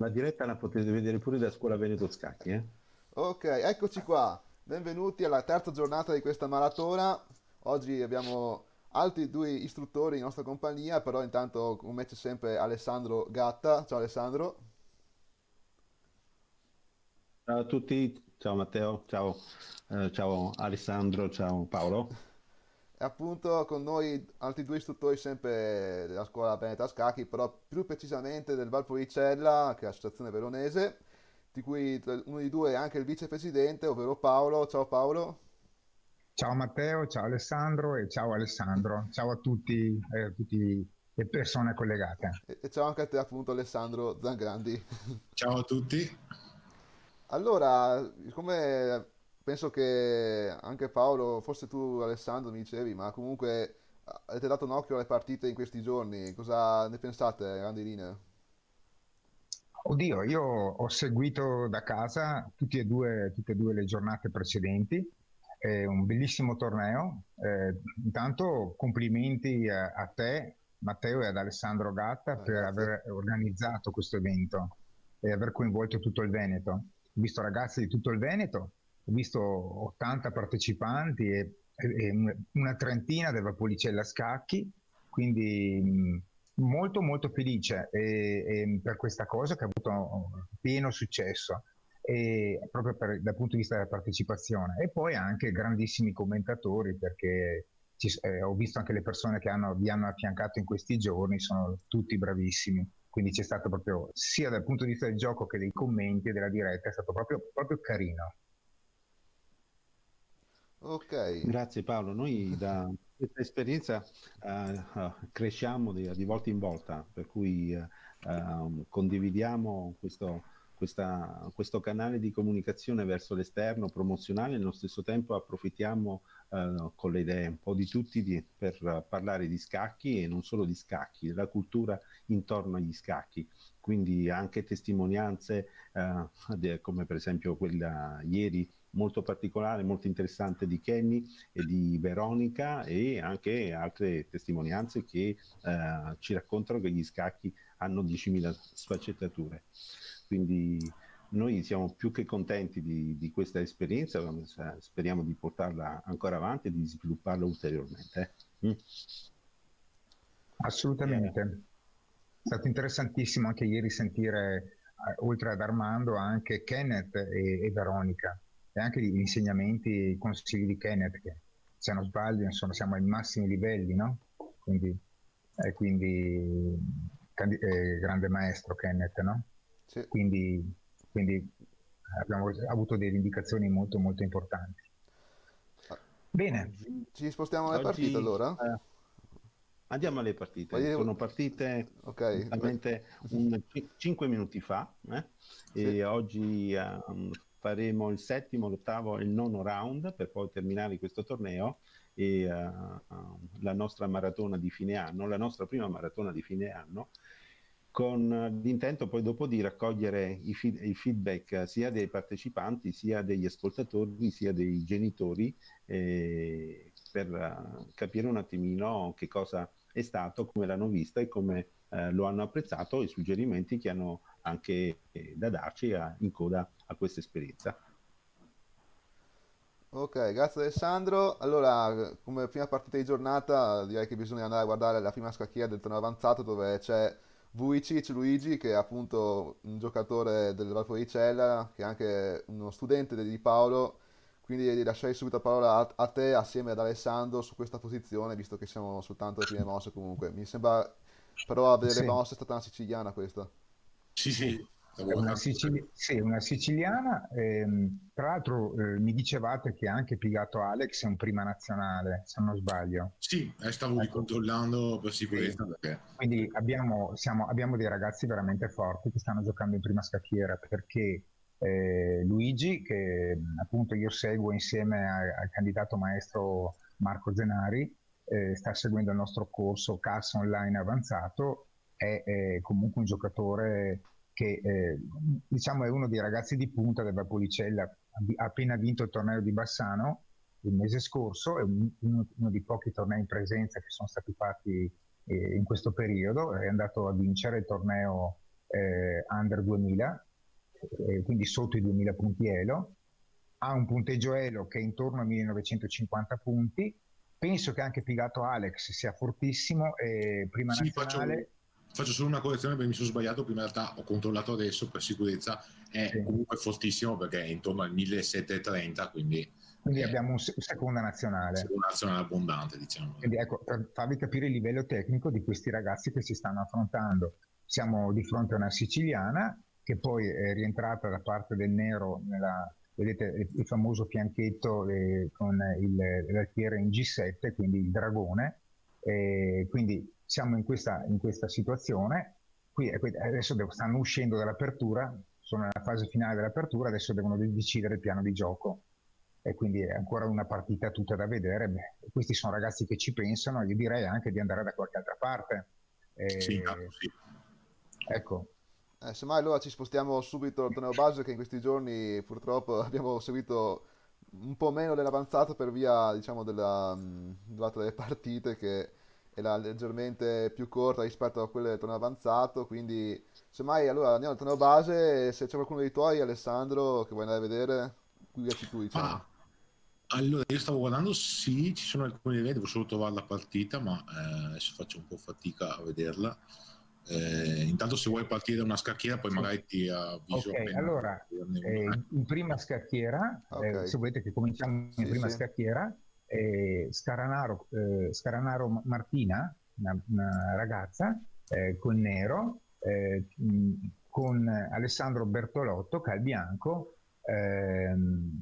La diretta la potete vedere pure da Scuola Veneto Scacchi, eh? Ok, eccoci qua. Benvenuti alla terza giornata di questa maratona. Oggi abbiamo altri due istruttori in nostra compagnia, però intanto come c'è sempre Alessandro Gatta. Ciao Alessandro. Ciao a tutti, ciao Matteo, ciao, ciao Alessandro, ciao Paolo. E appunto con noi altri due istruttori sempre della scuola Veneta Scacchi, però più precisamente del Valpolicella, che è l'associazione veronese, di cui uno di due è anche il vicepresidente, ovvero Paolo. Ciao Paolo. Ciao Matteo, ciao Alessandro e ciao Alessandro, ciao a tutte le persone collegate. E ciao anche a te appunto Alessandro Zangrandi. Ciao a tutti. Allora, come penso che anche Paolo, forse tu Alessandro mi dicevi, ma comunque avete dato un occhio alle partite in questi giorni, cosa ne pensate, a grandi linee? Oddio, io ho seguito da casa tutte e due le giornate precedenti, è un bellissimo torneo. Intanto complimenti a te, Matteo, e ad Alessandro Gatta per Grazie. aver organizzato questo evento e aver coinvolto tutto il Veneto. Ho visto ragazzi di tutto il Veneto, ho visto 80 partecipanti e una trentina del Vapolicella Scacchi, quindi molto molto felice e per questa cosa che ha avuto pieno successo dal punto di vista della partecipazione e poi anche grandissimi commentatori perché ho visto anche le persone che vi hanno affiancato in questi giorni, sono tutti bravissimi. Quindi c'è stato proprio, sia dal punto di vista del gioco che dei commenti e della diretta, è stato proprio carino. Ok, Grazie Paolo, noi da questa esperienza cresciamo di volta in volta, per cui condividiamo questo canale di comunicazione verso l'esterno, promozionale, e nello stesso tempo approfittiamo con le idee un po' di tutti per parlare di scacchi e non solo di scacchi, della cultura intorno agli scacchi. Quindi anche testimonianze come per esempio quella ieri molto particolare, molto interessante di Kenny e di Veronica e anche altre testimonianze che ci raccontano che gli scacchi hanno 10.000 sfaccettature. Quindi noi siamo più che contenti di questa esperienza, speriamo di portarla ancora avanti e di svilupparla ulteriormente. Mm. Assolutamente. È stato interessantissimo anche ieri sentire, oltre ad Armando, anche Kenneth e Veronica e anche gli insegnamenti, i consigli di Kenneth, che se non sbaglio, insomma, siamo ai massimi livelli, no? Quindi, grande maestro Kenneth, no? sì. Quindi, quindi abbiamo avuto delle indicazioni molto molto importanti. Ah, Bene, ci spostiamo alle partite Oggi allora? andiamo alle Vuoi partite. dire... Sono partite Ok, esattamente 5 minuti fa, sì. e oggi faremo il settimo, l'ottavo e il nono round per poi terminare questo torneo e la nostra maratona di fine anno, la nostra prima maratona di fine anno, con l'intento poi dopo di raccogliere il feedback sia dei partecipanti, sia degli ascoltatori, sia dei genitori, per capire un attimino che cosa è stato, come l'hanno vista e come lo hanno apprezzato, i suggerimenti che hanno anche da darci in coda a questa esperienza. Ok, grazie Alessandro. Allora, come prima partita di giornata, direi che bisogna andare a guardare la prima scacchiera del turno avanzato dove c'è Vujicic Luigi, che è appunto un giocatore del Valpolicella, che è anche uno studente di Paolo. Quindi lascerei subito la parola a te assieme ad Alessandro su questa posizione, visto che siamo soltanto le prime mosse comunque. Mi sembra però a vedere le sì. mosse è stata una siciliana questa. Sì, sì, È stavo una, guardando. Sì, una siciliana. Tra l'altro mi dicevate che ha anche pigliato Alex in prima nazionale, se non sbaglio. Sì, stavo Ecco, ricontrollando per sì. sicurezza perché... Quindi abbiamo dei ragazzi veramente forti che stanno giocando in prima scacchiera perché Luigi, che appunto io seguo insieme al candidato maestro Marco Zenari, sta seguendo il nostro corso CAS online avanzato, è comunque un giocatore che diciamo è uno dei ragazzi di punta del Vapolicella, ha appena vinto il torneo di Bassano il mese scorso, è uno dei pochi tornei in presenza che sono stati fatti in questo periodo, è andato a vincere il torneo under 2000, quindi sotto i 2000 punti Elo, ha un punteggio Elo che è intorno a 1950 punti. Penso che anche Pigato Alex sia fortissimo, prima Sì, nazionale. faccio solo una correzione perché mi sono sbagliato, prima in realtà ho controllato adesso per sicurezza, è Sì. comunque fortissimo perché è intorno al 1730, quindi abbiamo un seconda nazionale. Seconda nazionale abbondante, diciamo. Quindi ecco, per farvi capire il livello tecnico di questi ragazzi che si stanno affrontando. Siamo di fronte a una siciliana che poi è rientrata da parte del nero vedete il famoso fianchetto con l'alfiere in G7, quindi il dragone. Quindi siamo in questa situazione. Qui adesso stanno uscendo dall'apertura, sono nella fase finale dell'apertura, adesso devono decidere il piano di gioco. E quindi è ancora una partita tutta da vedere. Beh, questi sono ragazzi che ci pensano, io direi anche di andare da qualche altra parte. Sì. Ecco. Semmai allora ci spostiamo subito al torneo base, che in questi giorni purtroppo abbiamo seguito un po' meno dell'avanzato per via, diciamo, durata delle partite, che era leggermente più corta rispetto a quelle del torneo avanzato. Quindi semmai allora andiamo al torneo base, se c'è qualcuno dei tuoi, Alessandro, che vuoi andare a vedere, guidaci tu, diciamo. Allora, io stavo guardando, sì, ci sono alcune idee, devo solo trovare la partita, ma adesso faccio un po' fatica a vederla. Intanto se vuoi partire da una scacchiera, poi magari ti avviso appena. Allora, in prima scacchiera, se volete che cominciamo in prima scacchiera, Scaranaro Martina, una ragazza, con nero, con Alessandro Bertolotto, che è il bianco.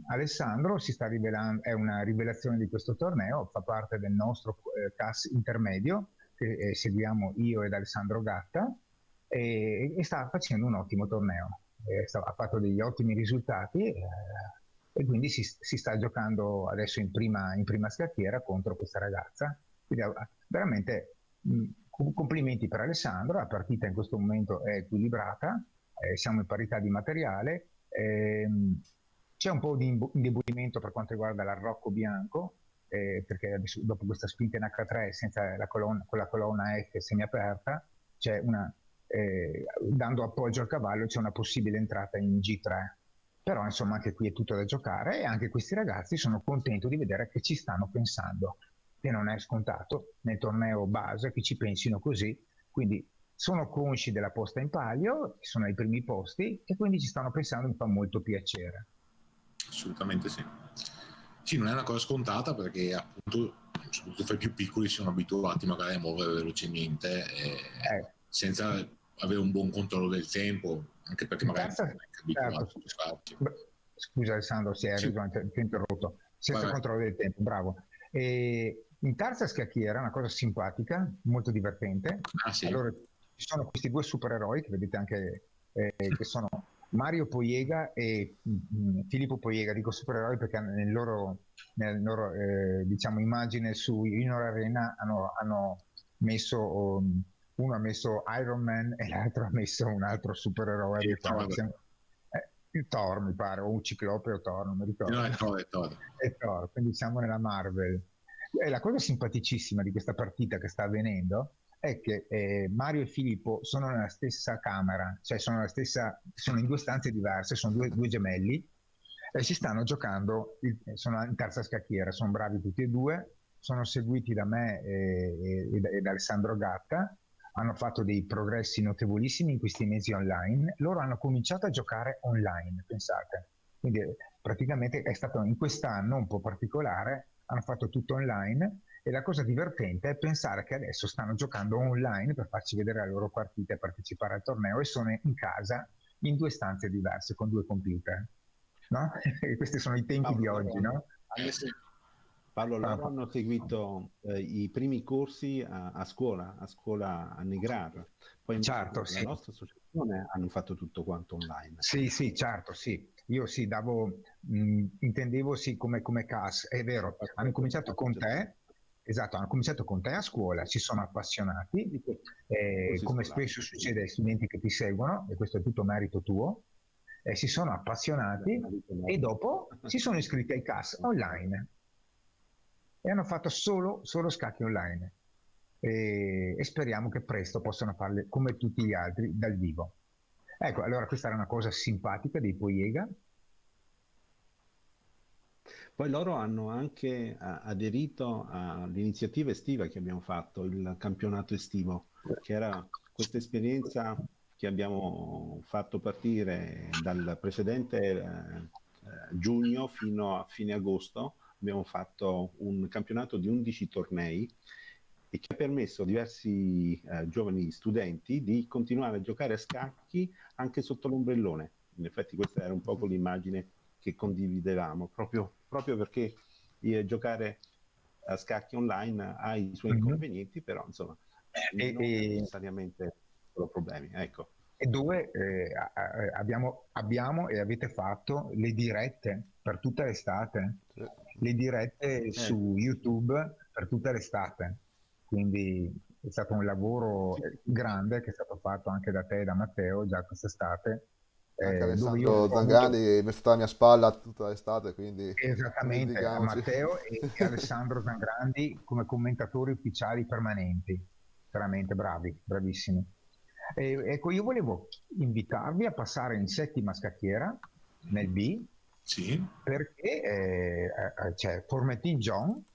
Alessandro si sta rivelando, è una rivelazione di questo torneo, fa parte del nostro CAS intermedio che seguiamo io ed Alessandro Gatta, e sta facendo un ottimo torneo, ha fatto degli ottimi risultati, e quindi si sta giocando adesso in prima scacchiera contro questa ragazza. Quindi veramente complimenti per Alessandro, la partita in questo momento è equilibrata, siamo in parità di materiale. C'è un po' di indebolimento per quanto riguarda l'arrocco bianco, perché adesso, dopo questa spinta in H3 senza con la colonna F semiaperta, c'è dando appoggio al cavallo c'è una possibile entrata in G3. Però insomma anche qui è tutto da giocare, e anche questi ragazzi sono contento di vedere che ci stanno pensando, che non è scontato nel torneo base che ci pensino così. Quindi sono consci della posta in palio, sono ai primi posti, e quindi ci stanno pensando, mi fa molto piacere. Assolutamente sì. Sì, non è una cosa scontata, perché appunto soprattutto fra i più piccoli sono abituati magari a muovere velocemente senza avere un buon controllo del tempo, anche perché magari non è abituato a farci. Scusa Alessandro, hai ragione, ti ho interrotto. Senza controllo del tempo, bravo. In terza scacchiera, una cosa simpatica, molto divertente. Allora, ci sono questi due supereroi che vedete anche, che sono Mario Poiega e Filippo Poiega. Dico supereroi perché nel loro diciamo immagine su Junior Arena hanno messo, uno ha messo Iron Man e l'altro ha messo un altro supereroe, il Thor mi pare, o un Ciclope o Thor, non mi ricordo. No, è Thor, quindi siamo nella Marvel. E la cosa simpaticissima di questa partita che sta avvenendo è che Mario e Filippo sono nella stessa camera, cioè sono in due stanze diverse, sono due gemelli, e si stanno giocando, sono in terza scacchiera, sono bravi tutti e due, sono seguiti da me e da Alessandro Gatta, hanno fatto dei progressi notevolissimi in questi mesi online. Loro hanno cominciato a giocare online, pensate, quindi praticamente è stato in quest'anno un po' particolare, hanno fatto tutto online. E la cosa divertente è pensare che adesso stanno giocando online per farci vedere la loro partita e partecipare al torneo, e sono in casa in due stanze diverse con due computer, no? E questi sono i tempi di oggi, no? Paolo, loro hanno seguito i primi corsi a scuola a Negrar, poi certo, la nostra associazione hanno fatto tutto quanto online. Sì, certo, sì. Io intendevo come CAS, è vero, hanno cominciato con te. Esatto, hanno cominciato con te a scuola, si sono appassionati, come spesso succede ai studenti che ti seguono, e questo è tutto merito tuo, si sono appassionati e dopo si sono iscritti ai CAS online e hanno fatto solo scacchi online, e speriamo che presto possano farle come tutti gli altri dal vivo. Ecco, allora questa era una cosa simpatica dei Poiega. Poi loro hanno anche aderito all'iniziativa estiva che abbiamo fatto, il campionato estivo, che era questa esperienza che abbiamo fatto partire dal precedente giugno fino a fine agosto. Abbiamo fatto un campionato di 11 tornei e che ha permesso a diversi giovani studenti di continuare a giocare a scacchi anche sotto l'ombrellone. In effetti questa era un po' l'immagine che condividevamo, proprio perché giocare a scacchi online ha i suoi inconvenienti, però insomma non necessariamente solo problemi. Ecco. E dove abbiamo e avete fatto le dirette per tutta l'estate, le dirette su YouTube per tutta l'estate, quindi è stato un lavoro grande che è stato fatto anche da te e da Matteo già quest'estate. Anche Alessandro Zangrandi mi è stata alla mia spalla tutta l'estate, quindi esattamente, Matteo e Alessandro Zangrandi come commentatori ufficiali permanenti, veramente bravi, bravissimi. Ecco, io volevo invitarvi a passare in settima scacchiera nel B, sì, perché c'è Formentin John,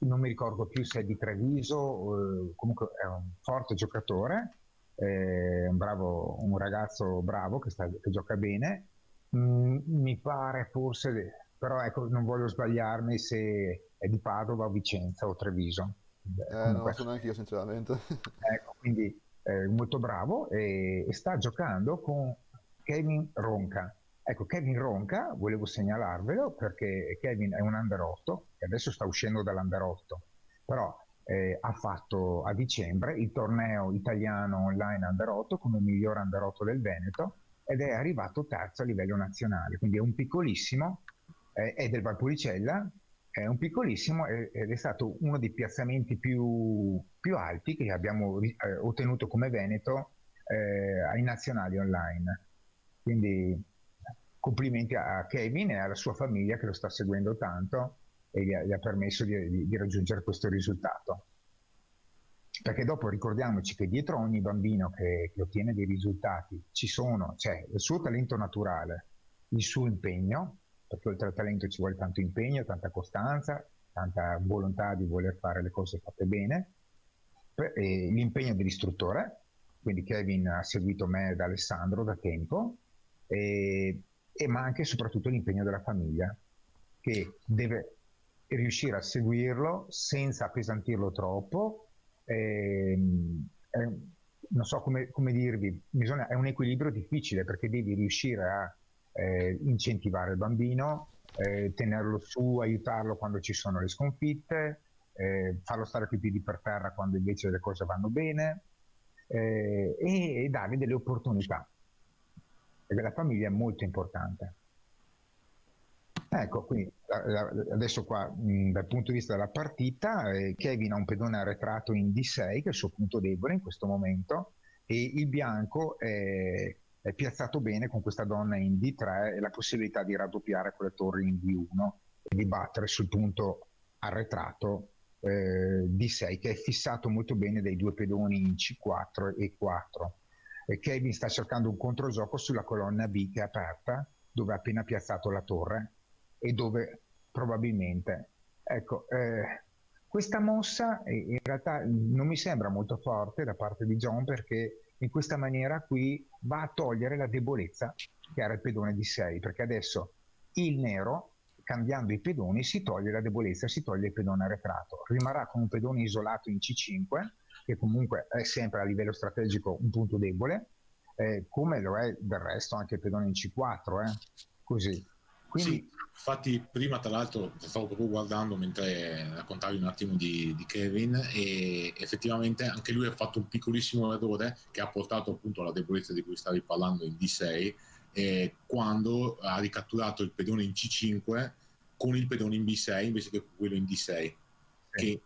non mi ricordo più se è di Treviso, comunque è un forte giocatore, un ragazzo bravo che gioca bene. Mi pare forse, però ecco, non voglio sbagliarmi se è di Padova o Vicenza o Treviso. Non lo so neanche io sinceramente. Ecco, quindi molto bravo e sta giocando con Kevin Ronca. Ecco, Kevin Ronca, volevo segnalarvelo perché Kevin è un under 8 e adesso sta uscendo dall'under 8, però ha fatto a dicembre il torneo italiano online under 8 come miglior under 8 del Veneto ed è arrivato terzo a livello nazionale, quindi è un piccolissimo, è del Valpolicella, è un piccolissimo ed è stato uno dei piazzamenti più alti che abbiamo ottenuto come Veneto ai nazionali online. Quindi complimenti a Kevin e alla sua famiglia che lo sta seguendo tanto e gli ha permesso di raggiungere questo risultato. Perché dopo ricordiamoci che dietro a ogni bambino che ottiene dei risultati c'è il suo talento naturale, il suo impegno, perché oltre al talento ci vuole tanto impegno, tanta costanza, tanta volontà di voler fare le cose fatte bene, l'impegno dell'istruttore, quindi Kevin ha seguito me ed Alessandro da tempo, ma anche e soprattutto l'impegno della famiglia, che deve riuscire a seguirlo senza appesantirlo troppo. Non so come dirvi, è un equilibrio difficile perché devi riuscire a incentivare il bambino, tenerlo su, aiutarlo quando ci sono le sconfitte, farlo stare coi piedi per terra quando invece le cose vanno bene e dargli delle opportunità, perché la famiglia è molto importante. Ecco, quindi adesso qua dal punto di vista della partita, Kevin ha un pedone arretrato in D6 che è il suo punto debole in questo momento e il bianco è piazzato bene con questa donna in D3 e la possibilità di raddoppiare con le torri in D1 e di battere sul punto arretrato D6 che è fissato molto bene dai due pedoni in C4 e 4. Kevin sta cercando un controgioco sulla colonna B che è aperta, dove ha appena piazzato la torre e dove probabilmente, ecco, questa mossa in realtà non mi sembra molto forte da parte di John perché in questa maniera qui va a togliere la debolezza che era il pedone di 6, perché adesso il nero, cambiando i pedoni, si toglie la debolezza, si toglie il pedone arretrato, rimarrà con un pedone isolato in C5, che comunque è sempre a livello strategico un punto debole, come lo è del resto anche il pedone in C4, così. Quindi... Sì, infatti prima tra l'altro stavo proprio guardando mentre raccontavi un attimo di Kevin e effettivamente anche lui ha fatto un piccolissimo errore che ha portato appunto alla debolezza di cui stavi parlando in D6 quando ha ricatturato il pedone in C5 con il pedone in B6 invece che quello in D6 che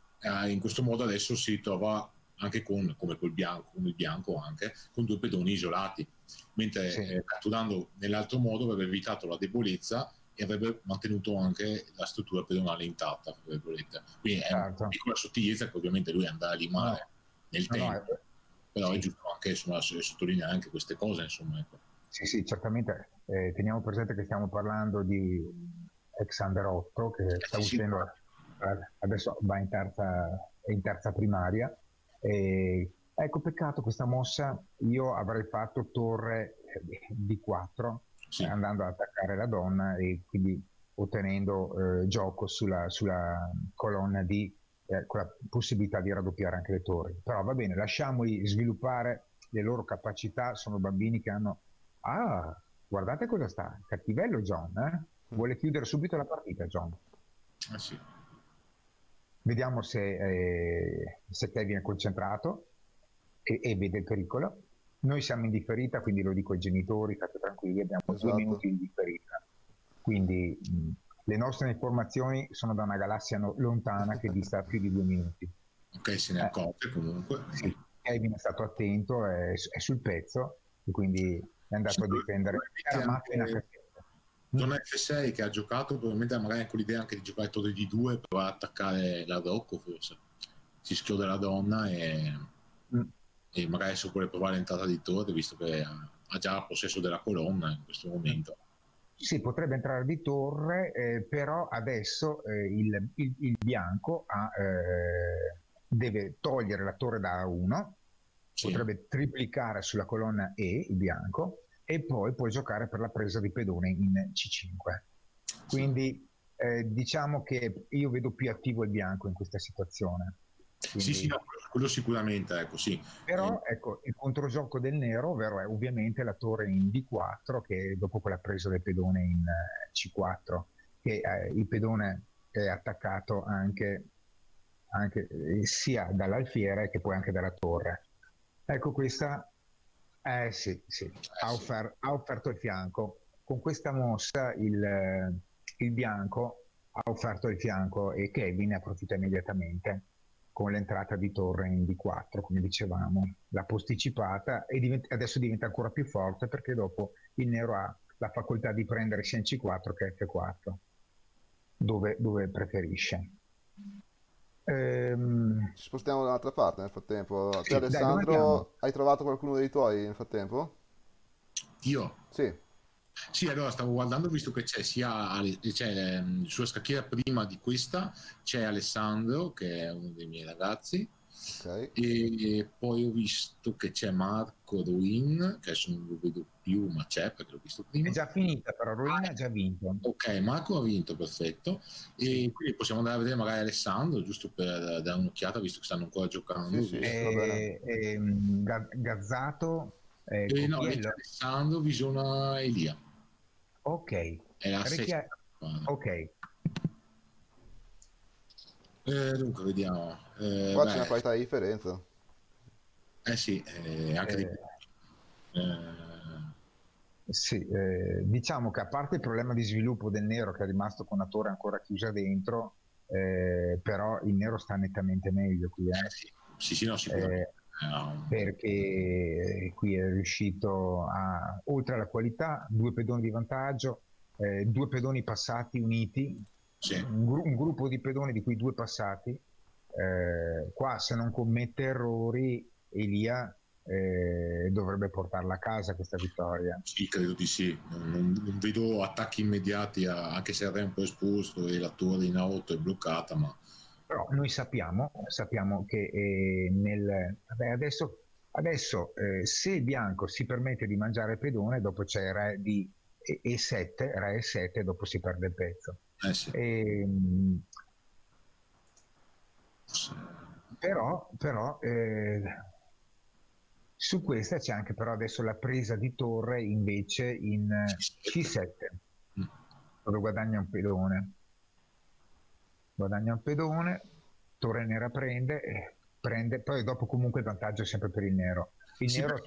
in questo modo adesso si trova anche come col bianco, con il bianco anche con due pedoni isolati, mentre catturando nell'altro modo avrebbe evitato la debolezza e avrebbe mantenuto anche la struttura pedonale intatta, tra virgolette. Quindi è una piccola sottigliezza che ovviamente lui andrà a limare nel tempo. però è giusto anche insomma sottolineare anche queste cose, insomma, ecco. Sì, certamente. Teniamo presente che stiamo parlando di ex Under 8 che sta uscendo, adesso va in terza primaria. Ecco, peccato questa mossa. Io avrei fatto torre D4 andando ad attaccare la donna e quindi ottenendo gioco sulla colonna D con la possibilità di raddoppiare anche le torri. Però va bene, lasciamoli sviluppare le loro capacità. Sono bambini che hanno... Ah, guardate cosa sta, cattivello John, vuole chiudere subito la partita John. Sì. Vediamo se Kevin è concentrato e vede il pericolo. Noi siamo in differita, quindi lo dico ai genitori, state tranquilli, abbiamo 2 minuti di differita. Quindi le nostre informazioni sono da una galassia lontana che dista più di 2 minuti. Ok, se ne accorge comunque. Sì, Kevin è stato attento, è sul pezzo, e quindi è andato a difendere la macchina. Zona F6 che ha giocato, probabilmente magari con l'idea anche di giocare torre di 2 per attaccare la Rocco, forse si schiude la donna e magari adesso vuole provare l'entrata di torre, visto che ha già possesso della colonna in questo momento. Sì, potrebbe entrare di torre, però adesso il bianco deve togliere la torre da A1, potrebbe triplicare sulla colonna E il bianco, e poi può giocare per la presa di pedone in C5. Quindi diciamo che io vedo più attivo il bianco in questa situazione. Quindi... Sì, no, quello sicuramente, ecco, sì. Però ecco, il controgioco del nero, ovvero è ovviamente la torre in D4, che dopo quella presa del pedone in C4, che il pedone è attaccato anche sia dall'alfiere che poi anche dalla torre. Ecco questa... sì. Ha offerto il fianco. Con questa mossa il bianco ha offerto il fianco e Kevin ne approfitta immediatamente con l'entrata di torre in D4, come dicevamo. L'ha posticipata e adesso diventa ancora più forte perché dopo il nero ha la facoltà di prendere sia in C4 che F4, dove preferisce. Ci spostiamo dall'altra parte nel frattempo. Sì, te Alessandro, hai trovato qualcuno dei tuoi nel frattempo? Io? Sì, allora stavo guardando, visto che c'è sulla scacchiera prima di questa c'è Alessandro, che è uno dei miei ragazzi, e poi ho visto che c'è Marco Ruin, che adesso non lo vedo più, ma c'è perché l'ho visto prima. È già finita, però Ruin ha già vinto. Ok, Marco ha vinto, perfetto. E quindi possiamo andare a vedere magari Alessandro, giusto per dare un'occhiata, visto che stanno ancora giocando. Sì, va bene. Gazzato. No, Alessandro visiona Elia. Ok. È la sesta. Ok. Dunque, vediamo. Qua c'è una qualità di differenza. Sì, anche di... Sì, diciamo che a parte il problema di sviluppo del nero che è rimasto con la torre ancora chiusa dentro, però il nero sta nettamente meglio qui. Sì, no, sicuramente. Perché qui è riuscito a, oltre alla qualità, 2 pedoni di vantaggio, 2 pedoni passati uniti, un gruppo di pedoni di cui 2 passati. Qua se non commette errori Elia dovrebbe portarla a casa questa vittoria. Sì, credo di sì. Non vedo attacchi immediati, anche se il re è un po' esposto e la torre in auto è bloccata, ma... Però noi sappiamo che adesso se il bianco si permette di mangiare il pedone, dopo c'è re di E7, re E7, e dopo si perde il pezzo. Però su questa c'è anche però adesso la presa di torre invece in C7, dove guadagna un pedone. Torre nera prende, poi dopo comunque il vantaggio è sempre per il nero. Il nero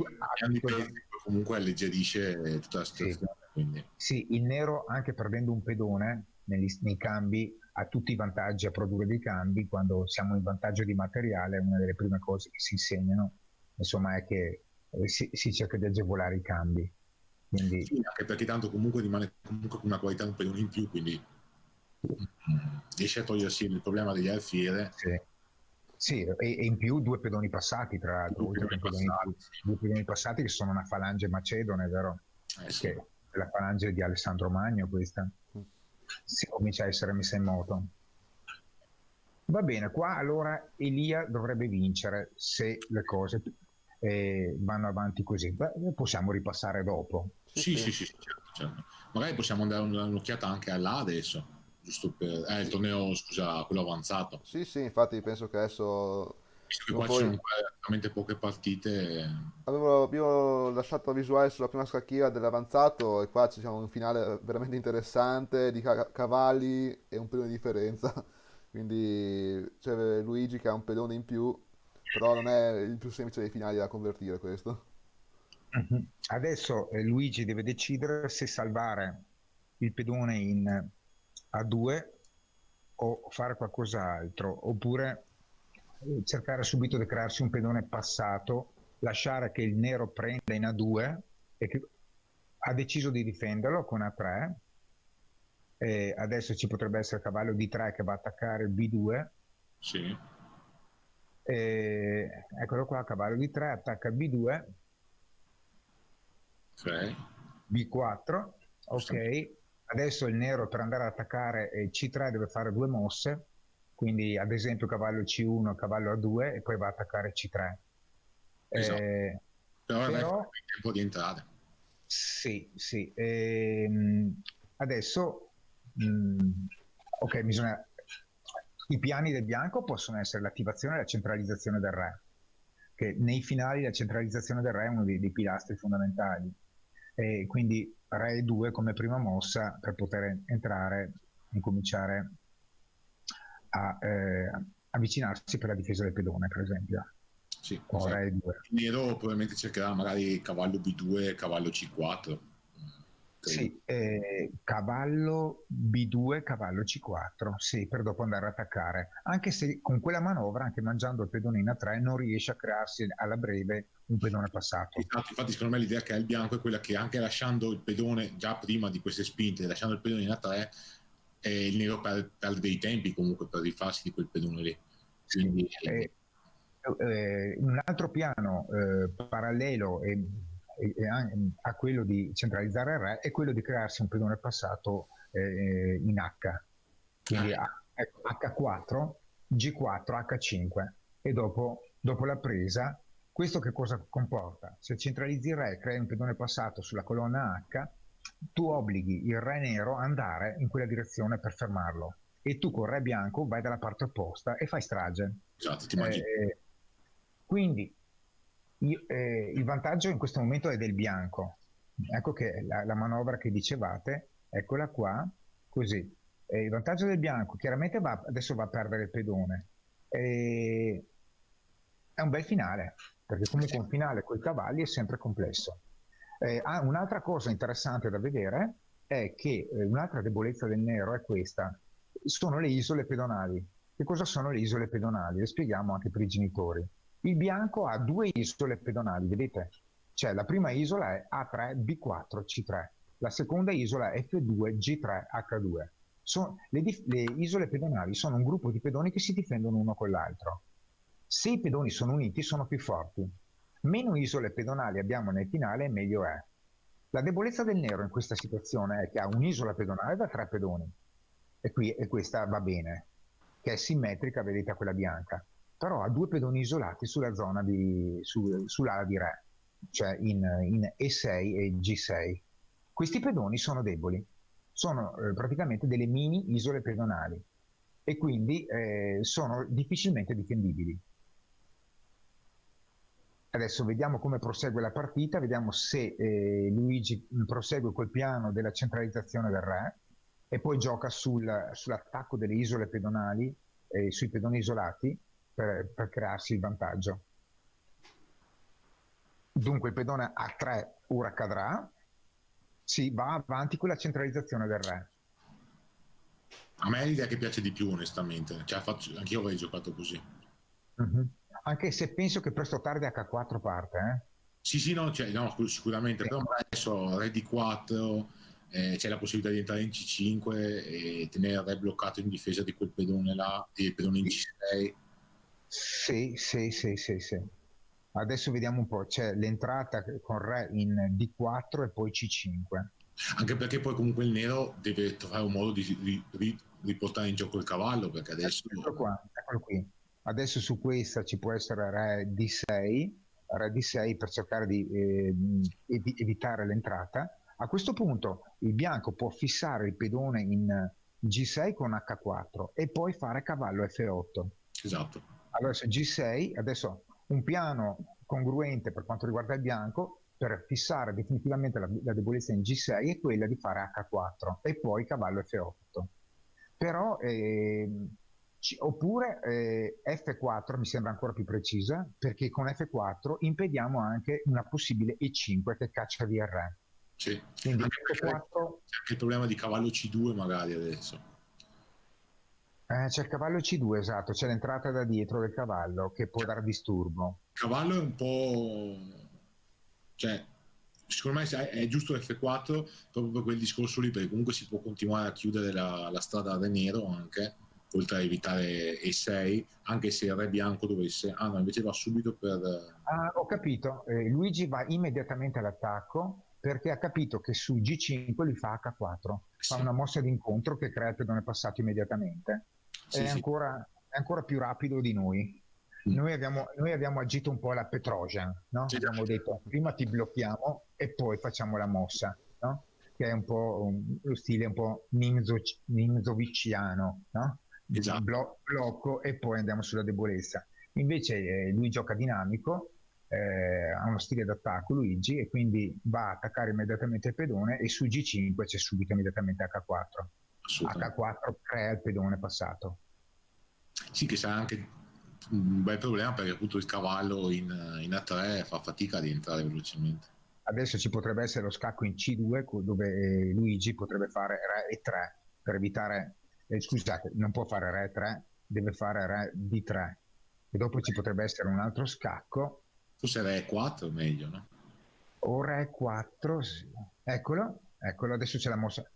comunque alleggerisce tutta la situazione. Quindi. Sì, il nero anche perdendo un pedone nei cambi ha tutti i vantaggi a produrre dei cambi. Quando siamo in vantaggio di materiale, una delle prime cose che si insegnano insomma è che si cerca di agevolare i cambi. Quindi... Sì, anche perché tanto comunque rimane comunque con una qualità un pedone in più, quindi riesce a togliersi il problema degli alfiere. Sì, e in più 2 pedoni passati, tra l'altro, oltre che due pedoni passati che sono una falange macedone, vero? Sì. Che è la falange di Alessandro Magno questa. Si comincia a essere messa in moto. Va bene, qua allora Elia dovrebbe vincere se le cose vanno avanti così. Beh, possiamo ripassare dopo. Sì, certo. Magari possiamo andare un'occhiata anche là adesso, giusto per... il torneo, scusa, quello avanzato. Sì, infatti penso che adesso... Visto che qua ci sono veramente poche partite. Abbiamo lasciato la visuale sulla prima scacchiera dell'avanzato e qua ci siamo un finale veramente interessante di cavalli e un pedone di differenza. Quindi c'è Luigi che ha un pedone in più, però non è il più semplice dei finali da convertire questo. Adesso Luigi deve decidere se salvare il pedone in A2 o fare qualcos'altro, oppure cercare subito di crearsi un pedone passato, lasciare che il nero prenda in A2 e che ha deciso di difenderlo con A3. Adesso ci potrebbe essere cavallo D3 che va a attaccare il B2. Sì. Eccolo qua, cavallo D3 attacca il B2. Ok. B4, ok. Adesso il nero per andare ad attaccare C3 deve fare 2 mosse, quindi ad esempio cavallo C1, cavallo A2 e poi va a attaccare C3. Esatto. Però il tempo di entrare. Sì. Adesso ok, bisogna... I piani del bianco possono essere l'attivazione e la centralizzazione del re, che nei finali la centralizzazione del re è uno dei pilastri fondamentali. Quindi re 2 come prima mossa per poter entrare e cominciare a avvicinarsi per la difesa del pedone, per esempio. Sì, esatto. Re 2. Il nero probabilmente cercherà magari cavallo B2 e cavallo C4. Sì, cavallo B2, cavallo C4, sì, per dopo andare ad attaccare. Anche se con quella manovra, anche mangiando il pedone in A3, non riesce a crearsi alla breve un pedone passato. Esatto, infatti secondo me l'idea che ha il bianco è quella che anche lasciando il pedone, già prima di queste spinte, lasciando il pedone in A3, il nero perde dei tempi comunque per rifarsi di quel pedone lì. Quindi... un altro piano parallelo a quello di centralizzare il re è quello di crearsi un pedone passato in H, quindi H4, G4, H5 e dopo la presa questo che cosa comporta? Se centralizzi il re e crei un pedone passato sulla colonna H, tu obblighi il re nero ad andare in quella direzione per fermarlo e tu con il re bianco vai dalla parte opposta e fai strage. Esatto, ti immagini. Quindi il vantaggio in questo momento è del bianco. Ecco che la manovra che dicevate, eccola qua, così. Il vantaggio del bianco, chiaramente adesso va a perdere il pedone. È un bel finale, perché comunque un finale con i cavalli è sempre complesso. Un'altra cosa interessante da vedere è che un'altra debolezza del nero è questa, sono le isole pedonali. Che cosa sono le isole pedonali? Le spieghiamo anche per i genitori. Il bianco ha 2 isole pedonali, vedete? Cioè la prima isola è A3, B4, C3. La seconda isola è F2, G3, H2. Le isole pedonali sono un gruppo di pedoni che si difendono uno con l'altro. Se i pedoni sono uniti sono più forti. Meno isole pedonali abbiamo nel finale, meglio è. La debolezza del nero in questa situazione è che ha un'isola pedonale da 3 pedoni. E questa va bene, che è simmetrica, vedete, a quella bianca. Però ha 2 pedoni isolati sulla zona sull'ala di re, cioè in E6 e G6. Questi pedoni sono deboli, sono praticamente delle mini isole pedonali e quindi sono difficilmente difendibili. Adesso vediamo come prosegue la partita, vediamo se Luigi prosegue col piano della centralizzazione del re e poi gioca sull'attacco delle isole pedonali, sui pedoni isolati, per crearsi il vantaggio. Dunque il pedone A3 ora cadrà, si va avanti con la centralizzazione del re. A me è l'idea che piace di più, onestamente. Cioè, anch'io avrei giocato così. Anche se penso che presto o tardi H4 parte. Sì, no, sicuramente. Sì. Però adesso re D4, c'è la possibilità di entrare in C5 e tenere il re bloccato in difesa di quel pedone là, e il pedone in C6. Sì, sì, sì, sì, sì. Adesso vediamo un po', c'è l'entrata con re in D4 e poi C5. Anche perché poi comunque il nero deve trovare un modo di riportare in gioco il cavallo, perché adesso... Eccolo qua, eccolo qui. Adesso su questa ci può essere re D6 per cercare di evitare l'entrata. A questo punto il bianco può fissare il pedone in G6 con H4 e poi fare cavallo F8. Esatto. Allora G6, adesso un piano congruente per quanto riguarda il bianco per fissare definitivamente la debolezza in G6 è quella di fare H4 e poi cavallo F8. Però oppure F4 mi sembra ancora più precisa, perché con F4 impediamo anche una possibile E5 che caccia via il re. Sì. Quindi anche F4... c'è anche il problema di cavallo C2 magari adesso. C'è il cavallo C2, esatto, c'è l'entrata da dietro del cavallo che può dar disturbo. Il cavallo è un po'... cioè, secondo me è giusto F4 proprio per quel discorso lì, perché comunque si può continuare a chiudere la strada al re nero anche, oltre a evitare E6, anche se il re bianco dovesse... Ah no, invece va subito per... Ho capito, Luigi va immediatamente all'attacco perché ha capito che su G5 lui fa H4, Sì. fa una mossa d'incontro che crea il pedone passato immediatamente. Sì, è ancora più rapido di noi. Noi abbiamo agito un po' alla Petrosian, no? Sì. Abbiamo detto prima ti blocchiamo e poi facciamo la mossa, no? Che è un po' lo stile un po' ninzoviciano, no? Esatto. Blocco e poi andiamo sulla debolezza. Invece lui gioca dinamico, ha uno stile d'attacco Luigi e quindi va a attaccare immediatamente il pedone e su G5 c'è subito immediatamente H4. H4 crea il pedone passato. Sì, che sarà anche un bel problema perché appunto il cavallo in A3 fa fatica ad entrare velocemente. Adesso ci potrebbe essere lo scacco in C2 dove Luigi potrebbe fare re E3 per evitare, scusate, non può fare re E3, deve fare re D3 e dopo ci potrebbe essere un altro scacco. Forse re E4 meglio, no? O re E4, sì. Eccolo, adesso c'è la mossa.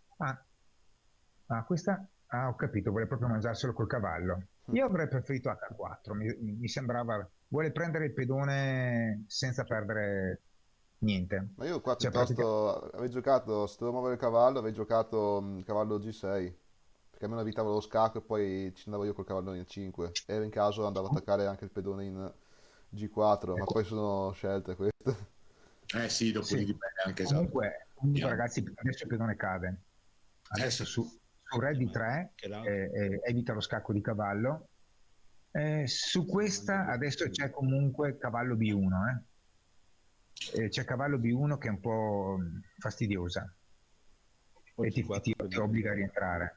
Questa, ho capito, vuole proprio mangiarselo col cavallo. Io avrei preferito H4, mi sembrava, vuole prendere il pedone senza perdere niente. Ma io qua Cioè, piuttosto avevo giocato, se dovevo muovere il cavallo, avevo giocato cavallo G6, perché almeno evitavo lo scacco e poi ci andavo io col cavallo in 5. E in caso andavo ad attaccare anche il pedone in G4, ma poi sono scelte queste. Sì, dopo sì. dipende anche Comunque ragazzi, adesso il pedone cade. Adesso su re D3 evita lo scacco di cavallo. Su questa adesso c'è comunque cavallo B1, c'è cavallo B1 che è un po' fastidiosa e ti obbliga a rientrare.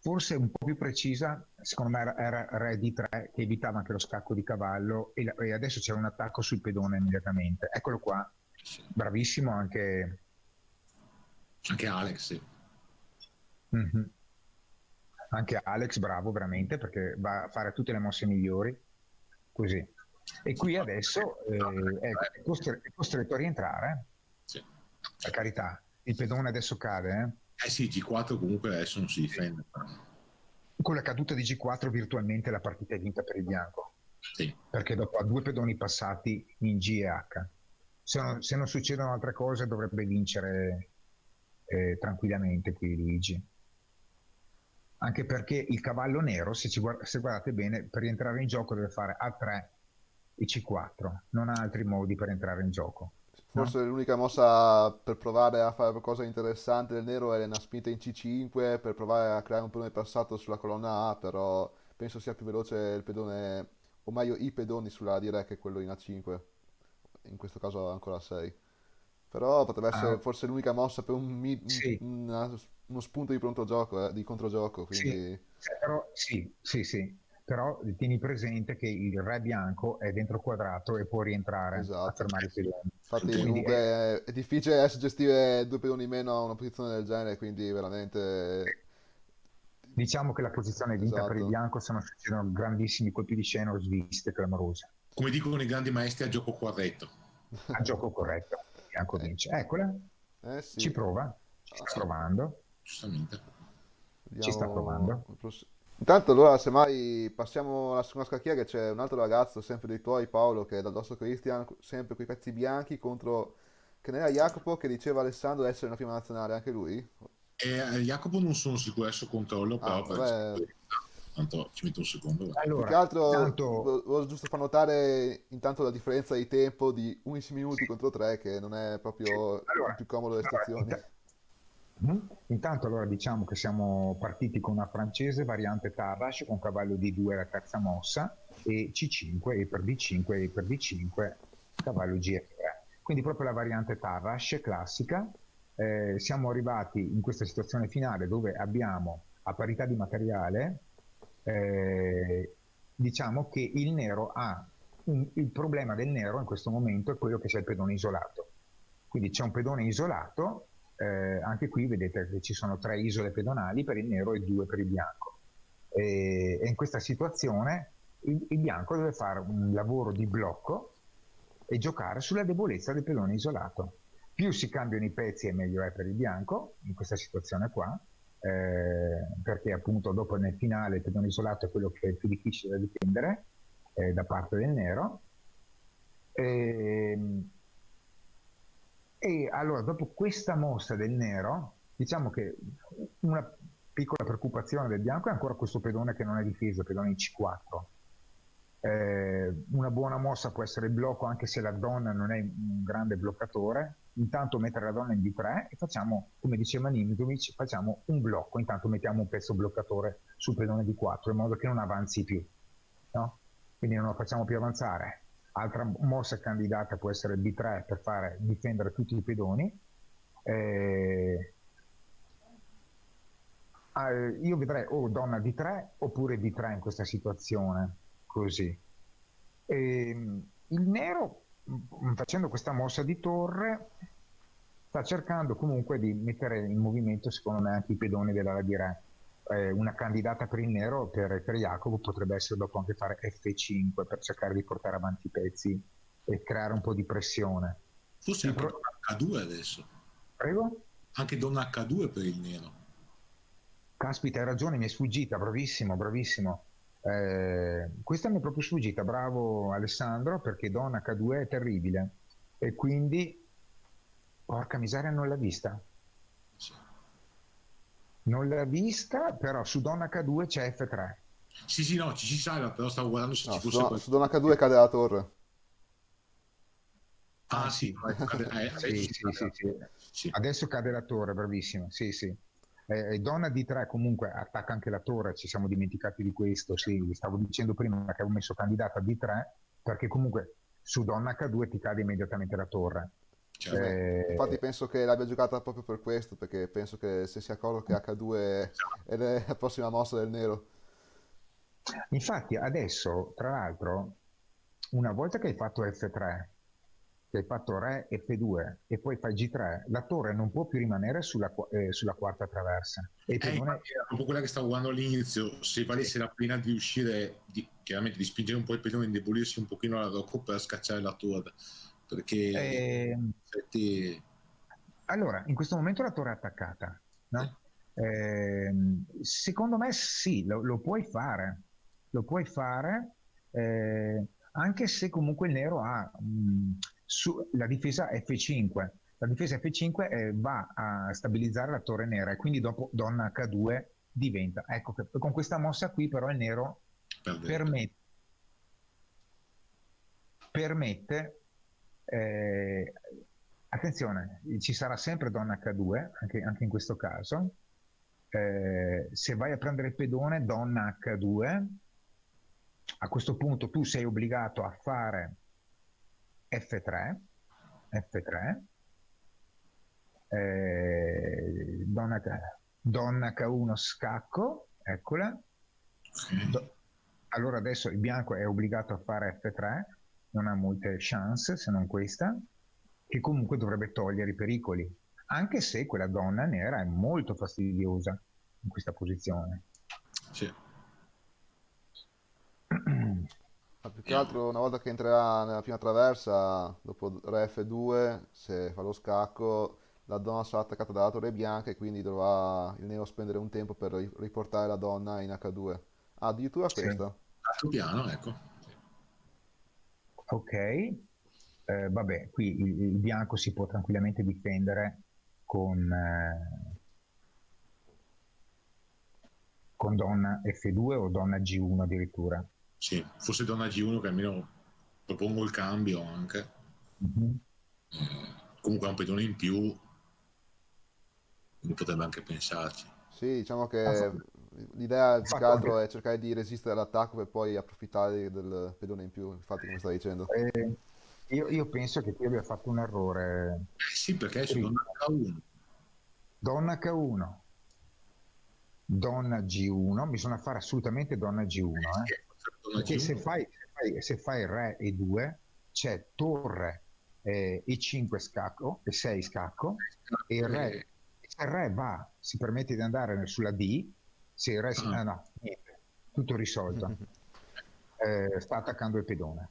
Forse un po' più precisa, secondo me era re D3 che evitava anche lo scacco di cavallo e adesso c'è un attacco sul pedone immediatamente. Eccolo qua, bravissimo anche Alex, sì. Mm-hmm. Anche Alex bravo veramente perché va a fare tutte le mosse migliori così. E qui adesso è costretto a rientrare. Sì. Per carità, il pedone adesso cade. Sì, G4 comunque adesso non si difende. Con la caduta di G4 virtualmente la partita è vinta per il bianco. Sì. Perché dopo ha 2 pedoni passati in G e H. Se non succedono altre cose dovrebbe vincere tranquillamente qui Luigi. Anche perché il cavallo nero, se guardate bene, per rientrare in gioco deve fare A3 e C4, non ha altri modi per entrare in gioco. Forse no? L'unica mossa per provare a fare qualcosa di interessante del nero è una spinta in C5 per provare a creare un pedone passato sulla colonna A, però penso sia più veloce il pedone, o meglio i pedoni sulla di re che quello in A5, in questo caso ancora a 6. Però potrebbe essere forse l'unica mossa per uno spunto di pronto gioco, di controgioco. Quindi... Sì. Però tieni presente che il re bianco è dentro il quadrato e può rientrare a fermare i pedoni. Infatti comunque è difficile adesso gestire 2 pedoni in meno a una posizione del genere, quindi veramente... Diciamo che la posizione è vinta per il bianco se non succedono grandissimi colpi di scena o sviste clamorose. Come dicono i grandi maestri, a gioco corretto. A gioco corretto, il bianco vince. Eccola, sì. Ci prova, ci sta provando. Giustamente. Vediamo... Ci sta provando. Intanto allora semmai passiamo alla seconda scacchiera che c'è un altro ragazzo, sempre dei tuoi, Paolo, che è dal nostro Christian, sempre con i pezzi bianchi contro che ne era Jacopo che diceva Alessandro essere una prima nazionale, anche lui? Jacopo non sono sicuro, adesso controllo, Ah, però vabbè, tanto ci metto un secondo. Guarda. più che Allora, altro intanto, volevo giusto far notare intanto la differenza di tempo di 11 minuti contro 3 che non è proprio il allora, più comodo delle allora, stazioni. intanto allora diciamo che siamo partiti con una francese variante Tarrasch con cavallo D2 alla terza mossa e C5 e per D5 e per D5 cavallo G3. Quindi proprio la variante Tarrasch classica. Siamo arrivati in questa situazione finale dove abbiamo a parità di materiale, diciamo che il nero ha il problema del nero in questo momento è quello che c'è il pedone isolato. Quindi c'è un pedone isolato, anche qui vedete che ci sono 3 isole pedonali per il nero e 2 per il bianco. E in questa situazione il bianco deve fare un lavoro di blocco e giocare sulla debolezza del pedone isolato. Più si cambiano i pezzi e meglio è per il bianco in questa situazione qua, perché appunto dopo nel finale il pedone isolato è quello che è più difficile da difendere da parte del nero. E allora, dopo questa mossa del nero, diciamo che una piccola preoccupazione del bianco è ancora questo pedone che non è difeso, il pedone in C4. Una buona mossa può essere il blocco, anche se la donna non è un grande bloccatore. Intanto mettere la donna in D3 e facciamo, come diceva Nimzovic, facciamo un blocco, intanto mettiamo un pezzo bloccatore sul pedone D4 in modo che non avanzi più, no? Quindi non lo facciamo più avanzare. Altra mossa candidata può essere D3 per fare difendere tutti i pedoni. Io vedrei o donna D3 oppure D3 in questa situazione, così. Il nero, facendo questa mossa di torre, sta cercando comunque di mettere in movimento, secondo me, anche i pedoni dell'ala di re. Una candidata per il nero, per Jacopo, potrebbe essere dopo anche fare F5 per cercare di portare avanti i pezzi e creare un po' di pressione. Forse anche donna H2 adesso. Prego? Anche donna H2 per il nero. Caspita, hai ragione, mi è sfuggita, bravissimo, bravissimo. Questa mi è proprio sfuggita, bravo Alessandro, perché donna H2 è terribile. E quindi, porca miseria, non l'ha vista. Sì. Non l'ha vista, però su donna H2 c'è F3. Sì, no, ci si salva, però stavo guardando se No, ci fosse su Don H2 cade la torre. Sì. Sì. Adesso cade la torre, bravissimo. Sì. Donna D3 comunque attacca anche la torre, ci siamo dimenticati di questo. Sì, stavo dicendo prima che avevo messo candidata D3 perché comunque su donna H2 ti cade immediatamente la torre. Infatti penso che l'abbia giocata proprio per questo, perché penso che se si accorge che H2 è la prossima mossa del nero. Infatti adesso, tra l'altro, una volta che hai fatto F3, che hai fatto Re F2 e poi fai G3, la torre non può più rimanere sulla quarta traversa. Era proprio quella che stavo guardando all'inizio, se valesse la pena di uscire, chiaramente di spingere un po' il pedone, indebolirsi un pochino alla Rocco per scacciare la torre, perché allora, in questo momento la torre è attaccata, no? Secondo me sì, lo puoi fare, anche se comunque il nero ha la difesa F5. La difesa F5 va a stabilizzare la torre nera e quindi dopo donna H2 diventa. Ecco che con questa mossa qui però il nero permette attenzione, ci sarà sempre donna H2 anche in questo caso. Se vai a prendere il pedone donna H2, a questo punto tu sei obbligato a fare F3, donna H1 scacco, eccola. Allora adesso il bianco è obbligato a fare F3, non ha molte chance se non questa, che comunque dovrebbe togliere i pericoli, anche se quella donna nera è molto fastidiosa in questa posizione. Sì. Ma più che altro una volta che entrerà nella prima traversa, dopo Re F2, se fa lo scacco, la donna sarà attaccata dalla torre bianca e quindi dovrà il nero spendere un tempo per riportare la donna in H2. Addirittura Sì. questa. Altro piano, ecco. Ok, vabbè, qui il bianco si può tranquillamente difendere con donna F2 o donna G1 addirittura. Sì, forse donna G1 che almeno propongo il cambio anche. Mm-hmm. Comunque ha un pedone in più, quindi potrebbe anche pensarci. Sì, diciamo che l'idea più che Fatto altro anche, è cercare di resistere all'attacco per poi approfittare del pedone in più, infatti come stai dicendo. io penso che qui abbia fatto un errore. Sì, perché su Primo, donna H1. donna H1, donna G1, bisogna fare assolutamente donna G1, Donna perché se G1. fai re e 2 c'è torre E5 scacco, E6 scacco, e se il re si permette di andare sulla D, se il re no, niente, tutto risolto. Sta attaccando il pedone.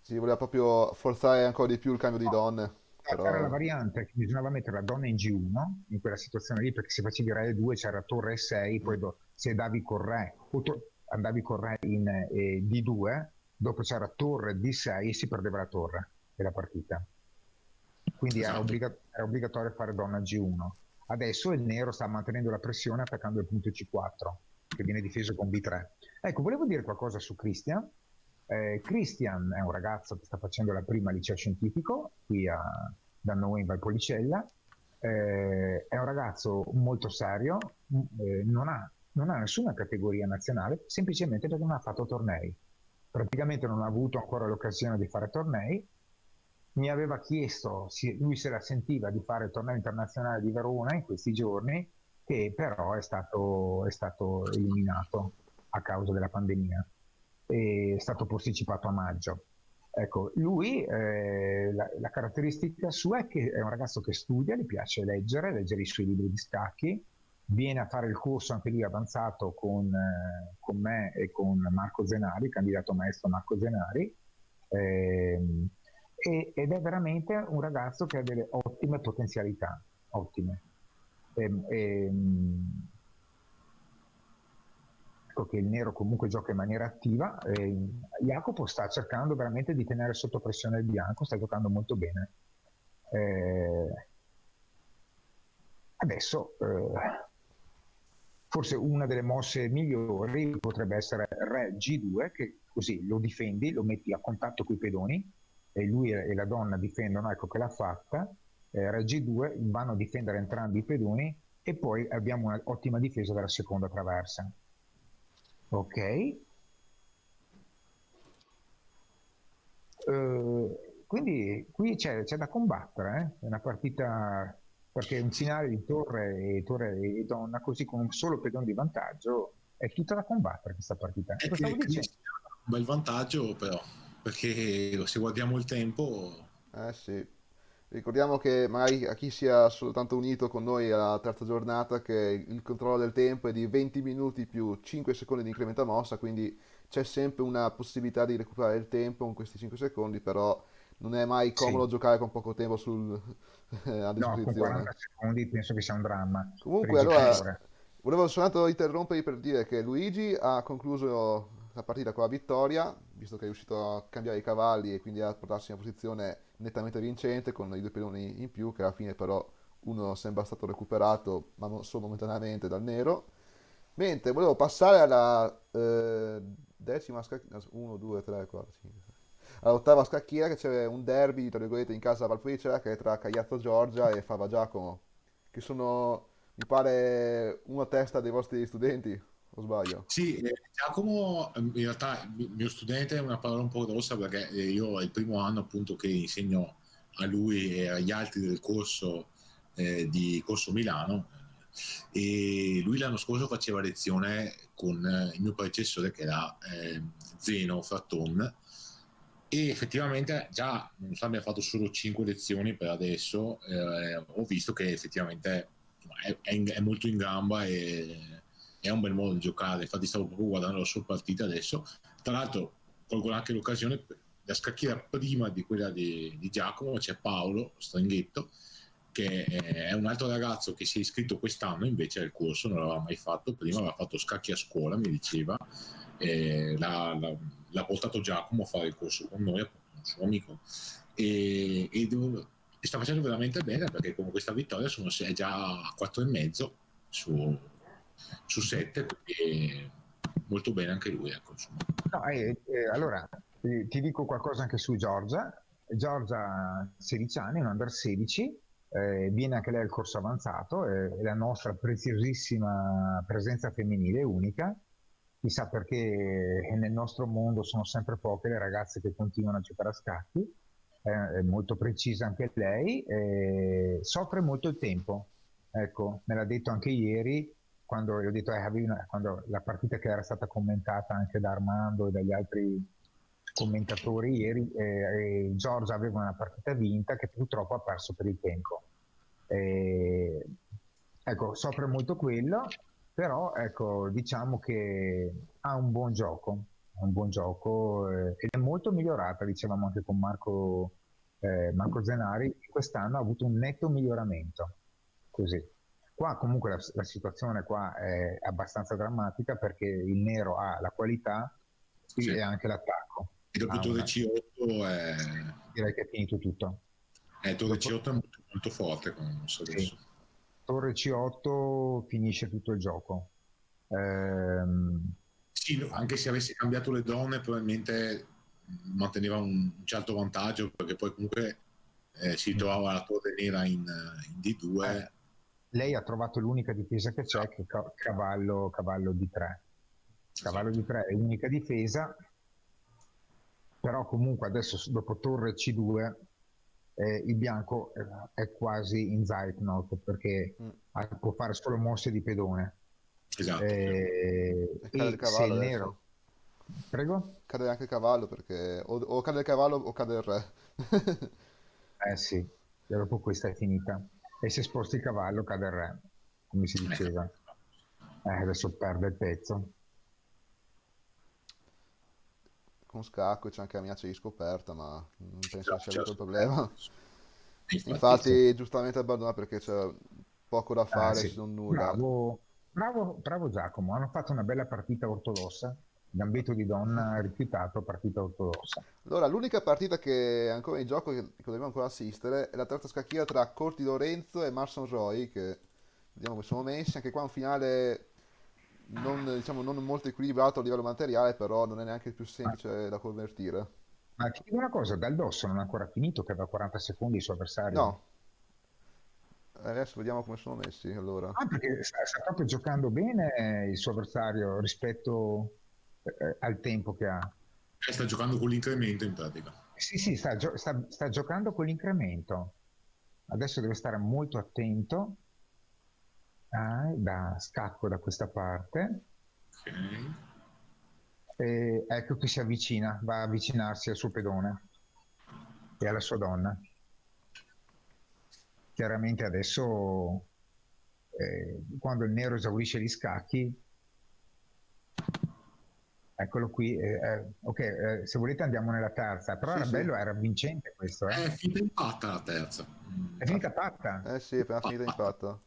Si voleva proprio forzare ancora di più il cambio di donne, Era la però... variante che bisognava mettere la donna in G1 in quella situazione lì, perché se facevi re e 2 c'era torre E6, poi se andavi con re andavi con re in D2, dopo c'era torre D6 e si perdeva la torre della partita. Quindi era obbligatorio fare donna G1. Adesso il nero sta mantenendo la pressione attaccando il punto C4, che viene difeso con B3. Ecco, volevo dire qualcosa su Christian. Christian è un ragazzo che sta facendo la prima liceo scientifico qui da noi in Valpolicella. È un ragazzo molto serio, non ha nessuna categoria nazionale, semplicemente perché non ha fatto tornei. Praticamente non ha avuto ancora l'occasione di fare tornei. Mi aveva chiesto, lui se la sentiva di fare il torneo internazionale di Verona in questi giorni, che però è stato eliminato a causa della pandemia. È stato posticipato a maggio. Ecco, lui, la caratteristica sua è che è un ragazzo che studia, gli piace leggere i suoi libri di scacchi, viene a fare il corso anche lui avanzato con me e con Marco Zenari, candidato maestro Marco Zenari, ed è veramente un ragazzo che ha delle ottime potenzialità, ottime. Ecco che il nero comunque gioca in maniera attiva. Jacopo sta cercando veramente di tenere sotto pressione il bianco, sta giocando molto bene. Adesso forse una delle mosse migliori potrebbe essere re G2, che così lo difendi, lo metti a contatto coi pedoni, e lui e la donna difendono, ecco che l'ha fatta. Re G2 vanno a difendere entrambi i pedoni e poi abbiamo un'ottima difesa della seconda traversa. Ok, quindi qui c'è da combattere, è una partita, perché un finale di torre e donna così con un solo pedone di vantaggio è tutta da combattere questa partita. È che un bel vantaggio però, perché se guardiamo il tempo... sì. Ricordiamo che magari a chi sia soltanto unito con noi alla terza giornata che il controllo del tempo è di 20 minuti più 5 secondi di incremento a mossa, quindi c'è sempre una possibilità di recuperare il tempo con questi 5 secondi, però non è mai comodo giocare con poco tempo a disposizione. No, con 40 secondi penso che sia un dramma. Comunque, allora, volevo soltanto interrompervi per dire che Luigi ha concluso la partita con la vittoria, visto che è riuscito a cambiare i cavalli e quindi a portarsi in una posizione nettamente vincente con i due pedoni in più, che alla fine però uno sembra stato recuperato, ma solo momentaneamente, dal nero. Mentre volevo passare alla decima scacchiera, 1, 2, 3, 4, 5, 6. All'ottava scacchiera che c'è un derby, tra virgolette, in casa Valpolicella che è tra Cagliazzo Giorgia e Fava Giacomo, che sono, mi pare, una testa dei vostri studenti, o sbaglio? Sì, Giacomo in realtà mio studente è una parola un po' grossa perché io è il primo anno appunto che insegno a lui e agli altri del corso di Corso Milano, e lui l'anno scorso faceva lezione con il mio predecessore che era Zeno Fratton, e effettivamente già non so, abbiamo fatto solo 5 lezioni per adesso, ho visto che effettivamente è molto in gamba e è un bel modo di giocare. Infatti stavo proprio guardando la sua partita adesso, tra l'altro colgo anche l'occasione, la scacchiera prima di quella di Giacomo c'è Paolo Stringhetto che è un altro ragazzo che si è iscritto quest'anno invece al corso, non l'aveva mai fatto prima, aveva fatto scacchi a scuola, mi diceva, l'ha portato Giacomo a fare il corso con noi, un suo amico, e sta facendo veramente bene, perché con questa vittoria è già a 4,5 su 7, quindi molto bene anche lui, ecco, no, allora ti dico qualcosa anche su Giorgia. Giorgia 16 anni, un under 16, viene anche lei al corso avanzato, è la nostra preziosissima presenza femminile unica. Chissà perché nel nostro mondo sono sempre poche le ragazze che continuano a giocare a scacchi. È molto precisa anche lei, soffre molto il tempo. Ecco, me l'ha detto anche ieri, quando gli ho detto, quando la partita che era stata commentata anche da Armando e dagli altri commentatori ieri, Giorgia aveva una partita vinta che purtroppo ha perso per il tempo. Ecco, soffre molto quello, però ecco, diciamo che ha un buon gioco ed è molto migliorata, dicevamo anche con Marco Zenari, quest'anno ha avuto un netto miglioramento. Così. Qua comunque la situazione qua è abbastanza drammatica, perché il nero ha la qualità e anche l'attacco. E dopo Torre C8 direi che è finito tutto. Torre C8 è molto, molto forte adesso. Sì. Torre C8 finisce tutto il gioco. Sì, anche se avesse cambiato le donne probabilmente manteneva un certo vantaggio, perché poi comunque si trovava la torre nera in D2. Lei ha trovato l'unica difesa che c'è, che è cavallo D3. Cavallo D3 è l'unica difesa, però comunque adesso dopo torre C2 il bianco è quasi in Zeitnot, perché può fare solo mosse di pedone. Esatto. E cade il cavallo, se il nero... Prego? Cade anche il cavallo, perché o cade il cavallo o cade il re. Sì, e dopo questa è finita. E se sposti il cavallo cade il re, come si diceva. Adesso perde il pezzo. Con scacco c'è anche la minaccia di scoperta, ma non penso che sia avuto il problema. Infatti giustamente abbandona, perché c'è poco da fare, sì. se non nulla. Bravo Giacomo, hanno fatto una bella partita ortodossa. Gambetto di donna rifiutato, partita ortodossa. Allora, l'unica partita che è ancora in gioco, che dobbiamo ancora assistere, è la terza scacchiera tra Corti Lorenzo e Marson Roy, che vediamo come sono messi. Anche qua un finale non molto equilibrato a livello materiale, però non è neanche il più semplice da convertire. Ma ti dico una cosa, Dal Dosso non ha ancora finito, che aveva 40 secondi il suo avversario. No. Adesso vediamo come sono messi, allora. Perché sta proprio giocando bene il suo avversario rispetto al tempo che ha. Sta giocando con l'incremento in pratica. Sì, sta giocando con l'incremento. Adesso deve stare molto attento. Da scacco da questa parte. Ecco che si avvicina, va a avvicinarsi al suo pedone e alla sua donna. Chiaramente adesso, quando il nero esaurisce gli scacchi, eccolo qui, ok, se volete andiamo nella terza, però Sì, era bello, era vincente questo. È finita in patta la terza. È finita patta? Sì, è appena finita in patta.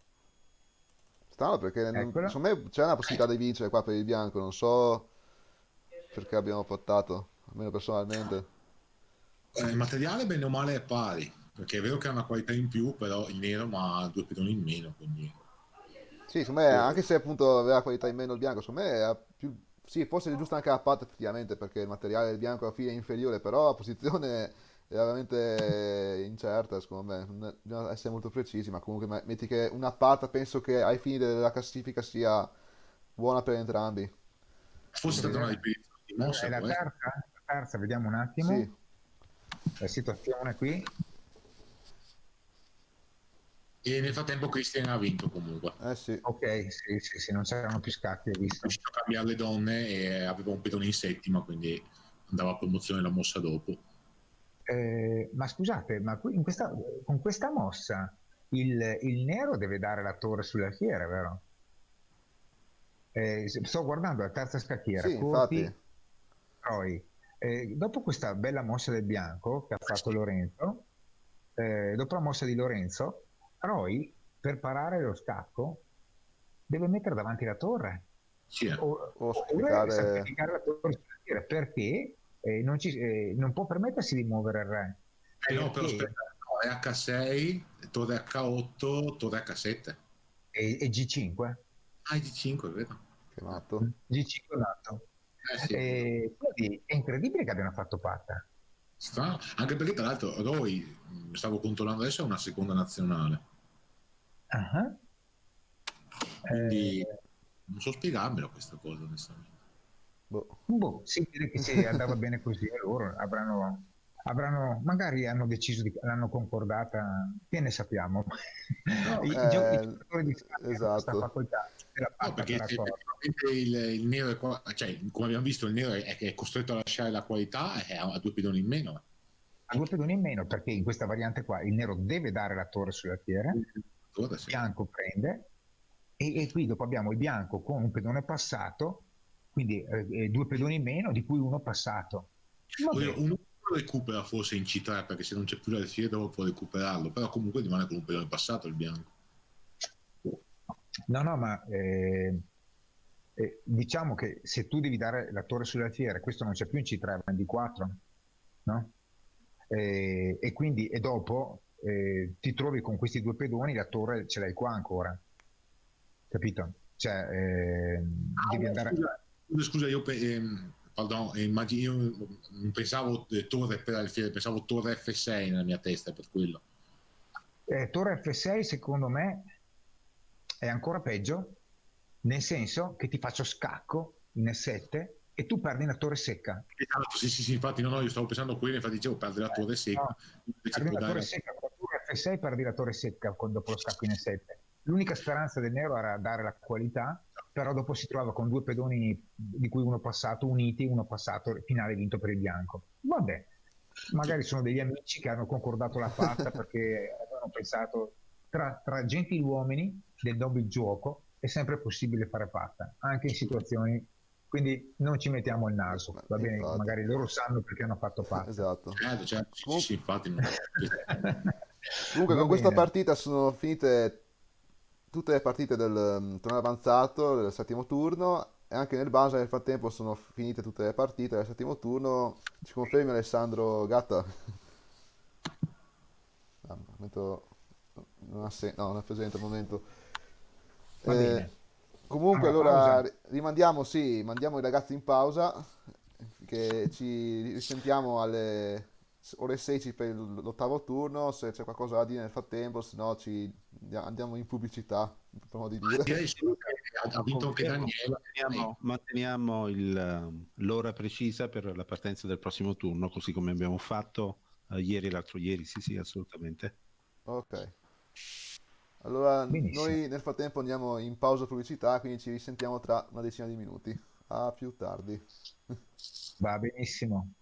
Strano, perché secondo me c'è una possibilità di vincere qua per il bianco, non so perché abbiamo pottato, almeno personalmente. Il materiale bene o male è pari, perché è vero che ha una qualità in più, però il nero ha 2 pedoni in meno, quindi... Sì, secondo me, anche se appunto aveva qualità in meno il bianco, secondo me è più... Sì, forse è giusta anche la patta effettivamente, perché il materiale del bianco alla fine è inferiore, però la posizione è veramente incerta, secondo me. Bisogna essere molto precisi, ma comunque metti che una patta penso che ai fini della classifica sia buona per entrambi. Forse è stata una ripetizione di mossa. È la terza, vediamo un attimo. Sì. La situazione qui. E nel frattempo Christian ha vinto comunque. Sì. Ok, sì, non c'erano più scacchi, ho visto. È riuscito a cambiare le donne e aveva un pedone in settima, quindi andava a promozione la mossa dopo. Ma scusate, ma con questa mossa il nero deve dare la torre sull'alfiere, vero? Sto guardando la terza scacchiera, Sì, Corti, infatti. Roy. Dopo questa bella mossa del bianco che ha fatto Lorenzo, dopo la mossa di Lorenzo, Roy, per parare lo scacco, deve mettere davanti la torre. Sì, O Oppure sacrificare... sacrificare la torre sulla tira, perché non può permettersi di muovere il re. no, però Perché aspetta, no, è H6, torre H8, torre H7. è G5. Ah, è G5, è vero. Che matto. G5 è nato. Sì. Quindi è incredibile che abbiano fatto patta. Strano. Anche perché tra l'altro Roy, stavo controllando adesso, è una seconda nazionale. Uh-huh. Quindi non so spiegarmelo questa cosa, onestamente. Si vede che se andava bene così, loro magari hanno deciso l'hanno concordata, che ne sappiamo. No, I giocatori di scacchi hanno questa esatto. facoltà della no, patta perché per accordo. il nero è qua, cioè, come abbiamo visto, il nero è costretto a lasciare la qualità e ha 2 pedoni in meno. Ha 2 pedoni in meno perché in questa variante qua il nero deve dare la torre sulla fiera, il Sì. bianco prende e qui dopo abbiamo il bianco con un pedone passato, quindi 2 pedoni in meno di cui uno passato. Uno recupera forse in C3 perché se non c'è più l'alfiere dopo può recuperarlo, però comunque rimane con un pedone passato il bianco. No, ma diciamo che se tu devi dare la torre sull'alfiere, questo non c'è più in C3, va in D4, no? E quindi e dopo ti trovi con questi 2 pedoni, la torre ce l'hai qua ancora, capito? Cioè devi andare... Scusa, io pardon, io non pensavo torre per alfiere, pensavo torre F6 nella mia testa, per quello. Torre F6 secondo me è ancora peggio, nel senso che ti faccio scacco in E7 e tu perdi una torre secca. Esatto, sì, infatti no, io stavo pensando a quello, infatti dicevo perdi la torre secca. No, perdi la torre secca, con la torre F6 perdi la torre secca dopo lo scacco in E7. L'unica speranza del nero era dare la qualità, però dopo si trova con 2 pedoni di cui uno passato uniti, uno passato finale vinto per il bianco. Vabbè, magari sono degli amici che hanno concordato la patta perché avevano pensato tra gentiluomini del nobile gioco è sempre possibile fare patta, anche in situazioni, quindi non ci mettiamo il naso, va bene, Infatti. magari loro sanno perché hanno fatto patta. Esatto. Certo, sì, infatti. Comunque Va con questa bene. partita sono finite tutte le partite del torneo avanzato del settimo turno e anche nel Basa nel frattempo sono finite tutte le partite del settimo turno. Ci confermi Alessandro Gatta? Ah, no, non è presente al momento. Va bene. Comunque allora Pausa. rimandiamo, sì, mandiamo i ragazzi in pausa che ci risentiamo alle ore 16 per l'ottavo turno, se c'è qualcosa da dire nel frattempo, se no andiamo in pubblicità, per modo di dire. Direi solo che ha vinto anche Daniele. Manteniamo l'ora precisa per la partenza del prossimo turno, così come abbiamo fatto ieri e l'altro ieri. Sì, assolutamente. Ok. Allora Benissimo. noi nel frattempo andiamo in pausa pubblicità, quindi ci risentiamo tra una decina di minuti. A più tardi. Va benissimo.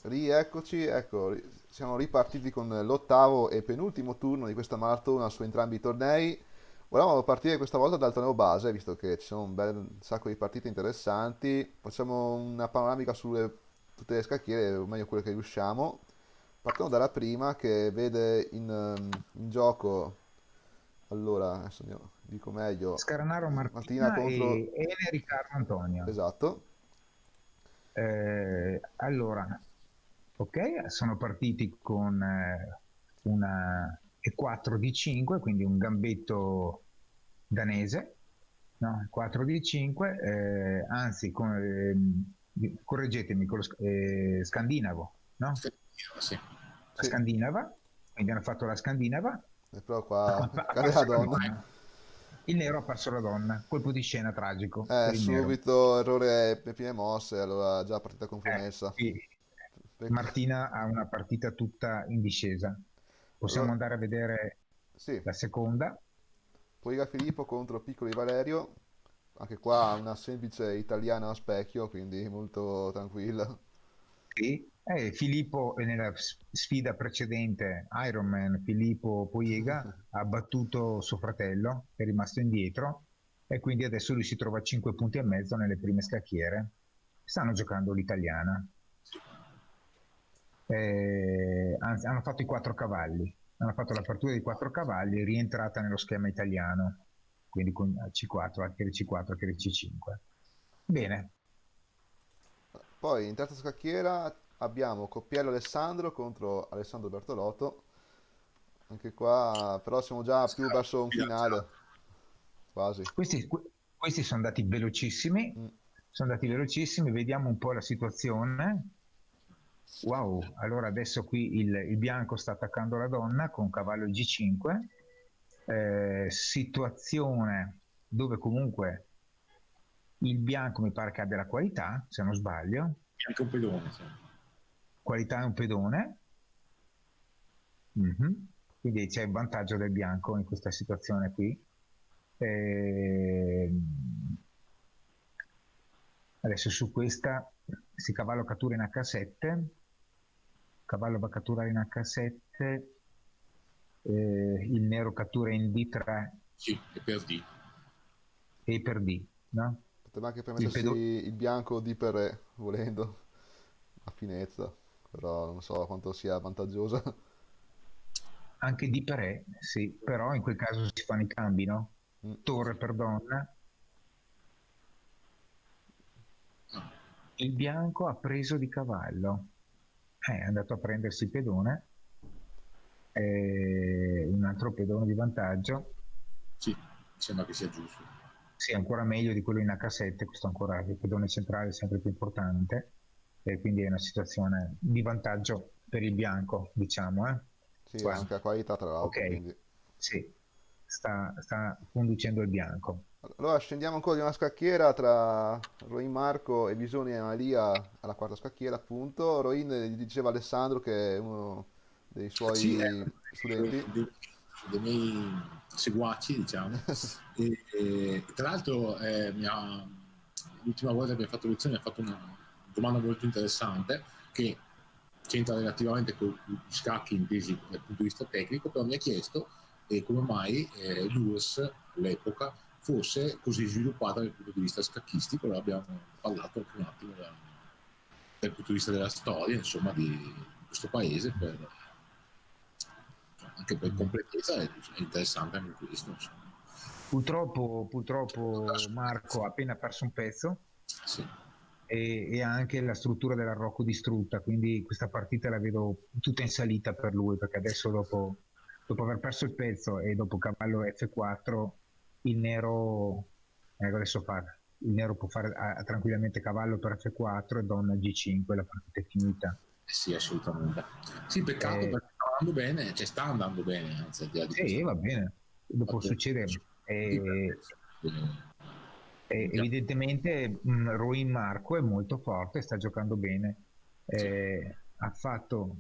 Rieccoci, ecco, siamo ripartiti con l'ottavo e penultimo turno di questa maratona su entrambi i tornei. Volevamo partire questa volta dal torneo base, visto che ci sono un bel sacco di partite interessanti. Facciamo una panoramica su tutte le scacchiere, o meglio quelle che riusciamo. Partiamo dalla prima che vede in gioco, allora, adesso dico meglio, Scarnaro Martina Martina contro... e Ele Riccardo Antonio. Esatto. Allora, ok, sono partiti con una E4 di 5, quindi un gambetto danese, no? 4 di 5, anzi, correggetemi, scandinavo, no? Sì. La Sì. scandinava, quindi hanno fatto la scandinava. Però qua Ha cade la donna. Il nero ha perso la donna, colpo di scena tragico per il Subito errore per prime mosse, allora già partita compromessa. Martina ha una partita tutta in discesa. Possiamo andare a vedere sì. la seconda. Poi Filippo contro Piccoli Valerio, anche qua una semplice italiana a specchio, quindi molto tranquilla. Sì. Filippo nella sfida precedente, Ironman, Filippo Poiega ha battuto suo fratello, è rimasto indietro e quindi adesso lui si trova a 5 punti e mezzo nelle prime scacchiere. Stanno giocando l'italiana. Anzi, hanno fatto i 4 cavalli, hanno fatto l'apertura dei 4 cavalli, rientrata nello schema italiano, quindi con C4, alfiere C4, alfiere C5. Bene. Poi in terza scacchiera abbiamo Coppiello Alessandro contro Alessandro Bertolotto. Anche qua però siamo già più verso un finale, quasi. Questi sono andati velocissimi, vediamo un po' la situazione. Wow, allora adesso qui il bianco sta attaccando la donna con cavallo G5, situazione dove comunque il bianco mi pare che abbia la qualità, se non sbaglio. Anche un pedone, sì. Qualità è un pedone. Quindi c'è il vantaggio del bianco in questa situazione qui. Adesso su questa si cavallo cattura in H7, cavallo va a catturare in H7, il nero cattura in D3. Sì, e per D. E per D, no? Potrebbe anche permettersi il bianco D per Re, volendo, a finezza, però non so quanto sia vantaggiosa. Anche D per E, sì, però in quel caso si fanno i cambi, no? Torre per donna. Il bianco ha preso di cavallo, è andato a prendersi il pedone, un altro pedone di vantaggio. Sì, sembra che sia giusto. Sì, ancora meglio di quello in H7, questo ancora, il pedone centrale è sempre più importante, e quindi è una situazione di vantaggio per il bianco, diciamo. Sì, guarda. Anche a qualità tra l'altro. Ok, quindi. sì, sta conducendo il bianco. Allora scendiamo ancora di una scacchiera tra Roin Marco e Bisoni e Malia alla quarta scacchiera appunto. Roin gli diceva Alessandro che è uno dei suoi studenti. Dei miei seguaci, diciamo. e tra l'altro l'ultima volta che abbiamo fatto lezione mi ha fatto una domanda molto interessante che c'entra relativamente con gli scacchi intesi dal punto di vista tecnico, però mi ha chiesto come mai l'URSS all'epoca fosse così sviluppata dal punto di vista scacchistico. Allora abbiamo parlato anche un attimo dal punto di vista della storia, insomma, di questo paese, anche per completezza è interessante anche questo, insomma. Purtroppo Marco ha appena perso un pezzo. Sì. E anche la struttura dell'arrocco distrutta, quindi questa partita la vedo tutta in salita per lui, perché adesso dopo aver perso il pezzo e dopo cavallo F4 il nero il nero può fare tranquillamente cavallo per F4 e donna G5, la partita è finita. Sì, assolutamente. Sì, peccato perché sta andando bene, sta andando bene, anzi, sì, va bene, dopo succede evidentemente Roin Marco è molto forte, sta giocando bene, ha fatto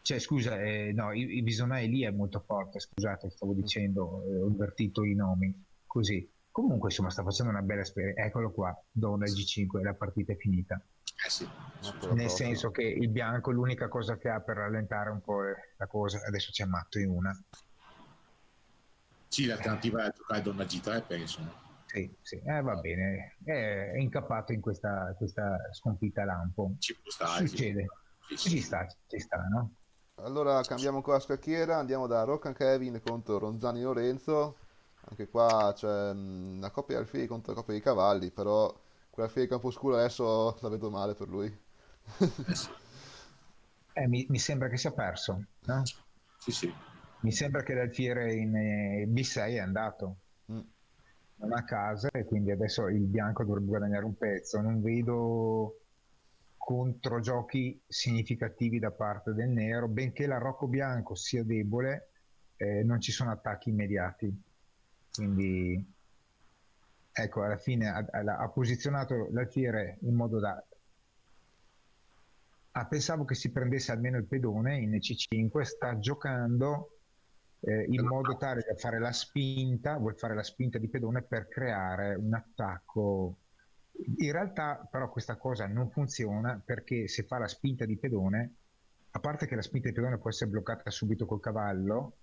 i Bisonai lì è molto forte, scusate, stavo dicendo, ho invertito i nomi, così. Comunque insomma sta facendo una bella esperienza, eccolo qua, donna G5, la partita è finita. Sì. Nel senso che il bianco l'unica cosa che ha per rallentare un po' la cosa, adesso c'è matto in una. Sì, l'alternativa è giocare donna G3, penso. Sì, va bene, è incappato in questa sconfitta lampo. Ci può stare, succede, ci sta, no? Allora cambiamo ancora scacchiera, andiamo da Roccan Kevin contro Ronzani Lorenzo. Anche qua c'è una coppia di alfieri contro una coppia di cavalli, però quell'alfiere di Camposcuro adesso la vedo male per lui. Mi sembra che sia perso, no? Sì. Mi sembra che l'alfiere in B6 è andato. Non a casa, e quindi adesso il bianco dovrebbe guadagnare un pezzo. Non vedo controgiochi significativi da parte del nero, benché la Rocco bianco sia debole, non ci sono attacchi immediati. Quindi ecco, alla fine ha posizionato l'alfiere in modo da... pensavo che si prendesse almeno il pedone in C5, sta giocando in modo tale da fare la spinta, vuol fare la spinta di pedone per creare un attacco. In realtà però questa cosa non funziona, perché se fa la spinta di pedone, a parte che la spinta di pedone può essere bloccata subito col cavallo,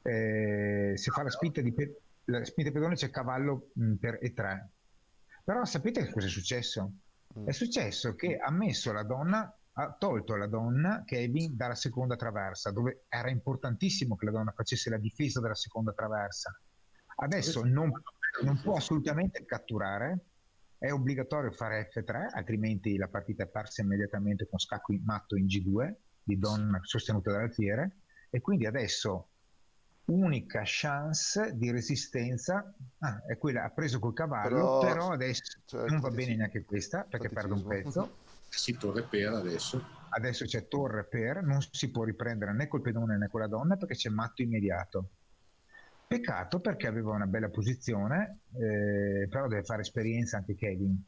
se fa la spinta di pedone c'è cavallo per E3. Però sapete cosa è successo? È successo che ha tolto la donna Kevin dalla seconda traversa, dove era importantissimo che la donna facesse la difesa della seconda traversa. Adesso non può assolutamente catturare, è obbligatorio fare F3, altrimenti la partita è persa immediatamente con scacco matto in G2 di donna sostenuta dall'alfiere, e quindi adesso unica chance di resistenza è quella, ha preso col cavallo, però adesso non va bene neanche questa, perché perde un pezzo. Sì, torre per adesso c'è torre per, non si può riprendere né col pedone né con la donna, perché c'è matto immediato. Peccato, perché aveva una bella posizione, però deve fare esperienza anche Kevin.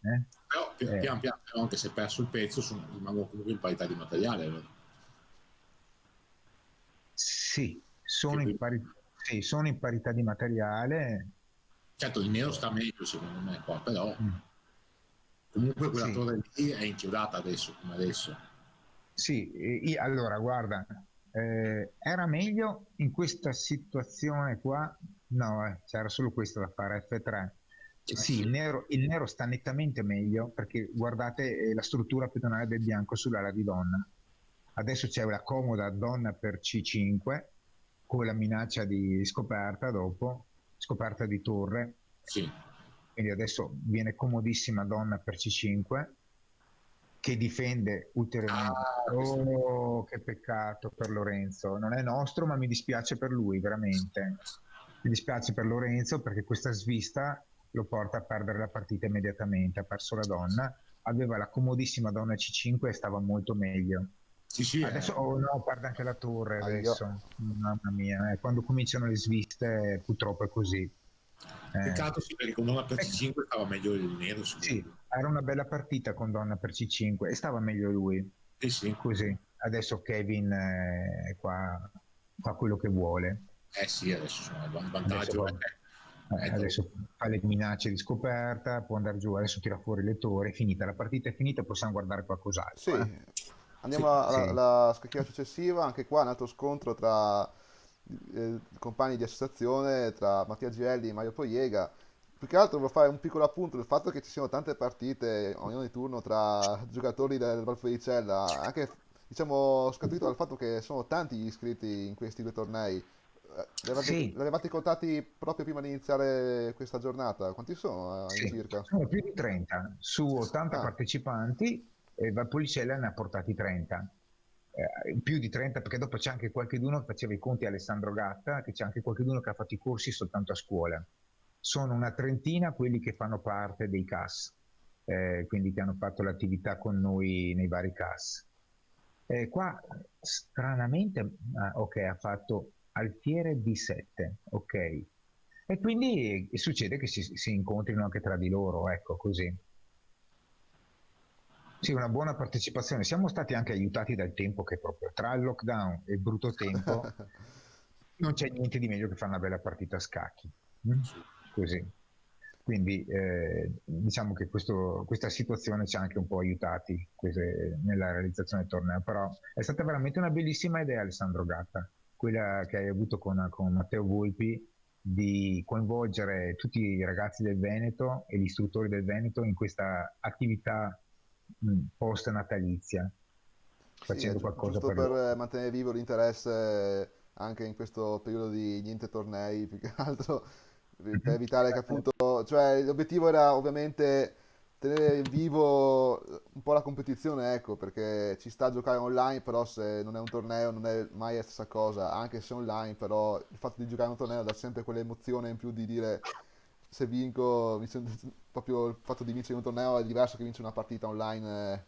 Però pian piano, anche se ha perso il pezzo, rimangono comunque in parità di materiale. Allora. Sì, sono in parità di materiale. Certo, il nero sta meglio secondo me qua, però comunque quella torre lì è inchiodata adesso, come adesso. Sì, allora guarda, era meglio in questa situazione qua? No, c'era solo questo da fare, F3. Sì, il nero sta nettamente meglio, perché guardate la struttura pedonale del bianco sull'ala di donna. Adesso c'è la comoda donna per C5 con la minaccia di scoperta dopo, scoperta di torre. Sì. Quindi adesso viene comodissima donna per C5 che difende ulteriormente. Che peccato per Lorenzo. Non è nostro, ma mi dispiace per lui, veramente. Mi dispiace per Lorenzo, perché questa svista lo porta a perdere la partita immediatamente. Ha perso la donna, aveva la comodissima donna C5 e stava molto meglio. Sì, adesso perde anche la torre adesso. Mamma mia, quando cominciano le sviste purtroppo è così. Peccato, sì, perché con donna per C5 stava meglio il nero. Sì, era una bella partita con donna per C5 e stava meglio lui. Sì. Così. Adesso Kevin qua fa quello che vuole. Sì, adesso sono il vantaggio. Adesso fa le minacce di scoperta, può andare giù, adesso tira fuori le torri, finita la partita, è finita, possiamo guardare qualcos'altro. Sì. Andiamo alla scacchiera successiva, anche qua un altro scontro tra compagni di associazione, tra Mattia Girelli e Mario Poiega. Più che altro volevo fare un piccolo appunto del fatto che ci siano tante partite ogni turno tra giocatori del Valpolicella, anche diciamo scaturito dal fatto che sono tanti gli iscritti in questi due tornei. Li avevate contati proprio prima di iniziare questa giornata? Quanti sono in circa? Sono più di 30 su 80 partecipanti. Valpolicella ne ha portati 30, più di 30, perché dopo c'è anche qualcuno che faceva i conti, Alessandro Gatta, che c'è anche qualcuno che ha fatto i corsi soltanto a scuola. Sono una trentina quelli che fanno parte dei CAS, quindi che hanno fatto l'attività con noi nei vari CAS. Qua stranamente ha fatto alfiere D7, ok, e quindi succede che si incontrino anche tra di loro, ecco, così. Sì, una buona partecipazione. Siamo stati anche aiutati dal tempo, che proprio tra il lockdown e il brutto tempo non c'è niente di meglio che fare una bella partita a scacchi. Così. Quindi diciamo che questa situazione ci ha anche un po' aiutati nella realizzazione del torneo, però è stata veramente una bellissima idea, Alessandro Gatta, quella che hai avuto con Matteo Volpi, di coinvolgere tutti i ragazzi del Veneto e gli istruttori del Veneto in questa attività post natalizia, facendo qualcosa giusto per per loro. mantenere vivo l'interesse anche in questo periodo di niente tornei, più che altro per evitare che appunto, cioè l'obiettivo era ovviamente tenere vivo un po' la competizione, ecco, perché ci sta a giocare online, però se non è un torneo non è mai la stessa cosa, anche se online, però il fatto di giocare un torneo dà sempre quell'emozione in più di dire se vinco, proprio il fatto di vincere un torneo è diverso che vincere una partita online.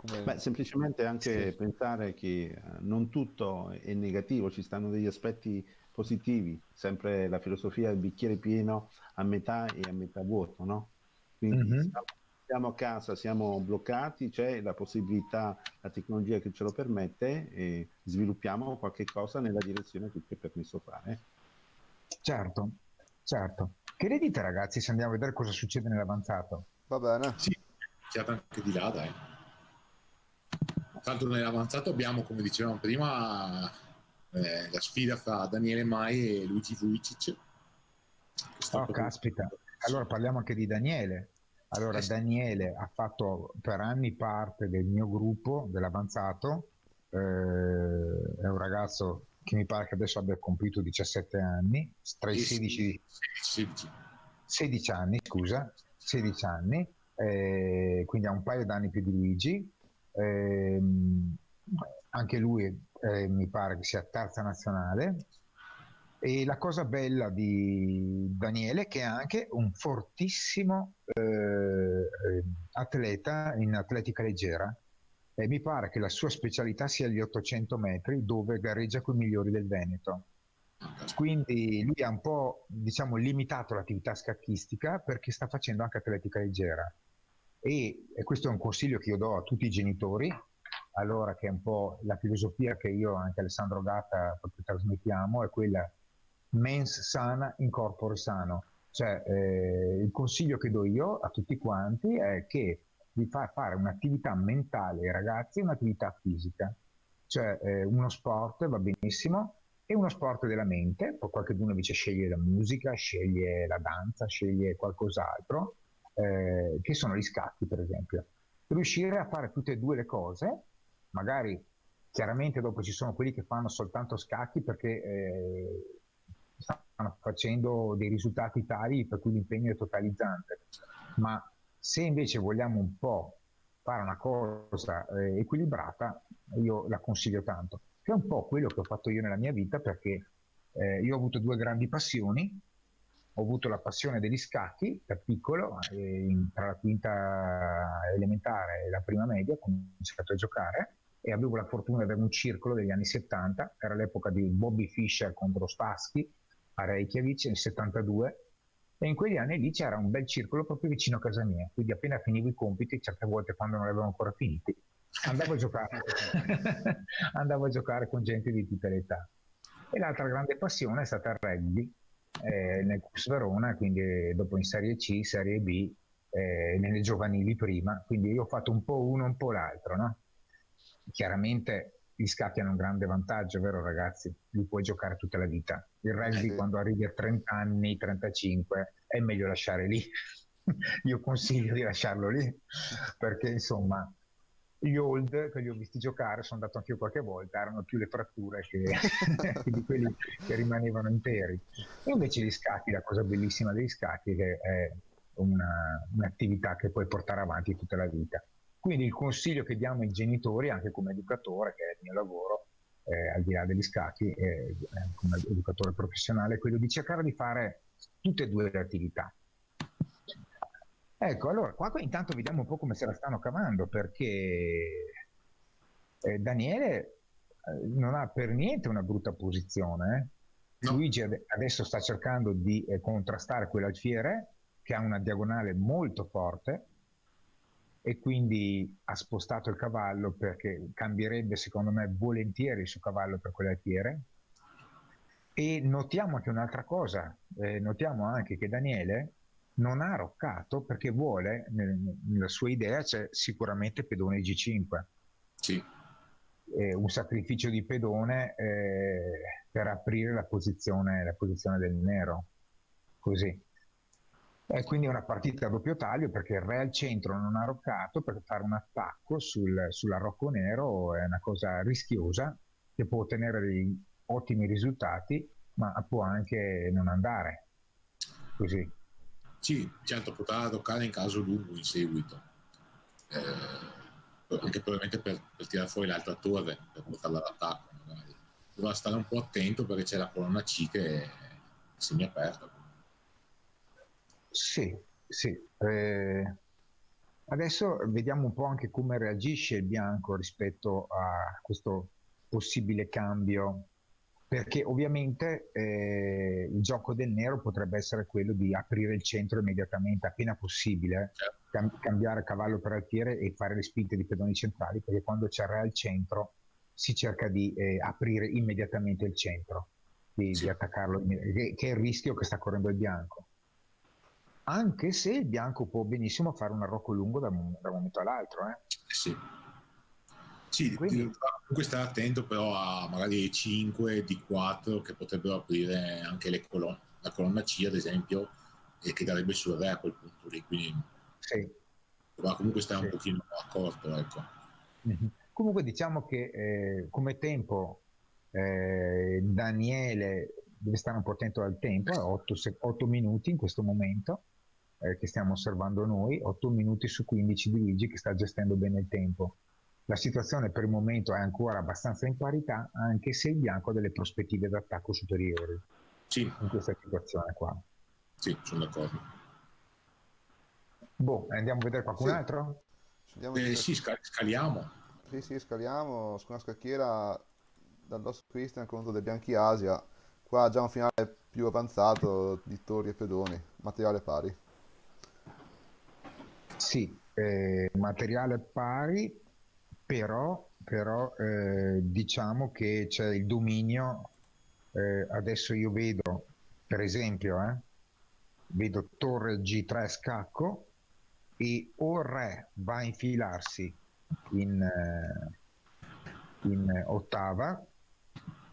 Beh, Come... semplicemente Sì. anche pensare che non tutto è negativo, ci stanno degli aspetti positivi, sempre la filosofia del bicchiere pieno a metà e a metà vuoto, no? Quindi Mhm. siamo a casa, siamo bloccati, c'è la possibilità, la tecnologia che ce lo permette e sviluppiamo qualche cosa nella direzione che ci è permesso fare. Certo, certo. Che ne dite ragazzi se andiamo a vedere cosa succede nell'avanzato? Va bene. Sì, chiata anche di là, dai. Tra l'altro nell'avanzato abbiamo, come dicevamo prima, la sfida fra Daniele Mai e Luigi Vujicic. Oh, caspita. Sì. Allora parliamo anche di Daniele. Allora, Sì. Daniele ha fatto per anni parte del mio gruppo, dell'avanzato. È un ragazzo che mi pare che adesso abbia compiuto 17 anni, tra i E sì, 16, 16. 16 anni, scusa, 16 anni, quindi ha un paio d'anni più di Luigi. Ehm, Anche lui mi pare che sia terza nazionale. E la cosa bella di Daniele è che è anche un fortissimo atleta in atletica leggera. E mi pare che la sua specialità sia gli 800 metri, dove gareggia con i migliori del Veneto. Quindi lui ha un po', diciamo, limitato l'attività scacchistica perché sta facendo anche atletica leggera. E questo è un consiglio che io do a tutti i genitori, allora che è un po' la filosofia che io e anche Alessandro Gatta proprio trasmettiamo, è quella mens sana in corpore sano. Cioè il consiglio che do io a tutti quanti è che di far fare un'attività mentale ai ragazzi e un'attività fisica. Cioè uno sport va benissimo, e uno sport della mente, poi qualcuno invece sceglie la musica, sceglie la danza, sceglie qualcos'altro, che sono gli scacchi per esempio. Riuscire a fare tutte e due le cose, magari chiaramente dopo ci sono quelli che fanno soltanto scacchi perché stanno facendo dei risultati tali per cui l'impegno è totalizzante, ma se invece vogliamo un po' fare una cosa equilibrata, io la consiglio tanto, che è un po' quello che ho fatto io nella mia vita, perché io ho avuto due grandi passioni. Ho avuto la passione degli scacchi da piccolo, tra la quinta elementare e la prima media ho cominciato a giocare e avevo la fortuna di avere un circolo degli anni 70, era l'epoca di Bobby Fischer contro Spassky a Reykjavik nel 72, e in quegli anni lì c'era un bel circolo proprio vicino a casa mia, quindi appena finivo i compiti, certe volte quando non li avevo ancora finiti, andavo a giocare, andavo a giocare con gente di tutte le età. E l'altra grande passione è stata il rugby, nel Cus Verona, quindi dopo in Serie C, Serie B, nelle giovanili prima, quindi io ho fatto un po' uno, un po' l'altro, no? Chiaramente gli scacchi hanno un grande vantaggio, vero ragazzi? Li puoi giocare tutta la vita. Il rugby Sì. quando arrivi a 30 anni, 35, è meglio lasciare lì. Io consiglio di lasciarlo lì, perché insomma gli old che li ho visti giocare, sono andato anche io qualche volta, erano più le fratture che di quelli che rimanevano interi. E invece gli scacchi, la cosa bellissima degli scacchi è che è un'attività che puoi portare avanti tutta la vita. Quindi il consiglio che diamo ai genitori, anche come educatore, che è il mio lavoro, al di là degli scacchi, come educatore professionale, è quello di cercare di fare tutte e due le attività. Ecco, allora qua intanto vediamo un po' come se la stanno cavando, perché Daniele non ha per niente una brutta posizione. No. Luigi adesso sta cercando di contrastare quell'alfiere che ha una diagonale molto forte, e quindi ha spostato il cavallo perché cambierebbe secondo me volentieri il suo cavallo per quell'alfiere. E notiamo anche un'altra cosa, notiamo anche che Daniele non ha roccato perché vuole, nella sua idea c'è sicuramente pedone G5. Sì. Un sacrificio di pedone per aprire la posizione del nero, così. E quindi è una partita a doppio taglio perché il re al centro non ha roccato, per fare un attacco sull'arrocco nero è una cosa rischiosa che può ottenere dei ottimi risultati, ma può anche non andare così. Sì, certo, potrà toccare in caso lungo in seguito, anche probabilmente per tirare fuori l'altra torre, per portarla all'attacco magari. Dovrà stare un po' attento perché c'è la colonna C che è semiaperta. Sì, sì. Adesso vediamo un po' anche come reagisce il bianco rispetto a questo possibile cambio, perché ovviamente il gioco del nero potrebbe essere quello di aprire il centro immediatamente, appena possibile, cambiare cavallo per alfiere e fare le spinte di pedoni centrali, perché quando c'è il re al centro si cerca di aprire immediatamente il centro, di attaccarlo, che è il rischio che sta correndo il bianco. Anche se il bianco può benissimo fare un arrocco lungo da un momento all'altro. Sì. Sì, quindi comunque stare attento però a magari E5, D4 che potrebbero aprire anche la colonna C ad esempio, e che darebbe sul re a quel punto lì, quindi dovrà comunque stare un pochino accorto, ecco. Comunque diciamo che come tempo Daniele deve stare un po' attento al tempo, 8 minuti in questo momento che stiamo osservando noi, 8 minuti su 15 di Luigi che sta gestendo bene il tempo. La situazione per il momento è ancora abbastanza in parità, anche se il bianco ha delle prospettive d'attacco superiori in questa situazione qua. Sì, sono d'accordo. Andiamo a vedere qualcun altro? Sì, scaliamo. Sì, scaliamo su una scacchiera dall'Os Christian contro dei Bianchi Asia. Qua già un finale più avanzato di torri e pedoni, materiale pari. Sì, materiale pari, però diciamo che c'è il dominio. Adesso io vedo, per esempio, vedo torre G3 scacco e o il re va a infilarsi in ottava,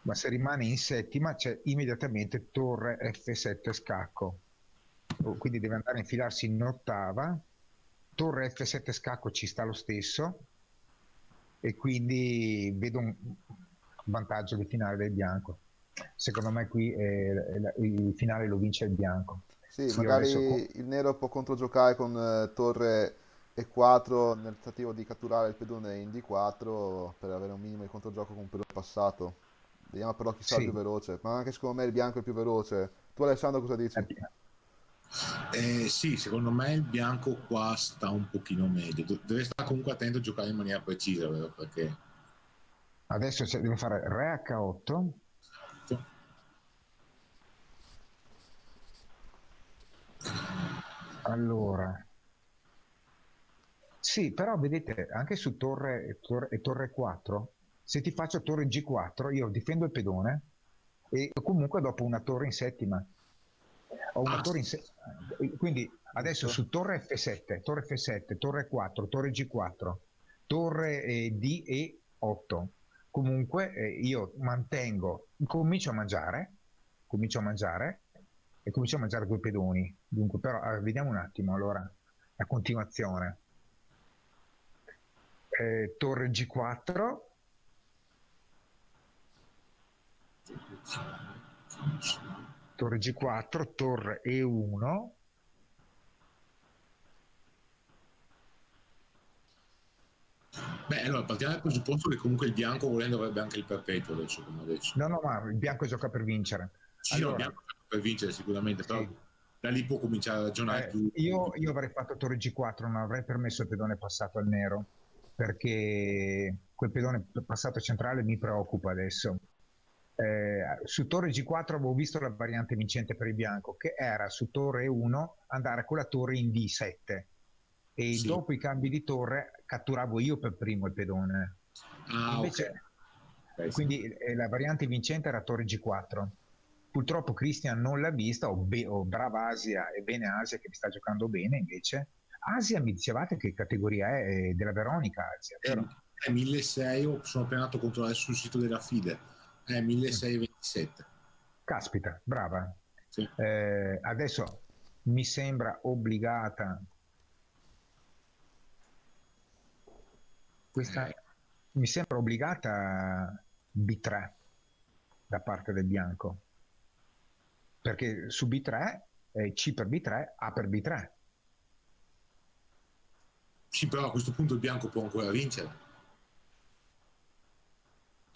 ma se rimane in settima c'è immediatamente torre F7 scacco, quindi deve andare a infilarsi in ottava. Torre F7 scacco ci sta lo stesso e quindi vedo un vantaggio di finale del bianco. Secondo me qui il finale lo vince il bianco. Sì, magari il nero può controgiocare con torre E4 nel tentativo di catturare il pedone in D4 per avere un minimo di controgioco con un pedone passato. Vediamo però chi sarà il più veloce, ma anche secondo me il bianco è il più veloce. Tu Alessandro cosa dici? Sì, secondo me il bianco qua sta un pochino meglio, deve stare comunque attento a giocare in maniera precisa, vero? Perché adesso deve fare re H8. Allora sì, però vedete anche su torre 4, se ti faccio torre G4 io difendo il pedone e comunque dopo una torre in settima ho una torre in quindi adesso su torre F7, torre 4, torre G4, torre D e 8, comunque io mantengo, comincio a mangiare e comincio a mangiare due pedoni. Dunque, però vediamo un attimo allora la continuazione. Torre G4, torre G4, torre E1, beh, allora partiamo dal presupposto che comunque il bianco volendo avrebbe anche il perpetuo adesso, come adesso. No, ma il bianco gioca per vincere. Sì, allora, il bianco gioca per vincere sicuramente, però da lì può cominciare a ragionare più. Io avrei fatto torre G4, non avrei permesso il pedone passato al nero, perché quel pedone passato centrale mi preoccupa adesso. Su torre G4 avevo visto la variante vincente per il bianco, che era su torre E1 andare con la torre in D7 e dopo i cambi di torre catturavo io per primo il pedone. Invece, quindi la variante vincente era torre G4, Purtroppo Christian non l'ha vista, o brava Asia e bene Asia che mi sta giocando bene invece. Asia, mi dicevate che categoria è della Veronica Asia, vero? È 1600, sono appena andato a controllare sul sito della FIDE, è 1627. Caspita, brava. Sì. Adesso mi sembra obbligata mi sembra obbligata B3 da parte del bianco, perché su B3 C per B3, A per B3. Sì, però a questo punto il bianco può ancora vincere.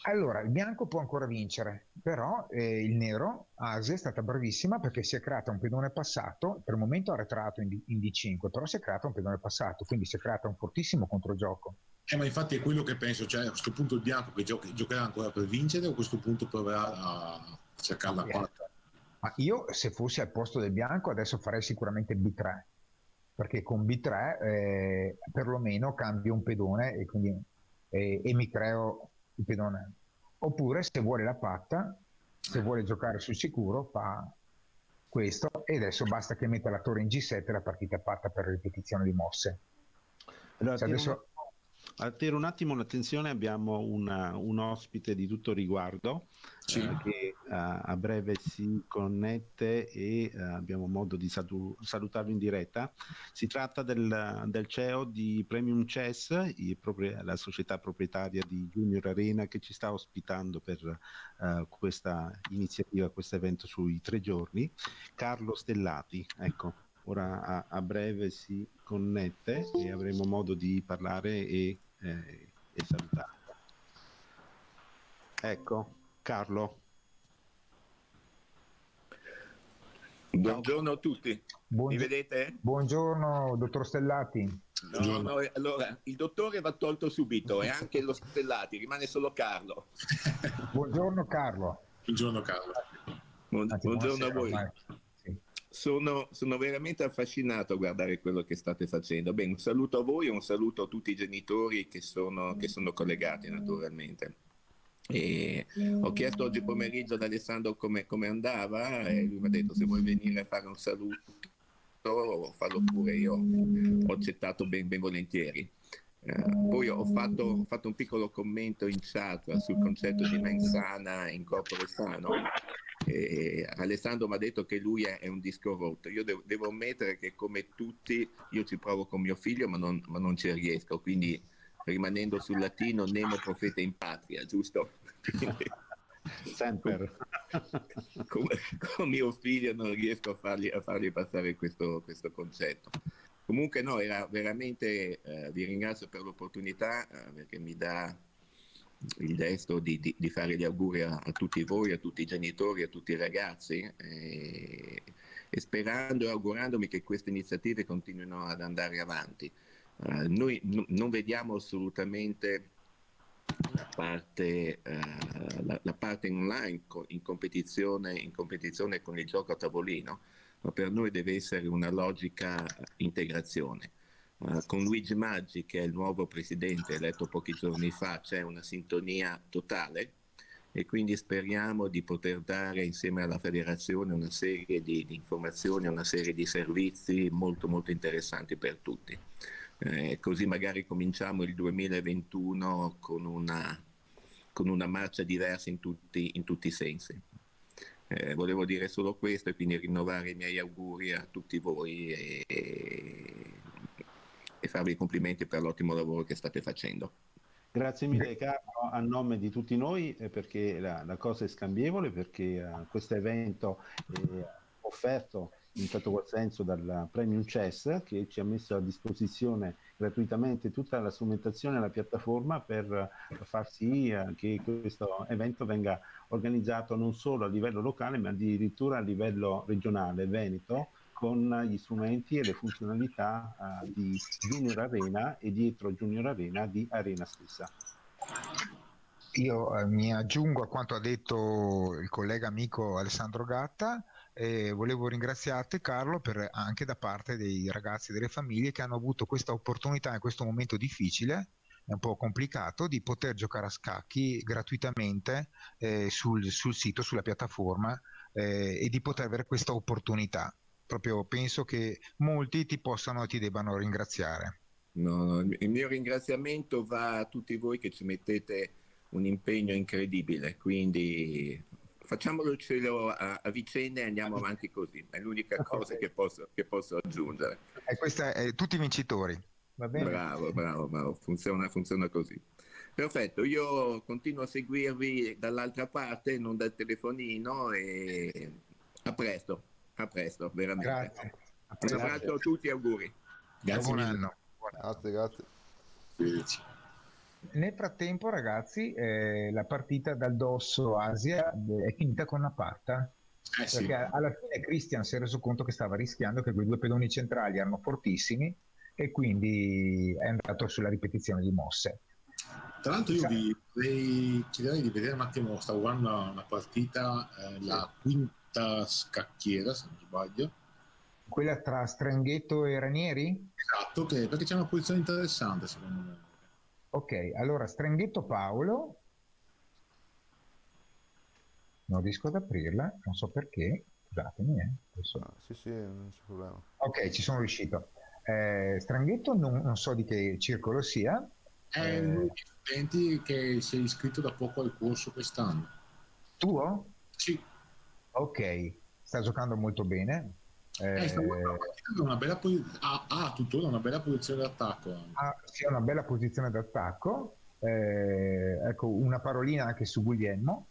Allora, il bianco può ancora vincere, però il nero, Asia, è stata bravissima perché si è creata un pedone passato, per il momento ha arretrato in D5, però si è creato un pedone passato, quindi si è creato un fortissimo controgioco. Ma infatti è quello che penso, cioè a questo punto il bianco che giocherà ancora per vincere, o a questo punto proverà a cercarla qua. Ma io, se fossi al posto del bianco, adesso farei sicuramente B3, perché con B3 perlomeno cambio un pedone e, quindi, e mi creo il pedone. Oppure, se vuole la patta, se vuole giocare sul sicuro, fa questo, e adesso basta che metta la torre in G7 e la partita è fatta per ripetizione di mosse. Allora, attiro un attimo l'attenzione, abbiamo un ospite di tutto riguardo, sì, che a breve si connette e abbiamo modo di salutarlo in diretta. Si tratta del CEO di Premium Chess, la società proprietaria di Junior Arena, che ci sta ospitando per questa iniziativa, questo evento sui 3 giorni, Carlo Stellati. Ecco, ora a breve si connette e avremo modo di parlare e salutare. Ecco, Carlo. Buongiorno a tutti. Mi vedete? Buongiorno, dottor Stellati. No, allora, il dottore va tolto subito e anche lo Stellati, rimane solo Carlo. Buongiorno Carlo. Buongiorno Carlo. Buongiorno a voi. Sono veramente affascinato a guardare quello che state facendo. Bene, un saluto a voi e un saluto a tutti i genitori che sono collegati naturalmente. E ho chiesto oggi pomeriggio ad Alessandro come andava e lui mi ha detto: se vuoi venire a fare un saluto fallo pure. Io ho accettato ben volentieri. Poi ho fatto un piccolo commento in chat sul concetto di mens sana in corpore sano. Alessandro mi ha detto che lui è un disco rotto. Io devo ammettere che, come tutti, io ci provo con mio figlio ma non ci riesco, quindi, rimanendo sul latino, nemo profeta in patria, giusto? Sempre. Con mio figlio non riesco a fargli passare questo concetto. Comunque no, era veramente, vi ringrazio per l'opportunità, perché mi dà il destro di fare gli auguri a tutti voi, a tutti i genitori, a tutti i ragazzi, e sperando e augurandomi che queste iniziative continuino ad andare avanti. Noi non vediamo assolutamente la parte online in competizione con il gioco a tavolino, ma per noi deve essere una logica integrazione. Con Luigi Maggi, che è il nuovo presidente eletto pochi giorni fa, c'è una sintonia totale, e quindi speriamo di poter dare insieme alla federazione una serie di informazioni, una serie di servizi molto molto interessanti per tutti. Così magari cominciamo il 2021 con una marcia diversa in tutti i sensi. Volevo dire solo questo, e quindi rinnovare i miei auguri a tutti voi e farvi i complimenti per l'ottimo lavoro che state facendo. Grazie mille Carlo, a nome di tutti noi, perché la cosa è scambievole, perché questo evento è offerto in tutto quel senso dal Premium Chess, che ci ha messo a disposizione gratuitamente tutta la strumentazione e la piattaforma per far sì che questo evento venga organizzato non solo a livello locale ma addirittura a livello regionale, Veneto, con gli strumenti e le funzionalità di Junior Arena e dietro Junior Arena di Arena stessa. Io mi aggiungo a quanto ha detto il collega amico Alessandro Gatta, e volevo ringraziarti Carlo anche da parte dei ragazzi e delle famiglie che hanno avuto questa opportunità in questo momento difficile è un po' complicato, di poter giocare a scacchi gratuitamente sul sito, sulla piattaforma, e di poter avere questa opportunità. Proprio penso che molti ti possano e ti debbano ringraziare. No, il mio ringraziamento va a tutti voi che ci mettete un impegno incredibile, quindi facciamolo a vicenda e andiamo avanti così, è l'unica cosa che posso aggiungere. E questa è tutti i vincitori. Va bene? Bravo, funziona così. Perfetto, io continuo a seguirvi dall'altra parte, non dal telefonino, e a presto, veramente. Grazie. Un abbraccio a tutti e auguri. Grazie Buon mille. anno. Grazie. Nel frattempo, ragazzi, la partita dal Dosso Asia è finita con una patta. Sì. Perché alla fine Christian si è reso conto che stava rischiando, che quei due pedoni centrali erano fortissimi, e quindi è andato sulla ripetizione di mosse. Tra l'altro io vi chiederei di vedere un attimo, stavo guardando una partita, la quinta scacchiera, se non sbaglio. Quella tra Stranghetto e Ranieri? Esatto, perché c'è una posizione interessante secondo me. Ok, allora Stranghetto Paolo, non riesco ad aprirla, non so perché, scusatemi. Sì, non c'è problema. Ok, ci sono riuscito. Stranghetto non so di che circolo sia. È uno degli studenti che si è iscritto da poco al corso quest'anno. Tuo? Sì. Ok, sta giocando molto bene. Una bella tuttora una bella posizione d'attacco. Sì, una bella posizione d'attacco. Ecco, una parolina anche su Guglielmo.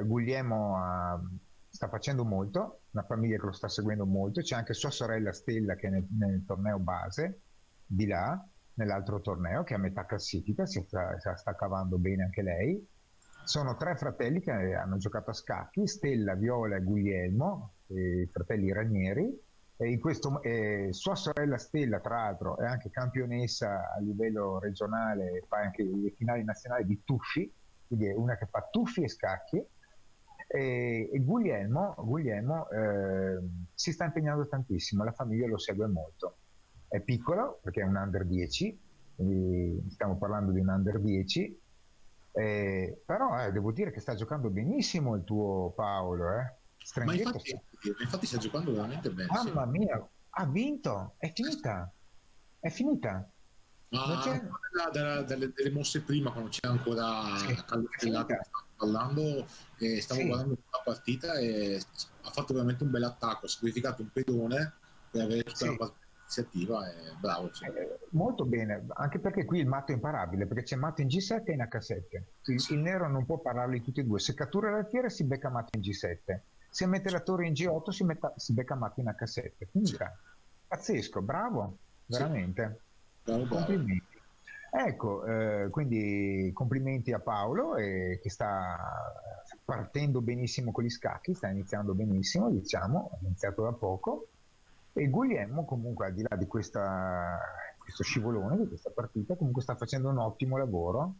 Guglielmo sta facendo molto, una famiglia che lo sta seguendo molto. C'è anche sua sorella Stella che è nel torneo base di là, nell'altro torneo, che è a metà classifica, si sta cavando bene anche lei. Sono tre fratelli che hanno giocato a scacchi, Stella, Viola e Guglielmo, i fratelli Ranieri, e sua sorella Stella, tra l'altro, è anche campionessa a livello regionale, fa anche le finali nazionali di tuffi, quindi è una che fa tuffi e scacchi. E Guglielmo si sta impegnando tantissimo, la famiglia lo segue molto. È piccolo perché è un under 10, quindi stiamo parlando di un under 10, però devo dire che sta giocando benissimo il tuo Paolo. Ma infatti sta giocando veramente bene. Mamma mia, ha vinto, è finita. Ma delle mosse prima, quando c'era ancora Calcellato che stava parlando, stavo guardando la partita e ha fatto veramente un bel attacco, ha sacrificato un pedone per avere tutta la iniziativa, bravo. Molto bene, anche perché qui il matto è imparabile, perché c'è matto in G7 e in H7. Il nero non può parlarli tutti e due, se cattura l'alfiere si becca matto in G7, se mette la torre in G8 si becca matto in H7. Quindi pazzesco, bravo, veramente. Complimenti. Ecco, quindi complimenti a Paolo, che sta partendo benissimo con gli scacchi, sta iniziando benissimo, diciamo, ha iniziato da poco, e Guglielmo comunque, al di là di questo scivolone, di questa partita, comunque sta facendo un ottimo lavoro,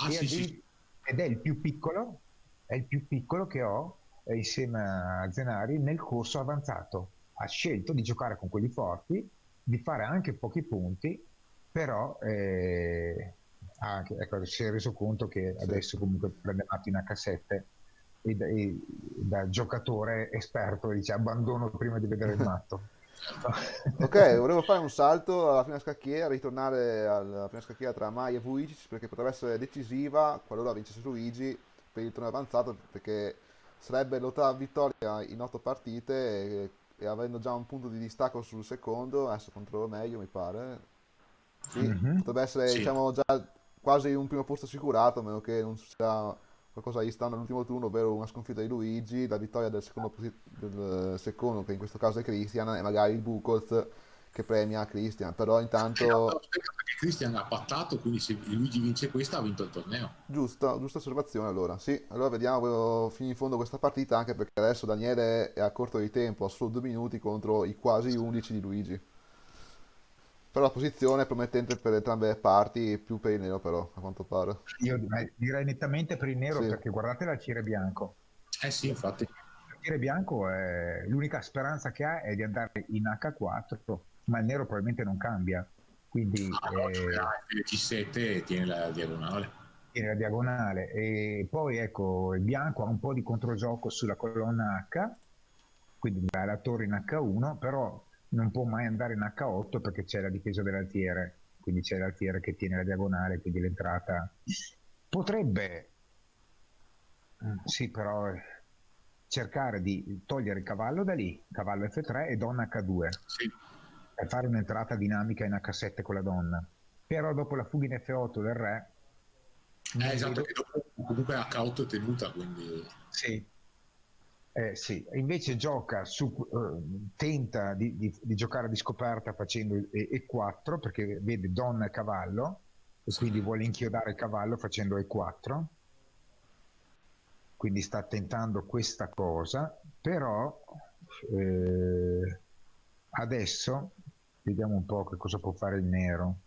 ed è il più piccolo che ho insieme a Zenari nel corso avanzato. Ha scelto di giocare con quelli forti, di fare anche pochi punti, però si è reso conto che adesso comunque prende matto in H7 e da giocatore esperto dice abbandono prima di vedere il matto. Ok, volevo fare un salto alla prima scacchiera, ritornare alla prima scacchiera tra Mai e Vujicic, perché potrebbe essere decisiva qualora vincesse Luigi per il torneo avanzato, perché sarebbe l'ottava vittoria in 8 partite e avendo già un punto di distacco sul secondo, adesso controllo meglio mi pare, potrebbe essere diciamo già quasi un primo posto assicurato, a meno che non succeda qualcosa di strano all'ultimo turno, ovvero una sconfitta di Luigi, la vittoria del secondo, che in questo caso è Christian, e magari il Buchholz che premia Christian, però intanto... Perché Christian ha pattato, quindi se Luigi vince questa ha vinto il torneo. Giusta osservazione allora, sì, allora vediamo fino in fondo questa partita, anche perché adesso Daniele è a corto di tempo, ha solo 2 minuti contro i quasi 11 di Luigi. Però la posizione è promettente per entrambe le parti, più per il nero però, a quanto pare. Io direi nettamente per il nero, perché guardate l'alfiere bianco. Sì, infatti. L'alfiere bianco è l'unica speranza che ha è di andare in H4, ma il nero probabilmente non cambia. quindi il C7 tiene la diagonale. Tiene la diagonale, e poi ecco, il bianco ha un po' di controgioco sulla colonna H, quindi va la torre in H1, però non può mai andare in H8 perché c'è la difesa dell'altiere, quindi c'è l'altiere che tiene la diagonale, quindi l'entrata potrebbe, sì, però cercare di togliere il cavallo da lì, cavallo F3 e donna H2, sì, e fare un'entrata dinamica in H7 con la donna. Però dopo la fuga in F8 del re, esatto, che dopo comunque H8 è tenuta, quindi sì. Sì, invece gioca tenta di giocare di scoperta facendo E4 perché vede donna e cavallo e quindi vuole inchiodare il cavallo facendo E4, quindi sta tentando questa cosa, però adesso vediamo un po' che cosa può fare il nero.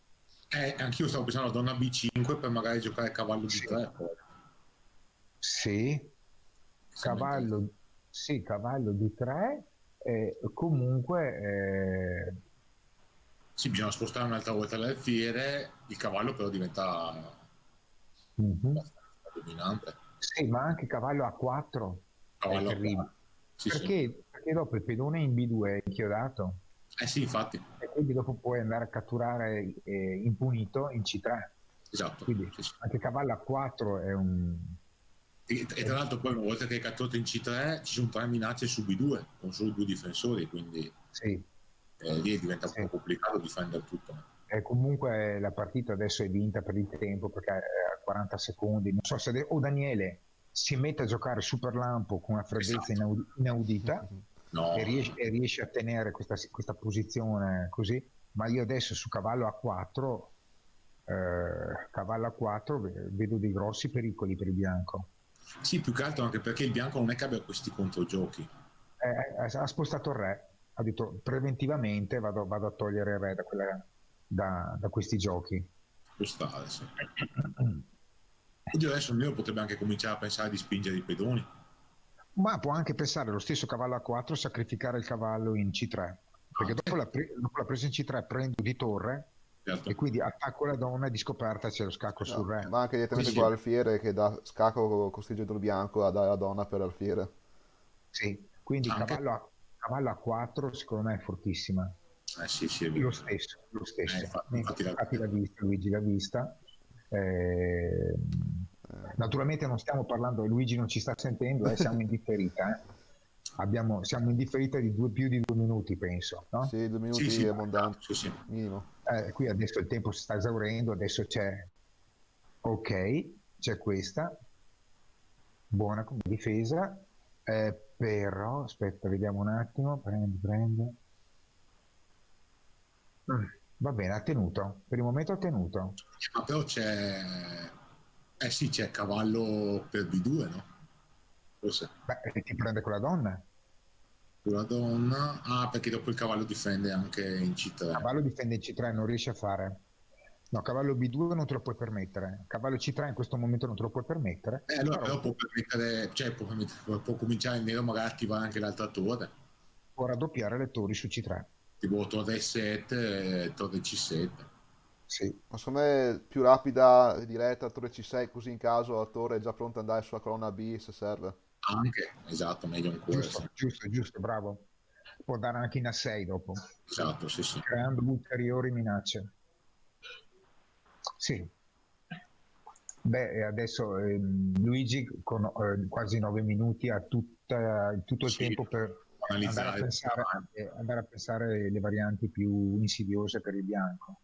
anch'io stavo pensando a donna B5 per magari giocare cavallo B3. Sì, cavallo, sì, cavallo D3, comunque... Sì, bisogna spostare un'altra volta l'alfiere, il cavallo però diventa dominante. Sì, ma anche cavallo A4 Cavallo è terribile. sì, perché dopo il pedone in B2 è inchiodato. Sì, infatti. E quindi dopo puoi andare a catturare impunito in C3. Esatto. Quindi anche cavallo A4 è un... E tra l'altro poi una volta che è catturato in C3 ci sono 3 minacce su B2 con solo 2 difensori, quindi lì diventa un po' complicato difendere tutto. E comunque la partita adesso è vinta per il tempo perché a 40 secondi, non so se Daniele si mette a giocare super lampo con una freddezza inaudita e riesce a tenere questa posizione così, ma io adesso su cavallo A4 vedo dei grossi pericoli per il bianco. Sì, più che altro anche perché il bianco non è che abbia questi controgiochi. Ha spostato il re, ha detto preventivamente vado a togliere il re da questi giochi. Può stare, sì. Oddio, adesso il mio potrebbe anche cominciare a pensare di spingere i pedoni. Ma può anche pensare lo stesso cavallo A4 sacrificare il cavallo in C3, perché dopo la presa in C3 prendo di torre, certo, e quindi attacco la donna e di scoperta c'è lo scacco sul re. Ma anche direttamente con l'alfiere che dà scacco costringendo il bianco a dare la donna per l'alfiere. Sì, quindi cavallo A4 secondo me è fortissima. Sì, lo stesso. Infatti l'ha vista, Luigi l'ha vista. Naturalmente non stiamo parlando, Luigi non ci sta sentendo, siamo in differita. Siamo in differita di più di 2 minuti, penso, no? Sì, 2 minuti è abbondante, minimo. Qui adesso il tempo si sta esaurendo, adesso c'è questa buona come difesa, però aspetta, vediamo un attimo, prende. Va bene, ha tenuto, per il momento ha tenuto. Ma però c'è cavallo per B2, no? Forse. Beh, ti prende con la donna. Con la donna? Ah, perché dopo il cavallo difende anche in C3. Il cavallo difende in C3, non riesce a fare. No, cavallo B2 non te lo puoi permettere. Cavallo C3 in questo momento non te lo puoi permettere. Allora però può permettere, può cominciare il nero magari a attivare anche l'altra torre. Può raddoppiare le torri su C3. Tipo torre 7, torre C7. Sì. Ma secondo me più rapida diretta torre C6, così in caso la torre è già pronta ad andare sulla colonna B se serve. Anche, esatto, meglio ancora. Giusto, bravo. Può dare anche in A6 dopo. Esatto, sì. Creando ulteriori minacce. Sì. Beh, adesso Luigi con quasi 9 minuti ha tutto il tempo per andare a pensare le varianti più insidiose per il bianco.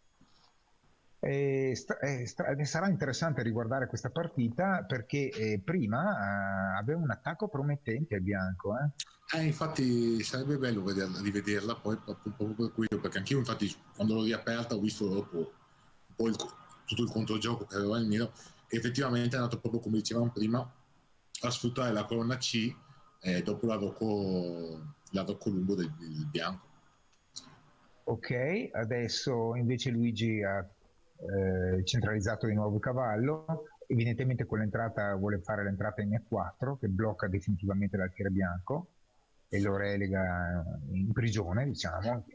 Sarà interessante riguardare questa partita perché prima aveva un attacco promettente al bianco. Infatti sarebbe bello rivederla poi proprio per quello, perché anch'io infatti quando l'ho riaperta ho visto dopo un po' tutto il controgioco che aveva il nero, che effettivamente è andato proprio come dicevamo prima a sfruttare la colonna C e dopo la rocco lungo del bianco. Ok, adesso invece Luigi ha centralizzato di nuovo il cavallo, evidentemente con l'entrata vuole fare l'entrata in E4 che blocca definitivamente l'alfiere bianco e lo relega in prigione, diciamo,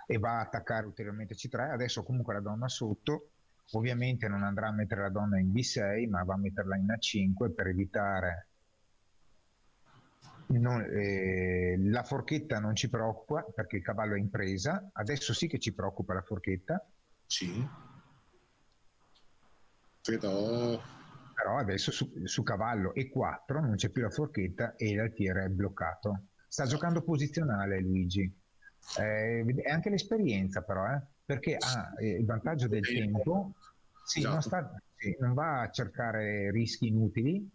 e va a attaccare ulteriormente C3. Adesso comunque la donna sotto, ovviamente non andrà a mettere la donna in B6, ma va a metterla in A5 per evitare... la forchetta non ci preoccupa perché il cavallo è in presa, adesso sì che ci preoccupa la forchetta. Sì. Però adesso su cavallo E4 non c'è più la forchetta e l'alfiere è bloccato. Sta giocando posizionale Luigi. È anche l'esperienza però, perché ha il vantaggio del tempo, non va a cercare rischi inutili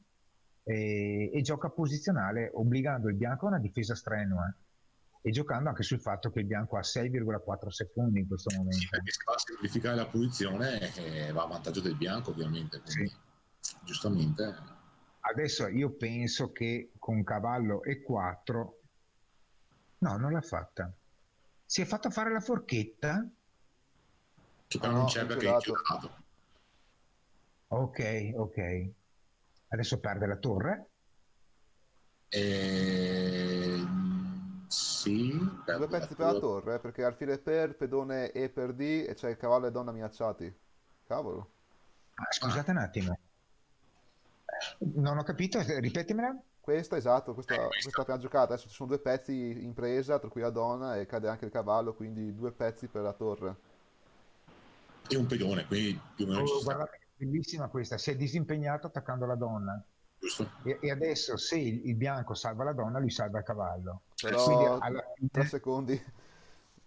e gioca posizionale obbligando il bianco a una difesa strenua e giocando anche sul fatto che il bianco ha 6,4 secondi in questo momento. Sì, perché se va a semplificare la posizione va a vantaggio del bianco ovviamente, quindi giustamente. Adesso io penso che con cavallo E4 no, non l'ha fatta. Si è fatta fare la forchetta che però non c'è perché è chiudato. Ok. Adesso perde la torre. Sì. Due pezzi per la torre, perché alfiere per, pedone E per D e c'è il cavallo e donna minacciati. Cavolo. Scusate un attimo. Non ho capito, ripetimela. Questa, esatto, questa appena giocata. Adesso ci sono due pezzi in presa, tra cui la donna e cade anche il cavallo, quindi due pezzi per la torre. E un pedone, quindi più o meno ci sta. Guardate, bellissima questa, si è disimpegnato attaccando la donna. Giusto. E adesso se il bianco salva la donna, lui salva il cavallo. Però quindi alla fine, 3 secondi,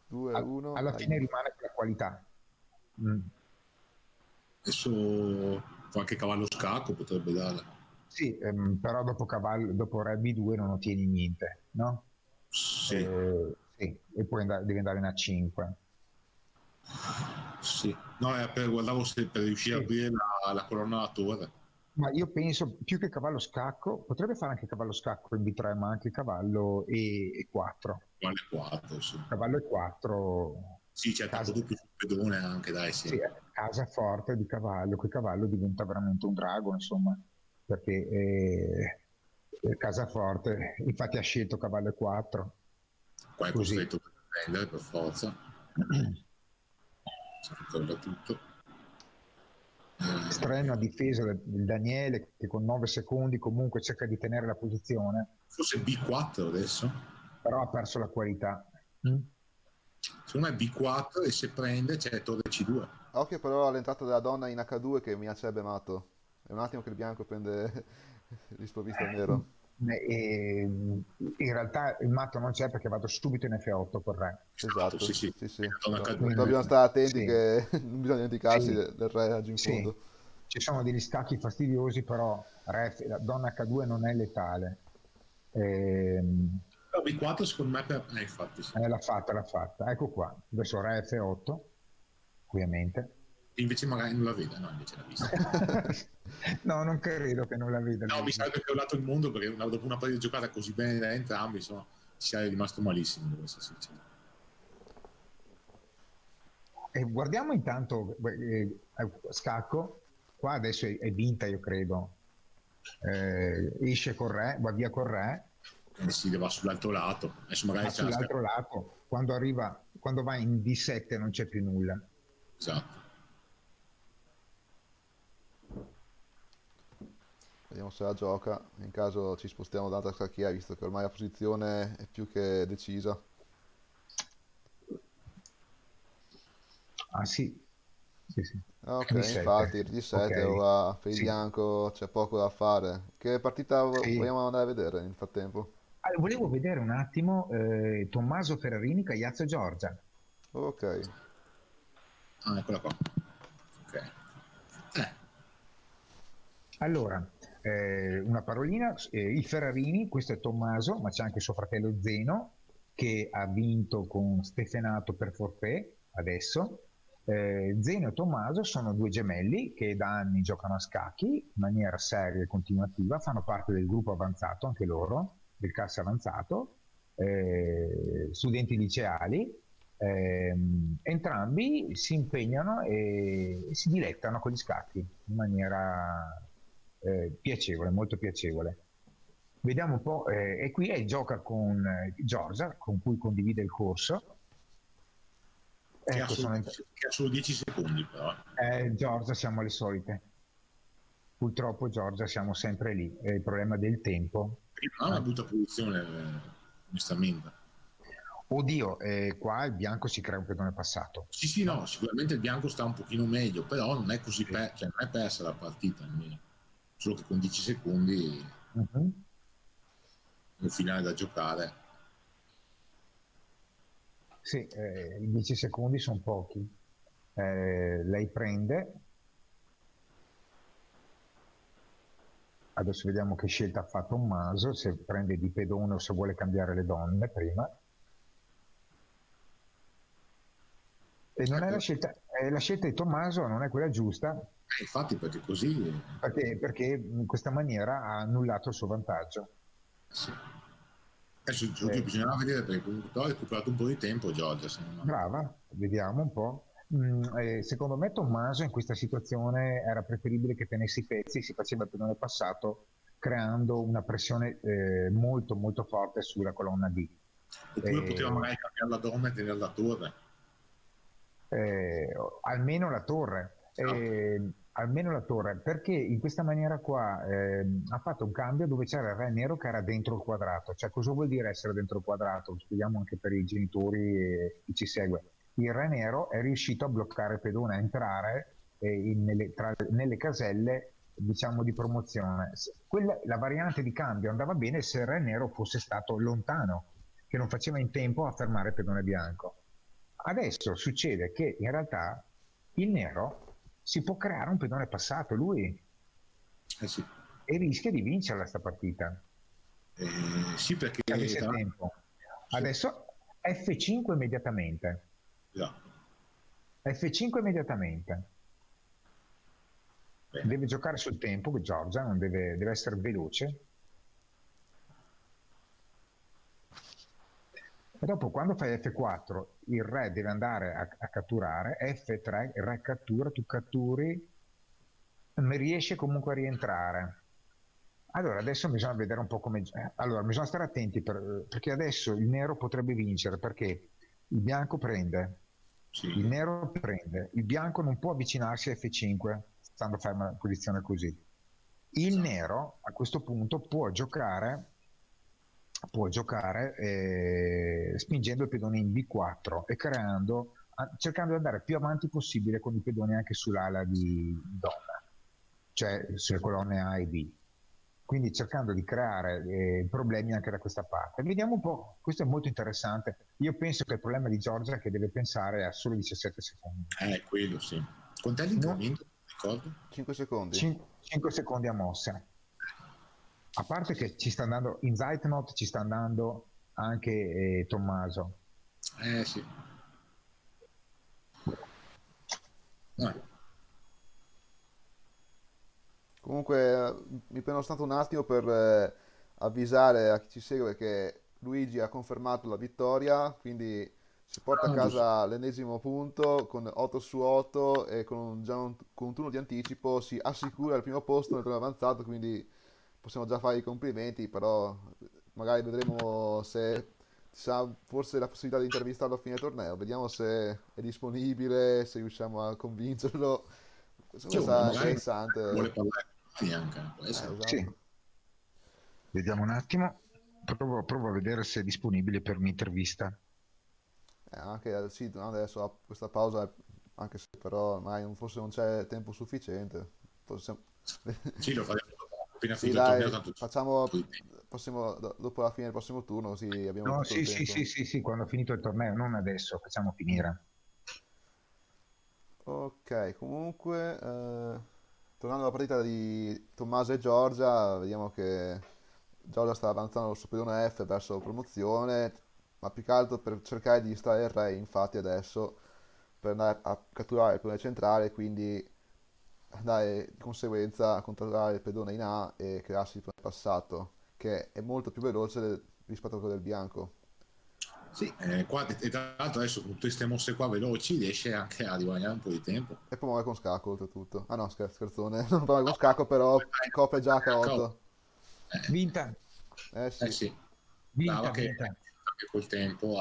2, 1. Alla fine rimane quella qualità. Adesso qualche cavallo scacco potrebbe dare. Sì, però dopo re B2 non ottieni niente, no? Sì. Sì, e poi devi andare in A5. Sì, no, guardavo se per riuscire a aprire la colonna alla torre. Ma io penso più che cavallo scacco, potrebbe fare anche cavallo scacco in B3, ma anche cavallo E4. Cavallo E4, sì. Cavallo E4. Sì, c'è casa doppio sul pedone anche, dai, sì. Sì, casa forte di cavallo, che cavallo diventa veramente un drago, insomma, perché casa forte, infatti ha scelto cavallo E4. Qua è costretto per prendere per forza. Si ricorda tutto. Strenua difesa del Daniele che con 9 secondi comunque cerca di tenere la posizione. Forse B4 adesso? Però ha perso la qualità. Secondo me B4 e se prende c'è torre C2. Occhio però all'entrata della donna in H2 che minaccerebbe matto. È un attimo che il bianco prende l'isprovvisto nero. In realtà il matto non c'è perché vado subito in F8 con re. Esatto, sì. Quindi dobbiamo stare attenti che non bisogna dimenticarsi del re laggiù in fondo. Ci sono degli scacchi fastidiosi, però la donna H2 non è letale. B4 secondo me infatti sì. L'ha fatta. Ecco qua. Adesso re F8, ovviamente. Invece magari non la vede, no, invece l'ha vista. No, non credo che non la veda. No, mi sarebbe crollato il mondo perché dopo una partita giocata così bene da entrambi, insomma, ci sarei rimasto malissimo, devo essere sincero. Guardiamo intanto scacco. Qua adesso è vinta, io credo. Esce con re, va via con re. Sì, va sull'altro lato. Adesso magari sull'altro lato, quando va in D7 non c'è più nulla. Esatto. Vediamo se la gioca, in caso ci spostiamo dall'altra scacchiera, visto che ormai la posizione è più che decisa. Ah sì. Ok, D7. Infatti il D7 ora per il bianco c'è poco da fare. Che partita vogliamo andare a vedere nel frattempo? Volevo vedere un attimo Tommaso Ferrarini, Cagliazzo Giorgia. Ok. Ah, eccola qua. Ok. Allora, una parolina, il Ferrarini, questo è Tommaso, ma c'è anche suo fratello Zeno, che ha vinto con Stefenato per forfait adesso. Zeno e Tommaso sono due gemelli che da anni giocano a scacchi in maniera seria e continuativa, fanno parte del gruppo avanzato anche loro, del CAS avanzato, studenti liceali. Entrambi si impegnano e si dilettano con gli scacchi in maniera piacevole, molto piacevole. Vediamo un po', e qui gioca con Giorgia, con cui condivide il corso. Che ha solo 10 secondi però. Giorgia, siamo alle solite. Purtroppo Giorgia siamo sempre lì, è il problema del tempo. Prima non è una brutta posizione, onestamente. Oddio, qua il bianco si crea un pedone passato. Sì, no, sicuramente il bianco sta un pochino meglio, però non è così non è persa la partita almeno. Solo che con 10 secondi un finale da giocare. Sì, i 10 secondi sono pochi. Lei prende. Adesso vediamo che scelta ha fatto Tommaso, se prende di pedone o se vuole cambiare le donne prima. E non è la scelta di Tommaso, non è quella giusta. Infatti, perché così... Perché in questa maniera ha annullato il suo vantaggio. Sì. Adesso bisognerà vedere, perché comunque ha recuperato un po' di tempo Giorgia. Brava, vediamo un po'. Secondo me Tommaso in questa situazione era preferibile che tenesse i pezzi, si faceva il pedone passato, creando una pressione molto molto forte sulla colonna D. Oppure poteva magari cambiare la donna e tenere la torre. Almeno la torre. Almeno la torre, perché in questa maniera qua ha fatto un cambio dove c'era il re nero che era dentro il quadrato. Cioè, cosa vuol dire essere dentro il quadrato? Lo spieghiamo anche per i genitori e chi ci segue. Il re nero è riuscito a bloccare il pedone, a entrare nelle caselle, diciamo, di promozione. La variante di cambio andava bene se il re nero fosse stato lontano, che non faceva in tempo a fermare il pedone bianco. Adesso succede che in realtà il nero si può creare un pedone passato lui sì. E rischia di vincerla sta partita. Sì, perché tempo. Adesso F5 immediatamente. F5 immediatamente. Bene. Deve giocare sul tempo, Giorgia non deve essere veloce. E dopo, quando fai F4, il re deve andare a catturare. F3, il re cattura, tu catturi, non riesce comunque a rientrare. Allora, adesso bisogna vedere un po' come... Allora, bisogna stare attenti perché adesso il nero potrebbe vincere, perché il bianco prende, il nero prende, il bianco non può avvicinarsi a F5, stando a fare una posizione così. Il nero, a questo punto, può giocare spingendo il pedone in B4 e cercando di andare più avanti possibile con i pedoni anche sull'ala di donna, cioè sulle colonne A e B, quindi cercando di creare problemi anche da questa parte. Vediamo un po', questo è molto interessante. Io penso che il problema di Giorgia è che deve pensare a solo 17 secondi. Quello sì. Quant'è l'incremento? Ricordo? 5 secondi. 5 secondi a mossa. A parte che ci sta andando in Zeitnot, ci sta andando anche Tommaso. Sì. Comunque mi prendo stato un attimo per avvisare a chi ci segue che Luigi ha confermato la vittoria, quindi si porta a casa l'ennesimo punto con 8 su 8 e con un turno di anticipo si assicura il primo posto nel turno avanzato, quindi possiamo già fare i complimenti, però magari vedremo se ci sarà forse la possibilità di intervistarlo a fine torneo, vediamo se è disponibile, se riusciamo a convincerlo. Questo sarà interessante. Vuole parlare anche. Esatto. Sì. Vediamo un attimo, provo a vedere se è disponibile per un'intervista. Anche sì, adesso a questa pausa, anche se però magari forse non c'è tempo sufficiente. Sì, lo faremo appena sì, dai, facciamo dopo la fine del prossimo turno, così abbiamo tutto il tempo. Sì, quando ho finito il torneo, non adesso, facciamo finire. Ok, comunque tornando alla partita di Tommaso e Giorgia, vediamo che Giorgia sta avanzando il suo pedone F verso promozione, ma più che altro per cercare di distrarre il re, infatti adesso per andare a catturare il pedone centrale, quindi andare di conseguenza a controllare il pedone in A e crearsi il pedone passato, che è molto più veloce rispetto a quello del bianco. Sì, qua, e tra l'altro adesso con tutte queste mosse qua veloci riesce anche a guadagnare un po' di tempo. E poi muore con scacco oltretutto. Ah no, scherzone, non muore con scacco, però copre già H8. Vinta. Sì. Vinta. Che col tempo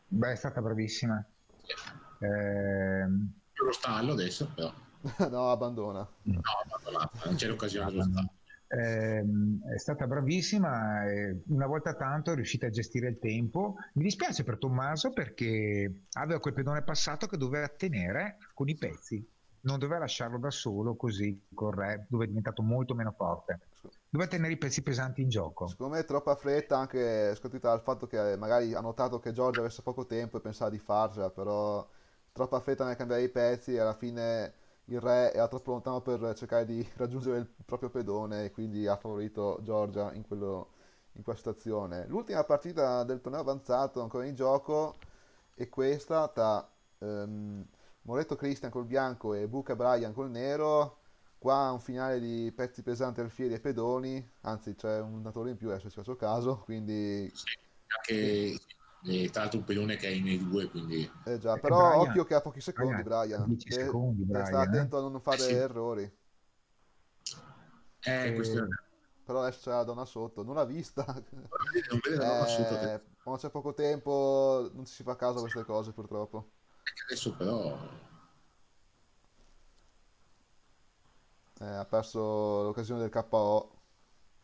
Beh, è stata bravissima. Lo stallo adesso, però. No, abbandona. No, non c'è l'occasione dello stallo. È stata bravissima, una volta tanto è riuscita a gestire il tempo. Mi dispiace per Tommaso perché aveva quel pedone passato che doveva tenere con i pezzi, non doveva lasciarlo da solo così con Re, dove è diventato molto meno forte. Doveva tenere i pezzi pesanti in gioco. Secondo me è troppa fretta, anche scaturita dal fatto che magari ha notato che Giorgio avesse poco tempo e pensava di farcela, però troppa fretta nel cambiare i pezzi e alla fine il re era troppo lontano per cercare di raggiungere il proprio pedone e quindi ha favorito Giorgia in quella situazione. L'ultima partita del torneo avanzato ancora in gioco è questa tra Moretto Christian col bianco e Buca Brian col nero. Qua un finale di pezzi pesanti alfieri e pedoni, anzi c'è un datore in più adesso ci faccio caso, quindi... Sì, anche tra l'altro un pedone che è nei due, quindi... già, E però Brian, occhio che ha pochi secondi a Brian, 10 secondi deve stare Brian, attento a non fare Sì. errori. Questo è... Però adesso c'è la donna sotto, non l'ha vista. Non vede la donna sotto, che Quando c'è poco tempo non ci si fa caso a queste cose purtroppo. adesso però... Ha perso l'occasione del KO.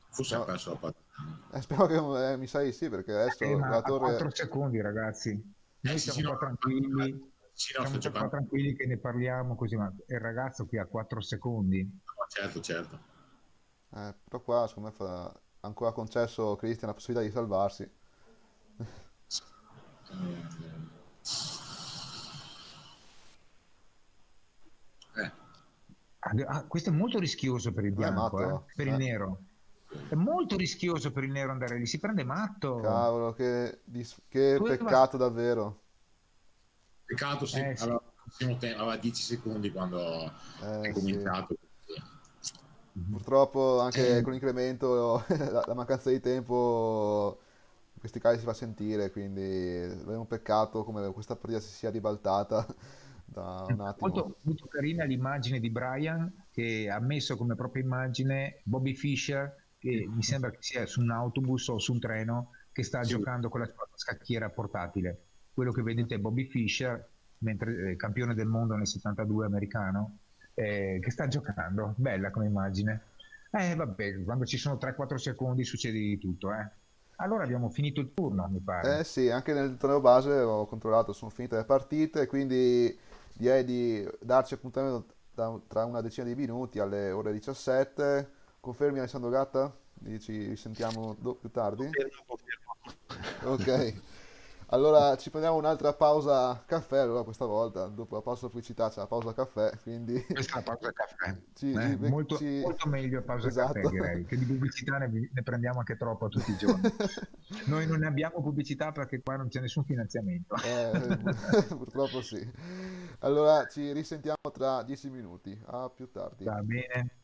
Forse ha Spero, perso la partita. spero che mi sa di sì, perché adesso ma la a 4 torre... secondi ragazzi, noi Sì, siamo sì, no, qua tranquilli, sì, no, sto siamo qua giocando. tranquilli che ne parliamo così, ma il ragazzo qui a 4 secondi. No, certo, certo. Però qua secondo me ha ancora concesso Christian la possibilità di salvarsi. Eh, Questo è molto rischioso per il Non è bianco, matto? per il nero. È molto rischioso per il nero andare lì, si prende matto. Cavolo, che Doveva... peccato davvero. peccato, sì, Sì. aveva 10 secondi quando è Sì. cominciato. Purtroppo anche Eh, con l'incremento, la mancanza di tempo in questi casi si fa sentire, quindi è un peccato come questa partita si sia ribaltata da un attimo. Molto, molto carina l'immagine di Brian che ha messo come propria immagine Bobby Fischer, che mi sembra che sia su un autobus o su un treno, che sta sì, giocando con la sua scacchiera portatile. Quello che vedete è Bobby Fischer, mentre, campione del mondo nel 72 americano, che sta giocando. Bella come immagine. Vabbè, quando ci sono 3-4 secondi succede di tutto, eh. Allora abbiamo finito il turno, mi pare. Eh sì, anche nel torneo base ho controllato, sono finite le partite, quindi direi di darci appuntamento tra una decina di minuti alle ore 17. Confermi Alessandro Gatta? Ci sentiamo più tardi? Confermo. Ok, allora ci prendiamo un'altra pausa caffè, allora questa volta, dopo la pausa pubblicità c'è la pausa caffè, quindi Questa è la pausa caffè. Molto, ci... molto meglio pausa caffè, Esatto. direi, che di pubblicità ne prendiamo anche troppo tutti i giorni. Noi non ne abbiamo pubblicità perché qua non c'è nessun finanziamento. Purtroppo sì. Allora ci risentiamo tra 10 minuti. A più tardi. Va bene.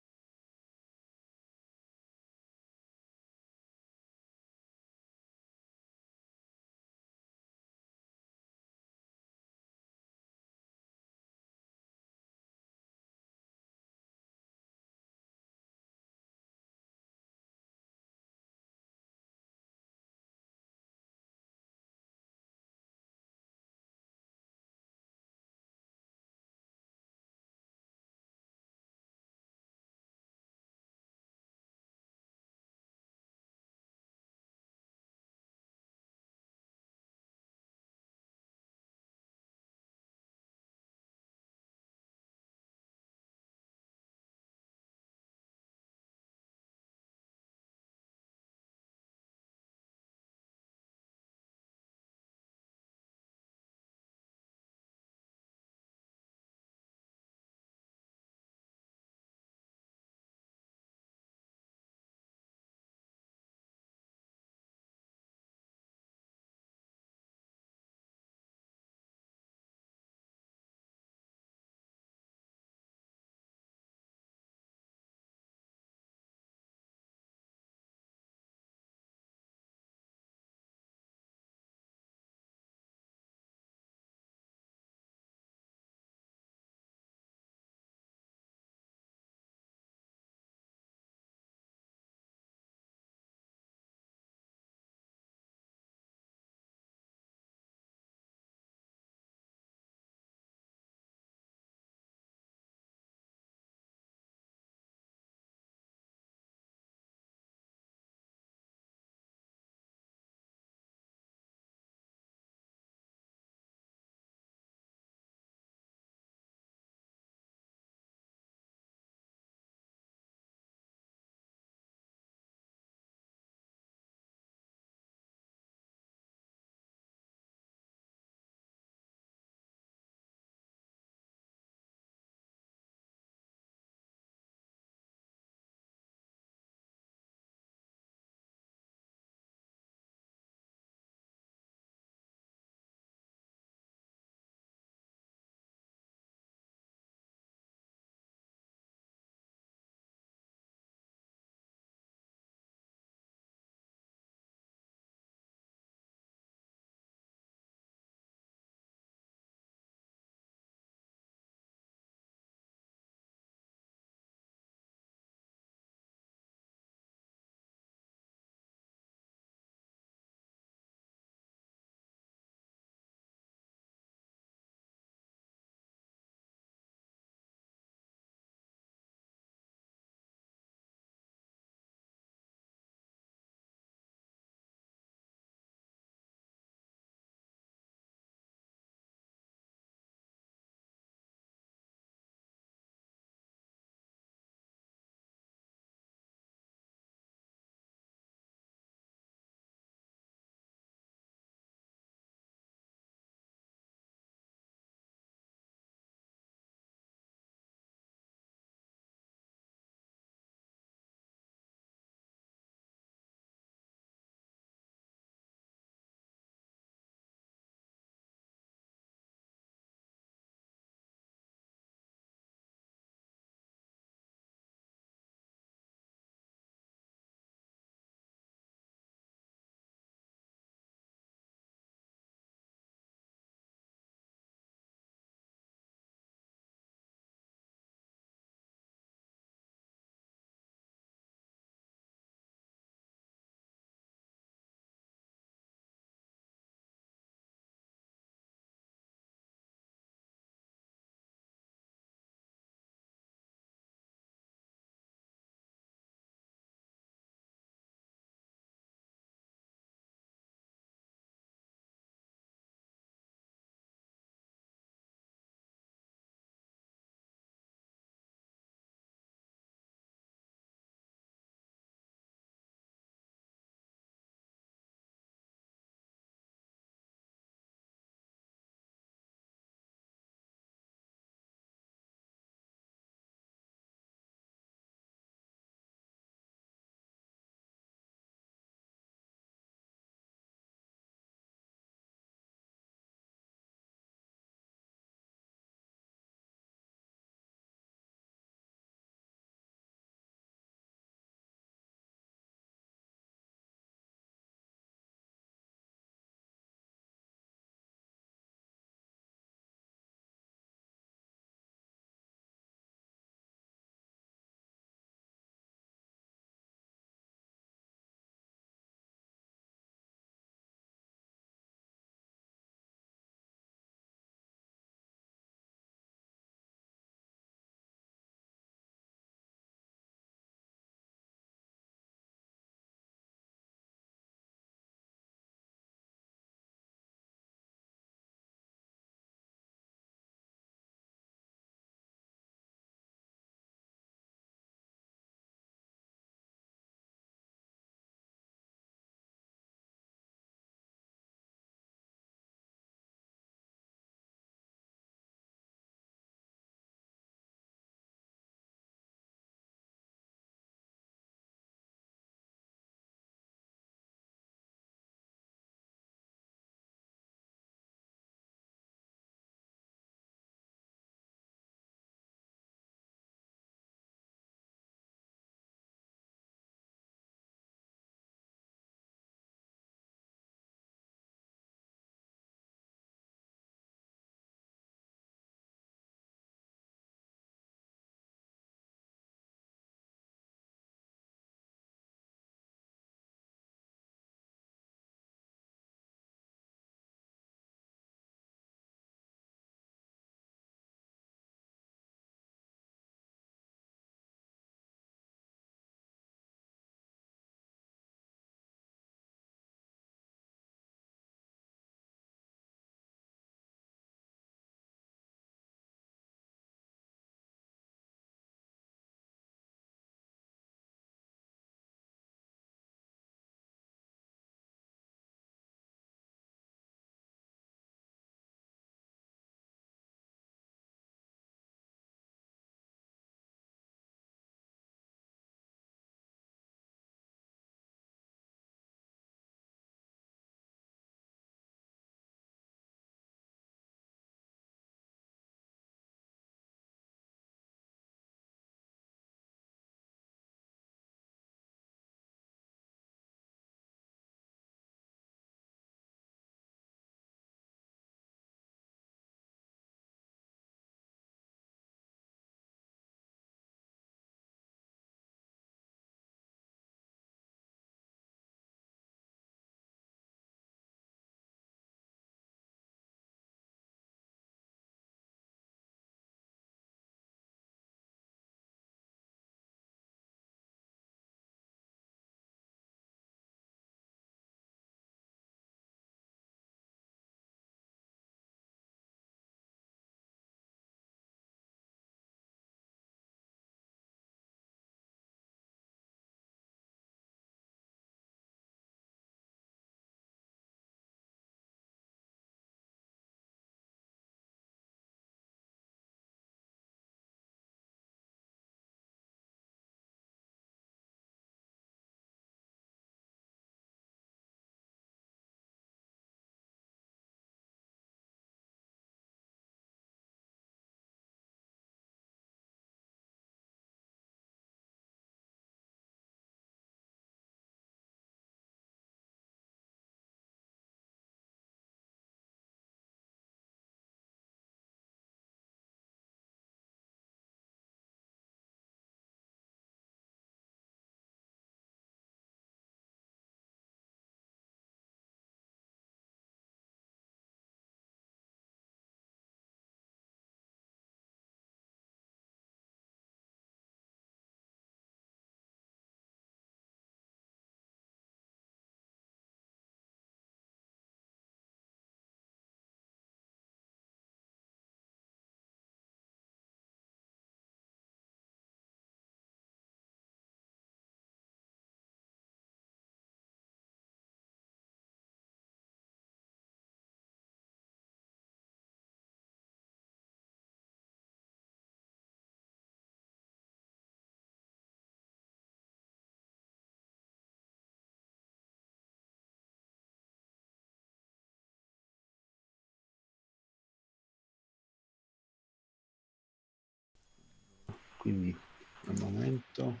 quindi al momento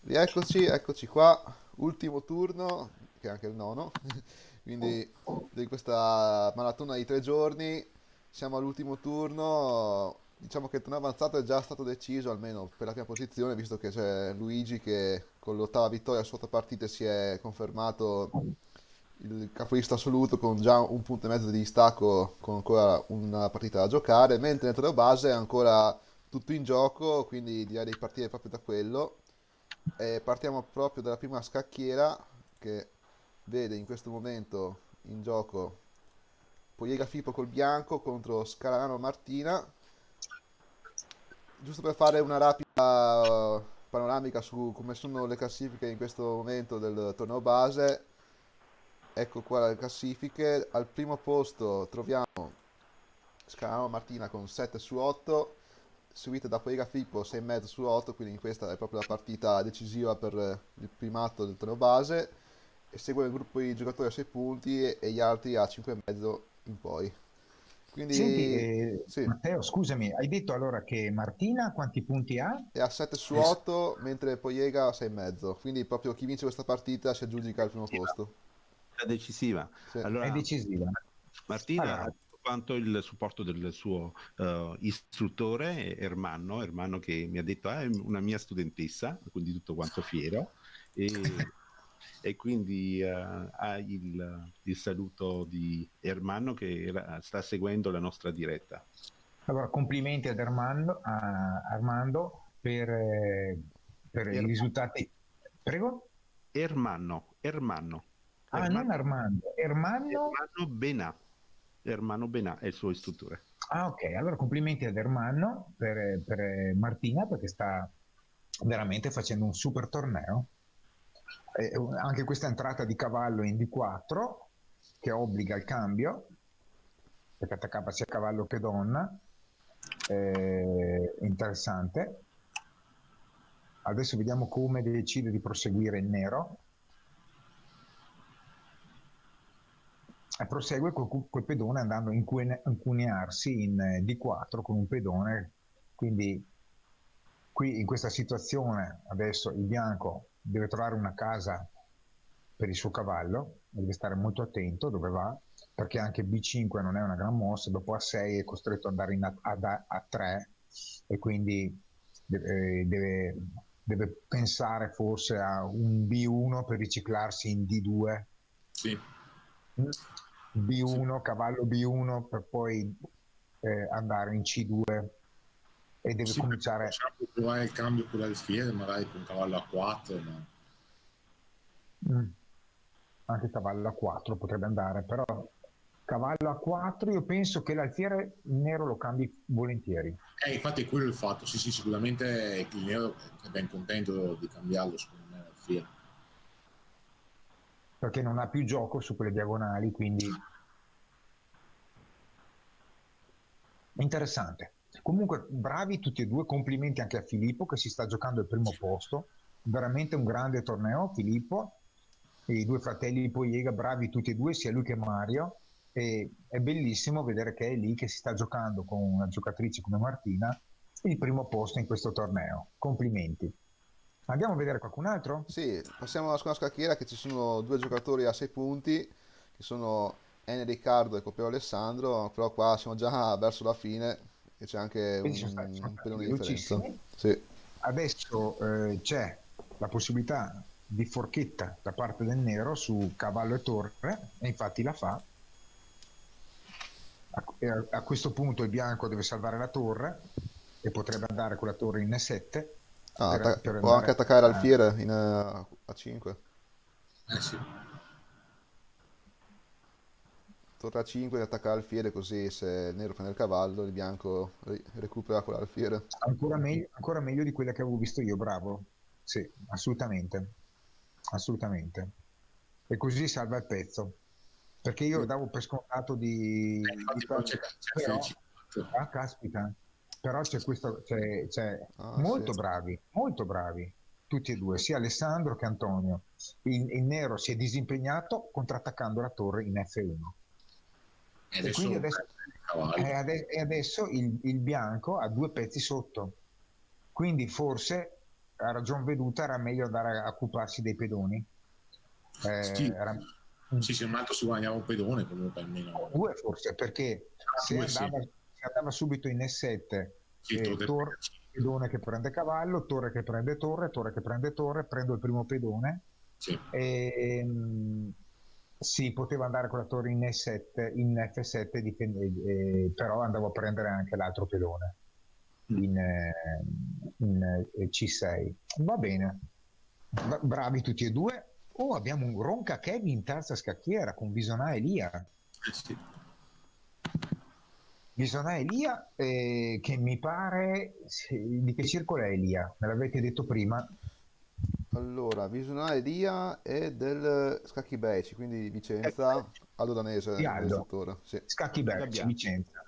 Eccoci qua, ultimo turno, che è anche il nono, quindi di questa maratona di 3 giorni siamo all'ultimo turno. Diciamo che il turno avanzato è già stato deciso, almeno per la prima posizione, visto che c'è Luigi che con l'8ª vittoria su 8 partite si è confermato il capolista assoluto con già un punto e mezzo di distacco, con ancora una partita da giocare, mentre nel torneo base è ancora tutto in gioco, quindi direi di partire proprio da quello. E partiamo proprio dalla prima scacchiera, che vede in questo momento in gioco Poiega Filippo col bianco contro Scalanano Martina. Giusto per fare una rapida panoramica su come sono le classifiche in questo momento del torneo base, ecco qua le classifiche. Al primo posto troviamo Scalanano Martina con 7 su 8, seguita da Poiega Filippo 6,5 su 8, quindi questa è proprio la partita decisiva per il primato del torneo base, e segue il gruppo di giocatori a 6 punti e gli altri a 5,5 in poi. Senti, Quindi sì, Matteo, scusami, hai detto allora che Martina quanti punti ha? è a 7 su 8, mentre Poiega a 6,5, quindi proprio chi vince questa partita si aggiudica il primo posto. la decisiva. Sì. È Allora, decisiva. Martina Allora, ha tutto quanto il supporto del suo istruttore Ermanno che mi ha detto è una mia studentessa, quindi tutto quanto fiero, e quindi ha il saluto di Ermanno che sta seguendo la nostra diretta. allora, complimenti ad Armando per i risultati. Prego? Ermanno. Ah, non Armando, Ermanno. Ermanno Benà è il suo istruttore. Ah, ok, allora complimenti ad Ermanno per Martina perché sta veramente facendo un super torneo. Anche questa entrata di cavallo in D4 che obbliga il cambio, perché attaccava sia cavallo che donna, interessante. Adesso vediamo come decide di proseguire il nero. E prosegue col pedone andando a incunearsi in D4 con un pedone, quindi qui in questa situazione adesso il bianco deve trovare una casa per il suo cavallo, deve stare molto attento dove va, perché anche B5 non è una gran mossa, dopo A6 è costretto ad andare ad A3 e quindi deve pensare forse a un B1 per riciclarsi in D2. Sì. B1, cavallo B1 per poi andare in C2 e deve cominciare. Possiamo provare il cambio con l'alfiere, magari con cavallo A4, ma... Anche cavallo A4 potrebbe andare, però cavallo A4 io penso che l'alfiere nero lo cambi volentieri. Infatti è quello il fatto, sì, sicuramente il nero è ben contento di cambiarlo, secondo me, l'alfiere. Perché non ha più gioco su quelle diagonali, quindi interessante. Comunque bravi tutti e due, complimenti anche a Filippo che si sta giocando il primo posto, veramente un grande torneo Filippo, e i due fratelli Poiega bravi tutti e due, sia lui che Mario, e è bellissimo vedere che è lì che si sta giocando con una giocatrice come Martina il primo posto in questo torneo. Complimenti. Andiamo a vedere qualcun altro? Sì, passiamo alla seconda scacchiera, che ci sono due giocatori a 6 punti, che sono Ene Riccardo e Copeo Alessandro, però qua siamo già verso la fine e c'è anche un pelone di differenza. Sì. Adesso c'è la possibilità di forchetta da parte del nero su cavallo e torre, e infatti la fa. A questo punto il bianco deve salvare la torre e potrebbe andare con la torre in E7. Può anche attaccare l'alfiere in A5. Sì. Torre A5 e attaccare l'alfiere, così se il nero prende il cavallo il bianco recupera con l'alfiere. Ancora meglio di quella che avevo visto io, bravo. Sì, assolutamente. Assolutamente. E così salva il pezzo. Perché io davo per scontato però, caspita. Però c'è questo, molto sì. molto bravi, tutti e due, sia Alessandro che Antonio. Il nero si è disimpegnato contrattaccando la torre in F1. E quindi adesso il bianco ha 2 pezzi sotto, quindi forse a ragion veduta era meglio andare a occuparsi dei pedoni. Sì, se un altro si guadagnava un pedone comunque almeno 2 forse, perché se andava subito in E7, torre, pedone che prende cavallo, torre che prende torre, torre che prende torre, prendo il primo pedone, e sì, poteva andare con la torre in E7, in F7, però andavo a prendere anche l'altro pedone in C6. Va bene, bravi tutti e due. Abbiamo un Ronca Kevin in terza scacchiera con Bisonà Elia. Bisonà Elia, che mi pare... Di che circolo è Elia? Me l'avete detto prima? Allora, Bisonà Elia è del Scacchi Beci, quindi Vicenza, Aldo Danese, di Aldo. Sì. Scacchi Beci, Vicenza.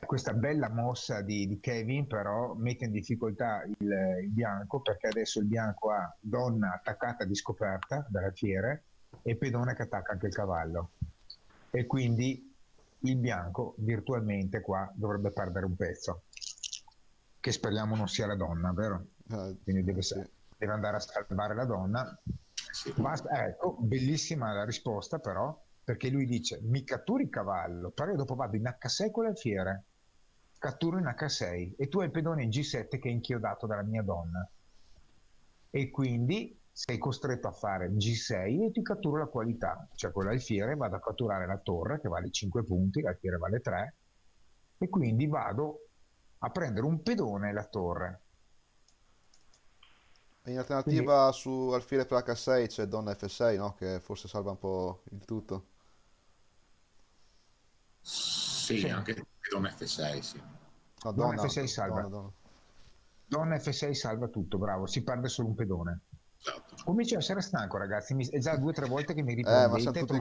Questa bella mossa di Kevin però mette in difficoltà il bianco, perché adesso il bianco ha donna attaccata di scoperta dall'alfiere e pedone che attacca anche il cavallo, e quindi il bianco virtualmente qua dovrebbe perdere un pezzo, che speriamo non sia la donna, vero? Quindi deve andare a salvare la donna. Ecco, bellissima la risposta però, perché lui dice mi catturi il cavallo, però io dopo vado in H6 con l'alfiere, catturo in H6 e tu hai il pedone in G7 che è inchiodato dalla mia donna, e quindi sei costretto a fare G6 e ti catturo la qualità, cioè con l'alfiere vado a catturare la torre che vale 5 punti, l'alfiere vale 3, e quindi vado a prendere un pedone e la torre. In alternativa su alfiere per H6 c'è donna F6, no? Che forse salva un po' il tutto. Sì, anche donna F6, sì. No, donna F6 salva. Donna F6 salva tutto, bravo, si perde solo un pedone. Esatto. Comincio a essere stanco, ragazzi, è già 2 o 3 volte che mi riprendete. Ma siamo tutti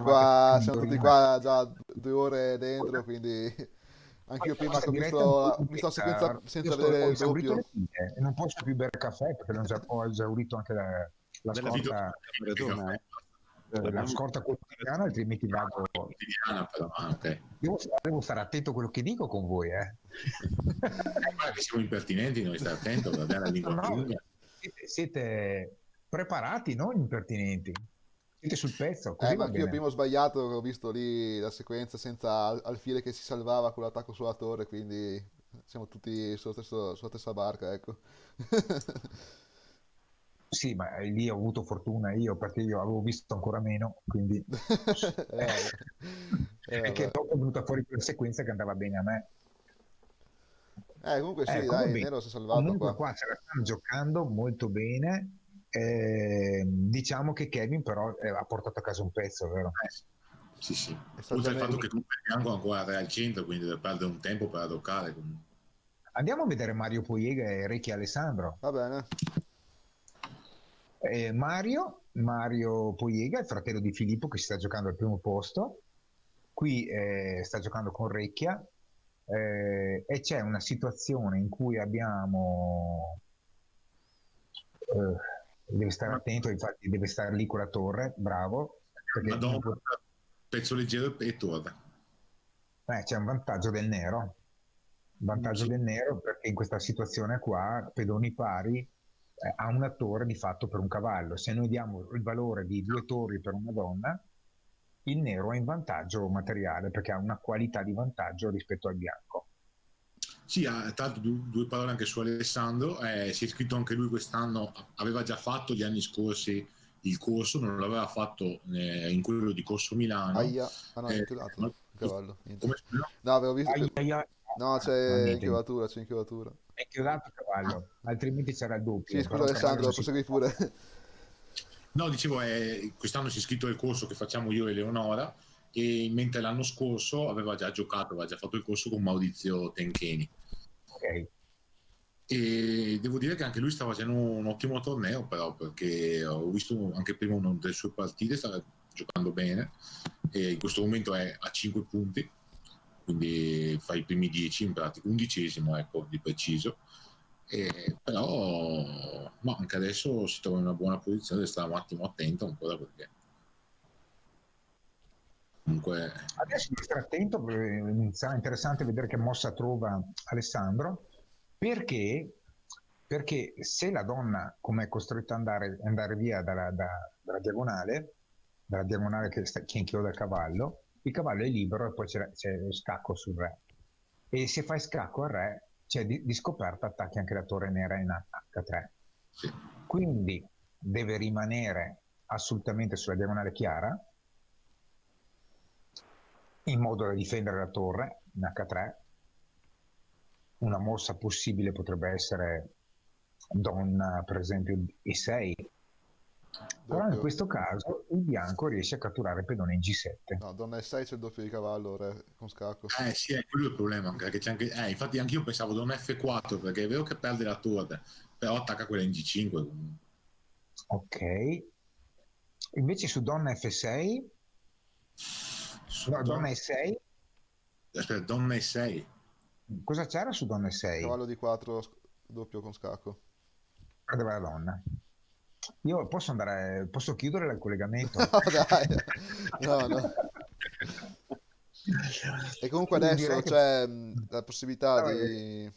qua già 2 ore dentro, quindi anch'io prima che mi sto senza vedere il doppio. Non posso più bere caffè perché ho esaurito anche la scorta quotidiana, altrimenti vado. Devo stare attento a quello che dico con voi, siamo impertinenti, noi stai attento per dare la lingua lunga. Siete preparati, non impertinenti. Siete sul pezzo, così va ma bene. io prima ho sbagliato, ho visto lì la sequenza senza alfiere che si salvava con l'attacco sulla torre, quindi siamo tutti sulla stessa barca, ecco. Sì, ma lì ho avuto fortuna io, perché io avevo visto ancora meno, quindi perché dopo è venuta fuori quella sequenza che andava bene a me. Comunque sì, dai, il nero si è salvato. Comunque qua se la stanno giocando molto bene. Diciamo che Kevin però ha portato a casa un pezzo, vero? Sì. Oltre al fatto che tu il bianco ancora è al centro, quindi deve perdere un tempo per adoccare. Andiamo a vedere Mario Poiega e Ricky Alessandro. Va bene. Mario Poiega, il fratello di Filippo, che si sta giocando al primo posto. Qui sta giocando con Recchia, e c'è una situazione in cui abbiamo... deve stare attento, infatti deve stare lì con la torre, bravo. Madonna, pezzo leggero e torre. C'è un vantaggio del nero. Del nero, perché in questa situazione qua, pedoni pari, ha una torre di fatto per un cavallo. Se noi diamo il valore di 2 torri per una donna, il nero è in vantaggio materiale, perché ha una qualità di vantaggio rispetto al bianco. Sì, tra l'altro 2 parole anche su Alessandro. Si è iscritto anche lui quest'anno, aveva già fatto gli anni scorsi il corso, non l'aveva fatto in quello di Corso Milano. No, è inchiodato il cavallo. Come? No, avevo visto no, c'è inchiodatura. È inchiodato il cavallo, altrimenti c'era il doppio. Sì, scusa Alessandro, prosegui pure. No, dicevo, quest'anno si è iscritto al corso che facciamo io e Leonora, e mentre l'anno scorso aveva già fatto il corso con Maurizio Tencheni. Ok. E devo dire che anche lui sta facendo un ottimo torneo, però, perché ho visto anche prima una delle sue partite, stava giocando bene, e in questo momento è a 5 punti, quindi fa i primi 10 in pratica, 11esimo, ecco, di preciso. Però anche adesso si trova in una buona posizione, deve stare un attimo attento ancora, perché Comunque Adesso devi stare attento, sarà interessante vedere che mossa trova Alessandro, perché, perché se la donna, come è costretta ad andare via dalla diagonale che inchioda il cavallo è libero e poi c'è lo scacco sul re. E se fai scacco al re, cioè di scoperta attacchi anche la torre nera in H3. sì. Quindi deve rimanere assolutamente sulla diagonale chiara, in modo da difendere la torre in H3. Una mossa possibile potrebbe essere donna, per esempio, E6. Però in questo caso il bianco riesce a catturare il pedone in G7. No, donna E6 c'è il doppio di cavallo, re con scacco. Sì, è quello il problema, anche, c'è anche, infatti anche io pensavo donna F4, perché è vero che perde la torre, però attacca quella in G5 comunque. Ok. Invece su donna F6, donna E6, aspetta, donna E6. cosa c'era su donna E6? Cavallo di 4 doppio con scacco. Perdeva la donna. Io posso chiudere il collegamento? No, dai. No. E comunque adesso c'è la possibilità di...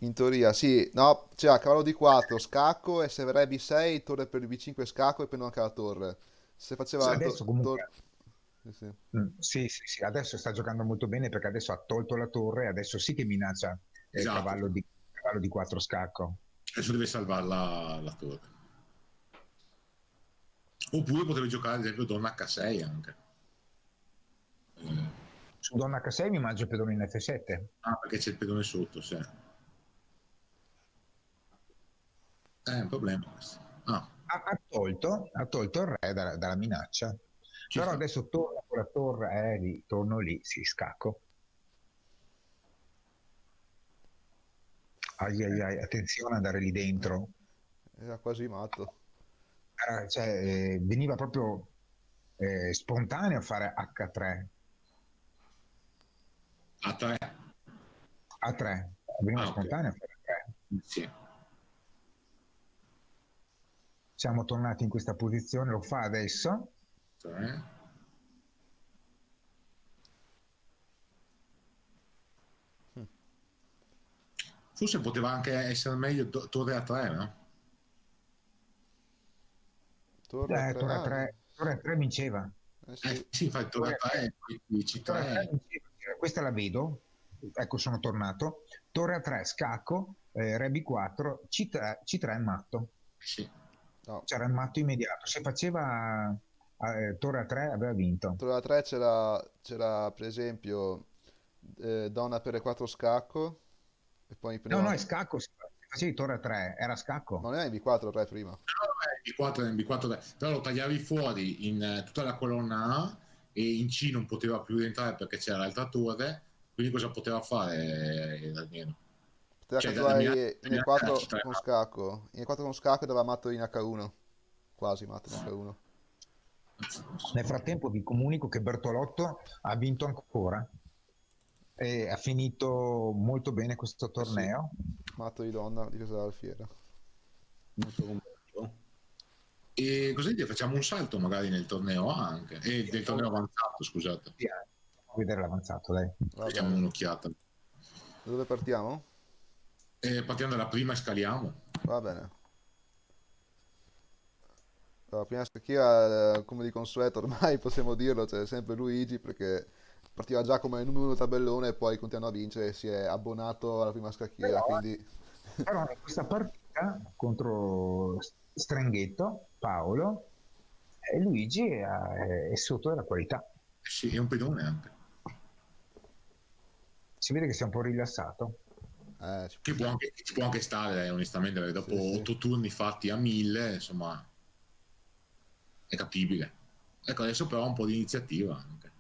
In teoria, sì. No, c'è cavallo di 4, scacco, e se re B6, torre per B5 scacco e prendo anche la torre. Se faceva... Adesso comunque... Sì. Sì, adesso sta giocando molto bene perché adesso ha tolto la torre, adesso sì che minaccia il Esatto. cavallo di 4 scacco. Adesso deve salvare la torre. Oppure potrebbe giocare ad esempio donna H6 anche. Su donna H6 mi mangio il pedone in F7. Ah, perché c'è il pedone sotto, sì. È un problema questo. Ha tolto il re dalla minaccia. Però adesso torna con la torre, torno lì, sì, scacco. Ai, attenzione ad andare lì dentro. Era quasi matto. Veniva proprio spontaneo fare H3. A3. Veniva spontaneo fare A3. Sì. Siamo tornati in questa posizione, lo fa adesso. Forse poteva anche essere meglio torre A3, no? Torre A3 vinceva. Sì, infatti torre A3, C3. Questa la vedo, ecco sono tornato. Torre A3, scacco, re B4, C3 è matto. Sì. No. C'era il matto immediato. Se faceva torre A3 aveva vinto. Torre A3 c'era per esempio donna per E4 scacco. E poi No, è scacco. Se facevi torre A3 era scacco. Non era in B4 re prima. No, in B4, però lo tagliavi fuori in tutta la colonna A e in C non poteva più entrare perché c'era l'altra torre, quindi cosa poteva fare almeno? Poteva catturare in E4 con scacco. In E4 con scacco e dava matto in H1. Quasi matto in H1. Nel frattempo vi comunico che Bertolotto ha vinto ancora e ha finito molto bene questo torneo. Sì. Matto di donna di Casa dell'Alfiera. Molto completo. E così facciamo un salto magari nel torneo A anche, e del torneo avanzato, scusate. Sì, vedere l'avanzato, dai. Facciamo un'occhiata. Da dove partiamo? Partiamo dalla prima e scaliamo. Va bene. La prima scacchiera, come di consueto, ormai possiamo dirlo, c'è sempre Luigi perché partiva già come numero 1 tabellone e poi continuano a vincere, si è abbonato alla prima scacchiera, quindi... Però in questa partita contro Strenghetto, Paolo, Luigi è sotto della qualità. Sì, è un pedone anche. Si vede che si è un po' rilassato. Ci può anche stare, onestamente, perché dopo 8 turni fatti a 1000, insomma, è capibile. Ecco, adesso però ha un po' di iniziativa anche.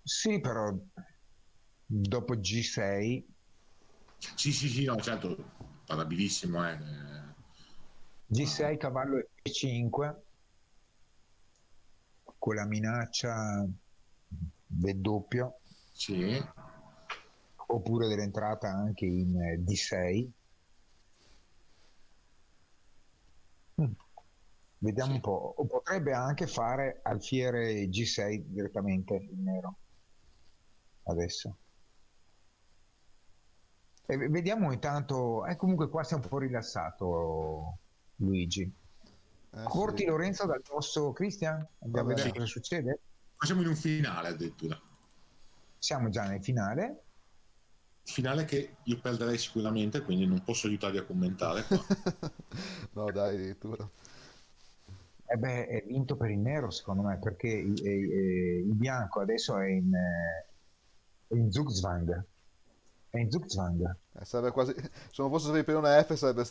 Sì, però dopo G6... Sì, no, certo, parlabilissimo. G6, cavallo E5, con la minaccia del doppio. Sì. Oppure dell'entrata anche in D6. Vediamo un po'. O potrebbe anche fare alfiere G6 direttamente in nero. Adesso. E vediamo intanto. Comunque qua sei un po' rilassato, Luigi. Corti Sì. Lorenzo dal posto Cristian? Andiamo a vedere cosa succede? Facciamo in un finale addirittura. Siamo già nel finale. Finale che io perderei sicuramente, quindi non posso aiutarvi a commentare qua. No, dai, addirittura. È vinto per il nero secondo me, perché il bianco adesso è in Zugzwang. È in Zugzwang. Sarebbe quasi... Se non fosse servito per una F sarebbe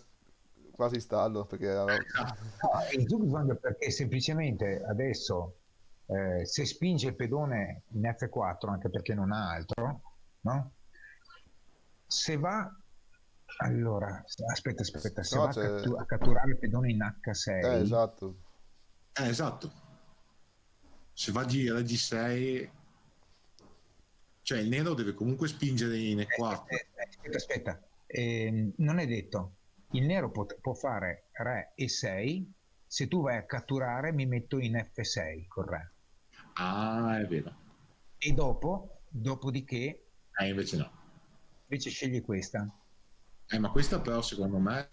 quasi stallo, perché... No, è in Zugzwang perché semplicemente adesso se spinge il pedone in F4, anche perché non ha altro, no? Se va... Allora, aspetta, se no, va a catturare il pedone in H6... esatto. Esatto. Se va alla G6, cioè il nero deve comunque spingere in E4. Aspetta. Non è detto. Il nero può fare re E6. Se tu vai a catturare, mi metto in F6 con re. Ah, è vero. E dopodiché... invece no. Invece scegli questa. Ma questa però secondo me...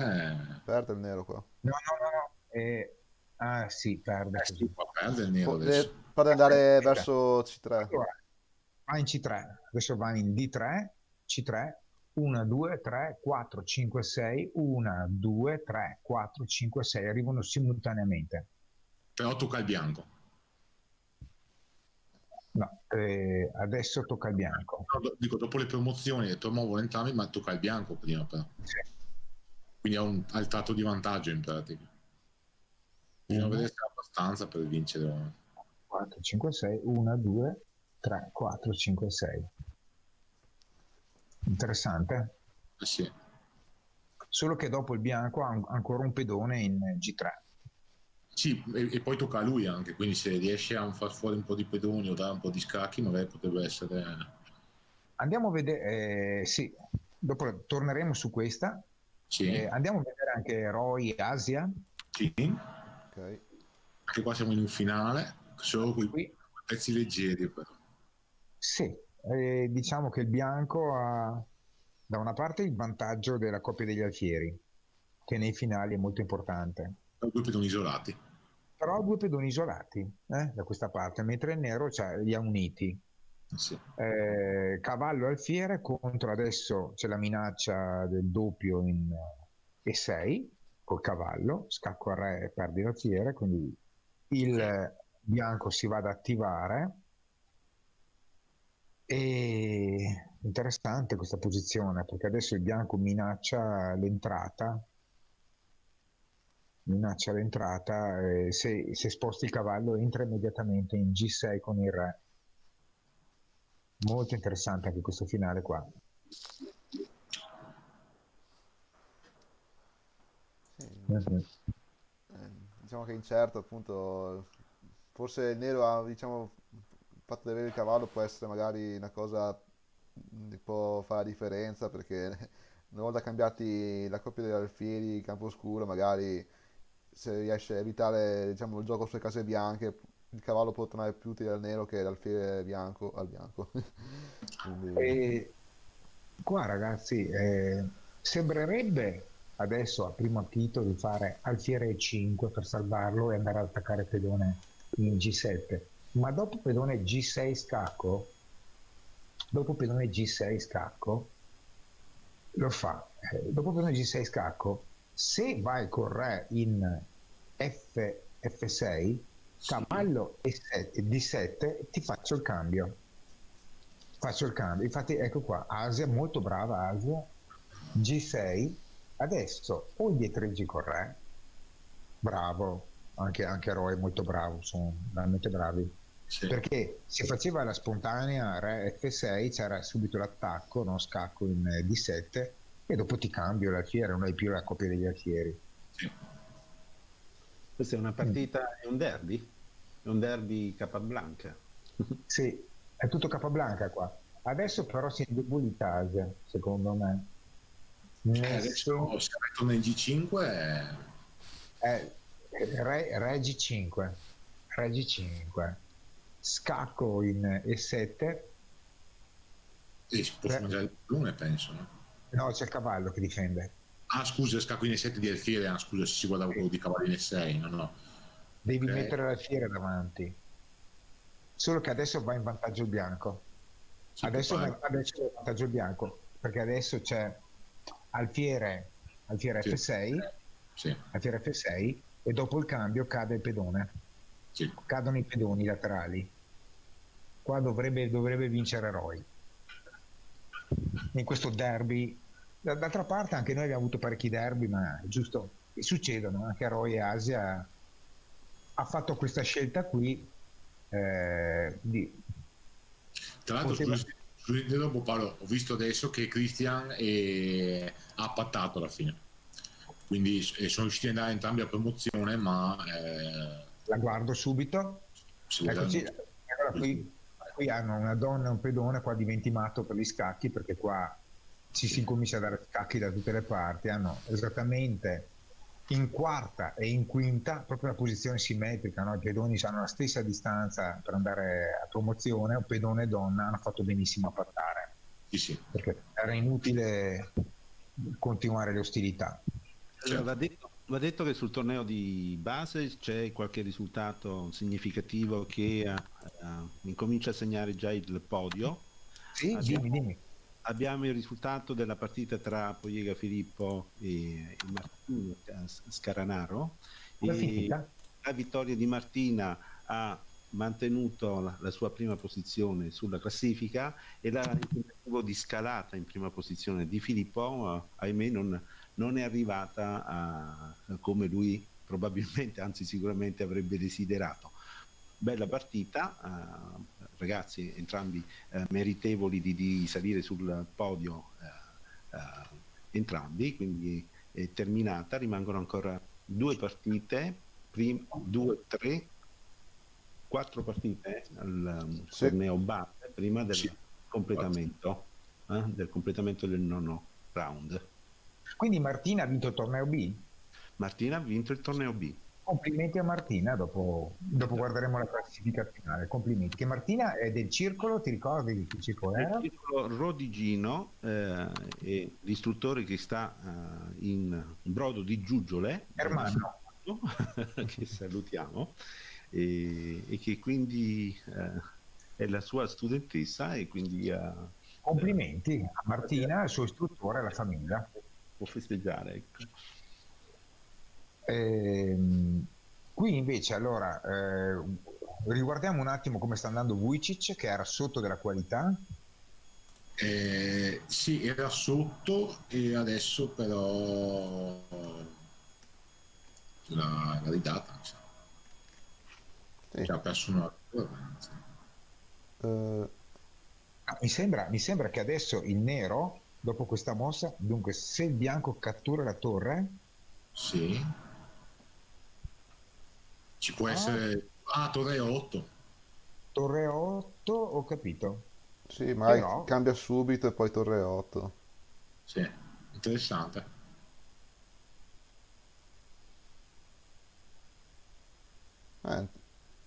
Perde il nero qua. No. Sì, perde. Sì, perde il nero adesso. Perde andare verso C3. Allora, va in C3. Adesso va in D3, C3. 1, 2, 3, 4, 5, 6. 1, 2, 3, 4, 5, 6. Arrivano simultaneamente. Però tocca il bianco. No, adesso tocca il bianco. No, dico, dopo le promozioni promuovono entrambi, ma tocca il bianco prima però. Sì. Quindi ha il tratto di vantaggio in pratica. Bisogna vedere se è abbastanza per vincere. 4, 5, 6. 1, 2, 3, 4, 5, 6. Interessante. Sì. Solo che dopo il bianco ha ancora un pedone in G3. Sì, e poi tocca a lui anche, quindi se riesce a far fuori un po' di pedoni o dare un po' di scacchi, magari potrebbe essere... Andiamo a vedere, sì, dopo torneremo su questa. Sì. Andiamo a vedere anche Roy Asia. Sì. Ok. Anche qua siamo in un finale, solo qui pezzi leggeri però. Sì, diciamo che il bianco ha da una parte il vantaggio della coppia degli alfieri, che nei finali è molto importante. Due pedoni isolati. Però due pedoni isolati da questa parte, mentre il nero li ha uniti. Sì. Cavallo alfiere contro, adesso c'è la minaccia del doppio in E6 col cavallo, scacco a re e perdi l'alfiere, quindi il bianco si va ad attivare. E interessante questa posizione, perché adesso il bianco minaccia l'entrata, se sposti il cavallo entra immediatamente in G6 con il re. Molto interessante anche questo finale qua. Sì. Diciamo che è incerto, appunto, forse il nero ha, diciamo, il fatto di avere il cavallo può essere magari una cosa che può fare la differenza, perché una volta cambiati la coppia degli alfieri, campo oscuro, magari se riesce a evitare, diciamo, il gioco sulle case bianche, il cavallo può tornare più utile al nero che l'alfiere bianco al bianco. Quindi... E qua ragazzi sembrerebbe adesso a primo acchito di fare alfiere E5 per salvarlo e andare ad attaccare il pedone in G7, ma dopo pedone G6 scacco lo fa. Dopo pedone G6 scacco, se vai con re in F6, cavallo E7, D7, ti faccio il cambio. Infatti ecco qua, Asia, molto brava Asia, G6, adesso o indietreggi con re, bravo, anche Roy molto bravo, sono veramente bravi, sì. Perché se faceva la spontanea re F6 c'era subito l'attacco, no? Scacco in D7 e dopo ti cambio l'alfiere, non hai più la coppia degli alfieri. Sì. Questa è una partita, è un derby Capablanca. Sì, è tutto Capablanca qua. Adesso però si è indebolita Asia, secondo me. Adesso se torna in G5 Regi 5, scacco in E7. E si può mangiare il pedone, penso, no? No, c'è il cavallo che difende. Ah, scusa, scacco in E7 di alfiere. Ah, scusa, si guardava quello di cavallo in E6, no. Devi mettere l'alfiere davanti. Solo che adesso va in vantaggio il bianco. Sì, Adesso va in vantaggio il bianco, perché adesso c'è alfiere F6, alfiere F6, e dopo il cambio cade il pedone. Sì. Cadono i pedoni laterali. Qua dovrebbe vincere Roy. In questo derby. D'altra parte anche noi abbiamo avuto parecchi derby, ma è giusto, succedono. Anche Roy e Asia ha fatto questa scelta qui. Tra l'altro, scusi, dopo Paolo, ho visto adesso che Christian ha appatato alla fine, quindi sono riusciti ad andare entrambi a promozione, ma la guardo subito. Eccoci, qui hanno una donna e un pedone, qua diventi matto per gli scacchi, perché qua si comincia a dare scacchi da tutte le parti. Hanno esattamente in quarta e in quinta proprio la posizione simmetrica, no? I pedoni hanno la stessa distanza per andare a promozione, un pedone e donna hanno fatto benissimo a pattare, perché era inutile continuare le ostilità. Va detto che sul torneo di base c'è qualche risultato significativo che incomincia a segnare già il podio. Sì, dimmi. Abbiamo il risultato della partita tra Poiega Filippo e Martina Scaranaro. La vittoria di Martina ha mantenuto la sua prima posizione sulla classifica, e il tentativo di scalata in prima posizione di Filippo, ahimè, non è arrivata come lui probabilmente, anzi sicuramente avrebbe desiderato. Bella partita, ragazzi entrambi meritevoli di salire sul podio, entrambi, quindi è terminata. Rimangono ancora 2 partite, 4 partite al torneo base prima del completamento del nono round. Quindi Martina ha vinto il torneo B? Martina ha vinto il torneo B. Complimenti a Martina, dopo guarderemo la classifica finale. Complimenti. Che Martina è del circolo, ti ricordi di che circolo era? Il circolo Rodigino, è l'istruttore che sta in Brodo di Giuggiole, Ermanno, che salutiamo, e che quindi è la sua studentessa, e quindi complimenti a Martina, al suo istruttore e alla famiglia. Può festeggiare, ecco. Qui invece allora riguardiamo un attimo come sta andando Vujicic, che era sotto della qualità. Sì, era sotto, e adesso però l'ha ridata, ha perso una. Mi sembra che adesso il nero, dopo questa mossa, dunque se il bianco cattura la torre, ci può essere torre 8. Torre 8, ho capito. Sì, magari cambia subito e poi torre 8. Sì, interessante.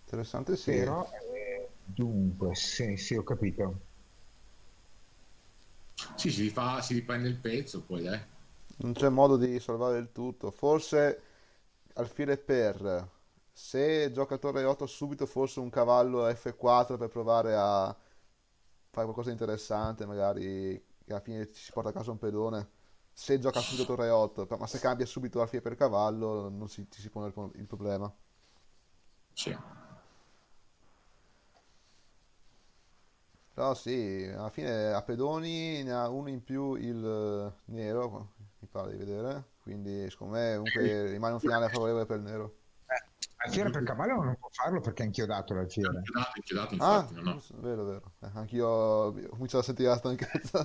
Interessante, sì. Però, dunque, sì, ho capito. Sì, si riprende il pezzo poi, Non c'è modo di salvare il tutto. Forse alfiere per, se gioca torre 8 subito, forse un cavallo F4 per provare a fare qualcosa di interessante, magari che alla fine ci si porta a casa un pedone. Se gioca subito torre 8, ma se cambia subito alfiere per cavallo non ci si pone il problema. Sì. Però sì, alla fine a pedoni ne ha uno in più il nero, mi pare di vedere, quindi secondo me comunque rimane un finale favorevole per il nero. Alfiere per cavallo non può farlo perché è inchiodato l'alfiere. Inchiodato, infatti, no. Vero. Anch'io ho cominciato a sentire la stanchezza.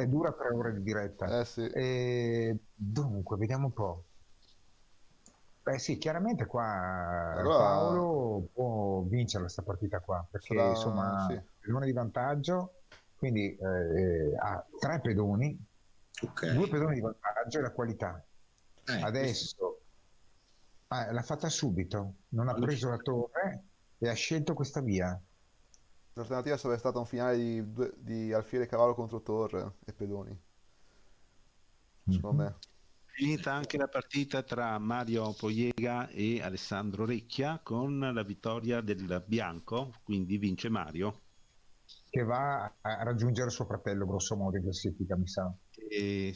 Dura 3 ore di diretta. Sì. Dunque, vediamo un po'. Sì, chiaramente qua allora, Paolo può vincere questa partita qua, perché insomma pedone di vantaggio, quindi ha 3 pedoni, 2 pedoni di vantaggio e la qualità. Adesso L'ha fatta subito, non ha preso la torre e ha scelto questa via. L'alternativa sarebbe stata un finale di alfiere cavallo contro torre e pedoni, secondo me. Finita anche la partita tra Mario Poiega e Alessandro Recchia con la vittoria del bianco, quindi vince Mario. Che va a raggiungere suo fratello grosso modo in classifica, mi sa. E